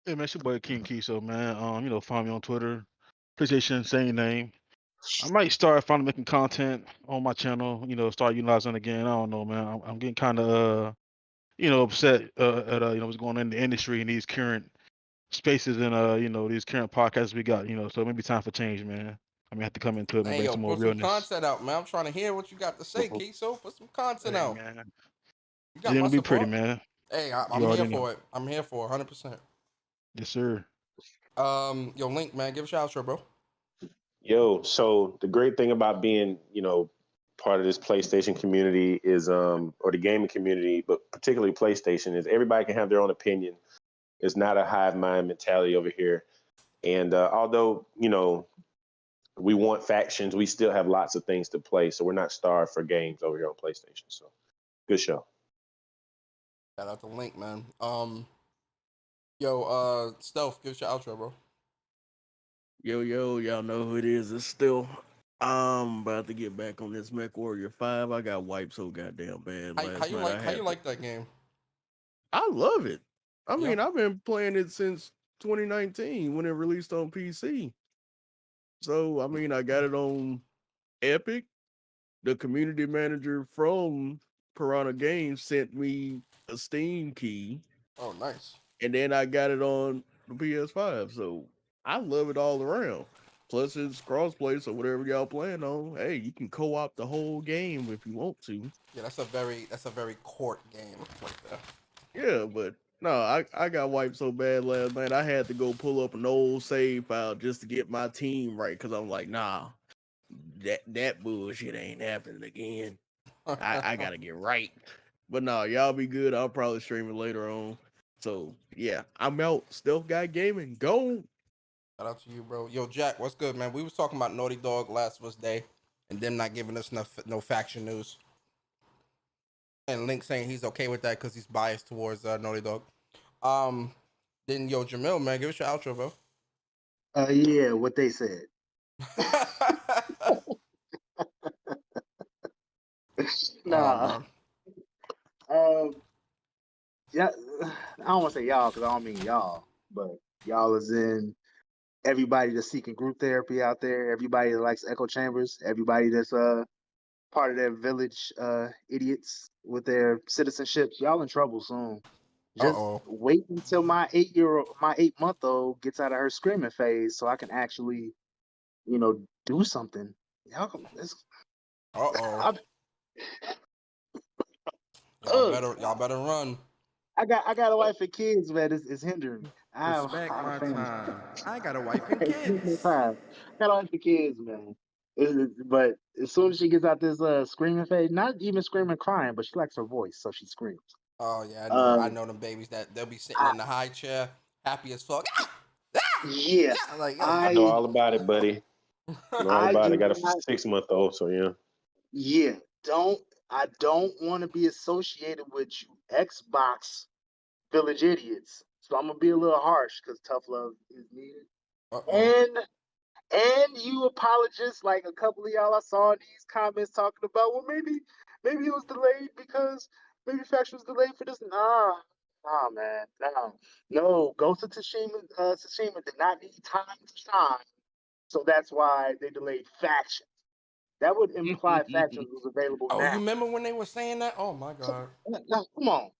Hey man, it's your boy King Kiso, man. Find me on Twitter, PlayStation, same name. I might start finally making content on my channel. Start utilizing it again. I don't know, man. I'm getting kind of upset at what's going on in the industry in these current spaces and these current podcasts we got. So maybe time for change, man. I have to come into it and bring some more put some realness. content out, man. I'm trying to hear what you got to say, Kiso. Put some content out. Man. You It's got my gonna be support. pretty, man. Hey, I'm You here already know. for it. I'm here for it, 100%. Yes, sir. Yo, Link, man, give us your outro, bro. Yo, so the great thing about being, part of this PlayStation community is, or the gaming community, but particularly PlayStation, is everybody can have their own opinion. It's not a hive mind mentality over here. And although, we want Factions, we still have lots of things to play. So we're not starved for games over here on PlayStation. So good show. Shout out to Link, man. Stealth, give us your outro, bro. Yo, y'all know who it is. It's still. I'm about to get back on this MechWarrior 5. I got wiped so goddamn bad last night. How you like that game? I love it. I mean, I've been playing it since 2019 when it released on PC. So, I mean, I got it on Epic. The community manager from Piranha Games sent me a Steam key. Oh, nice. And then I got it on the PS5. So, I love it all around. Plus, it's crossplay, so whatever y'all playing on, hey, you can co-op the whole game if you want to. Yeah, that's a very court game right there. Yeah, but no, I got wiped so bad last night. I had to go pull up an old save file just to get my team right because I'm like, nah, that bullshit ain't happening again. I gotta get right. But no, y'all be good. I'll probably stream it later on. So yeah, I'm out. Stealth Guy Gaming. Go. Shout out to you, bro. Yo, Jack, what's good, man? We was talking about Naughty Dog Last of Us Day, and them not giving us no faction news. And Link saying he's okay with that because he's biased towards Naughty Dog. Then yo, Jamil, man, give us your outro, bro. Yeah, what they said. Nah. Yeah, I don't want to say y'all because I don't mean y'all, but y'all is in everybody that's seeking group therapy out there, everybody that likes echo chambers, everybody that's part of their village idiots with their citizenships. Y'all in trouble soon. Just wait until my 8-month-old gets out of her screaming phase so I can actually, do something. Y'all can Y'all better run. I got a wife and kids, man. It's hindering me. Respect my time. I got a wife and kids. I got a wife and kids, man. But as soon as she gets out this screaming phase, not even screaming, crying, but she likes her voice, so she screams. Oh yeah, I know them babies that they'll be sitting in the high chair, happy as fuck. Yeah, I know all about it, buddy. I know all about it. I got a 6-month-old, so yeah. Yeah, I don't want to be associated with you Xbox village idiots. So I'm gonna be a little harsh because tough love is needed. And you apologists, like a couple of y'all I saw in these comments talking about, well, maybe it was delayed because maybe Faction was delayed for this. Nah, man, no. Ghost of Tsushima did not need time to shine, so that's why they delayed Faction. That would imply Factions was available now. Oh, you remember when they were saying that? Oh my god. No, come on.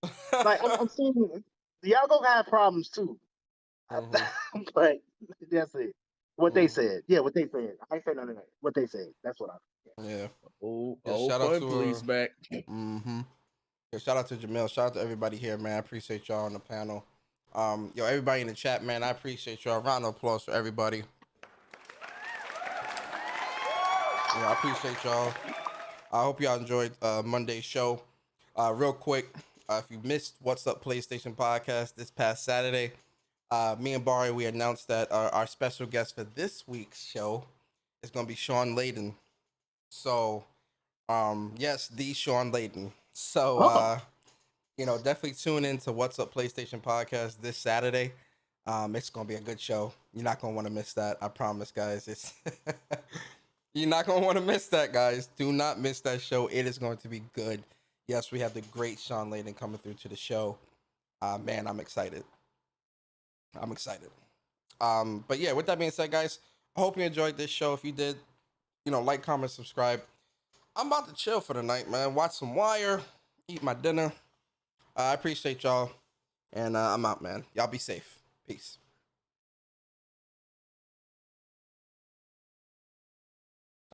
Like I'm saying, y'all gonna have problems too. But that's it. What they said. Yeah, what they said. I ain't saying nothing. What they said. That's what I. Yeah. Shout out to please back. Yeah, shout out to Jamil. Shout out to everybody here, man. I appreciate y'all on the panel. Yo, everybody in the chat, man. I appreciate y'all. Round of applause for everybody. Yeah, I appreciate y'all. I hope y'all enjoyed Monday's show. Real quick, if you missed What's Up PlayStation podcast this past Saturday, me and Barry, we announced that our special guest for this week's show is going to be Sean Layden. So, yes, the Sean Layden. So, definitely tune in to What's Up PlayStation podcast this Saturday. It's going to be a good show. You're not going to want to miss that. I promise, guys. You're not going to want to miss that, guys. Do not miss that show. It is going to be good. Yes, we have the great Sean Layden coming through to the show. Man, I'm excited. But yeah, with that being said, guys, I hope you enjoyed this show. If you did, like, comment, subscribe. I'm about to chill for the night, man. Watch some Wire, eat my dinner. I appreciate y'all. And I'm out, man. Y'all be safe. Peace.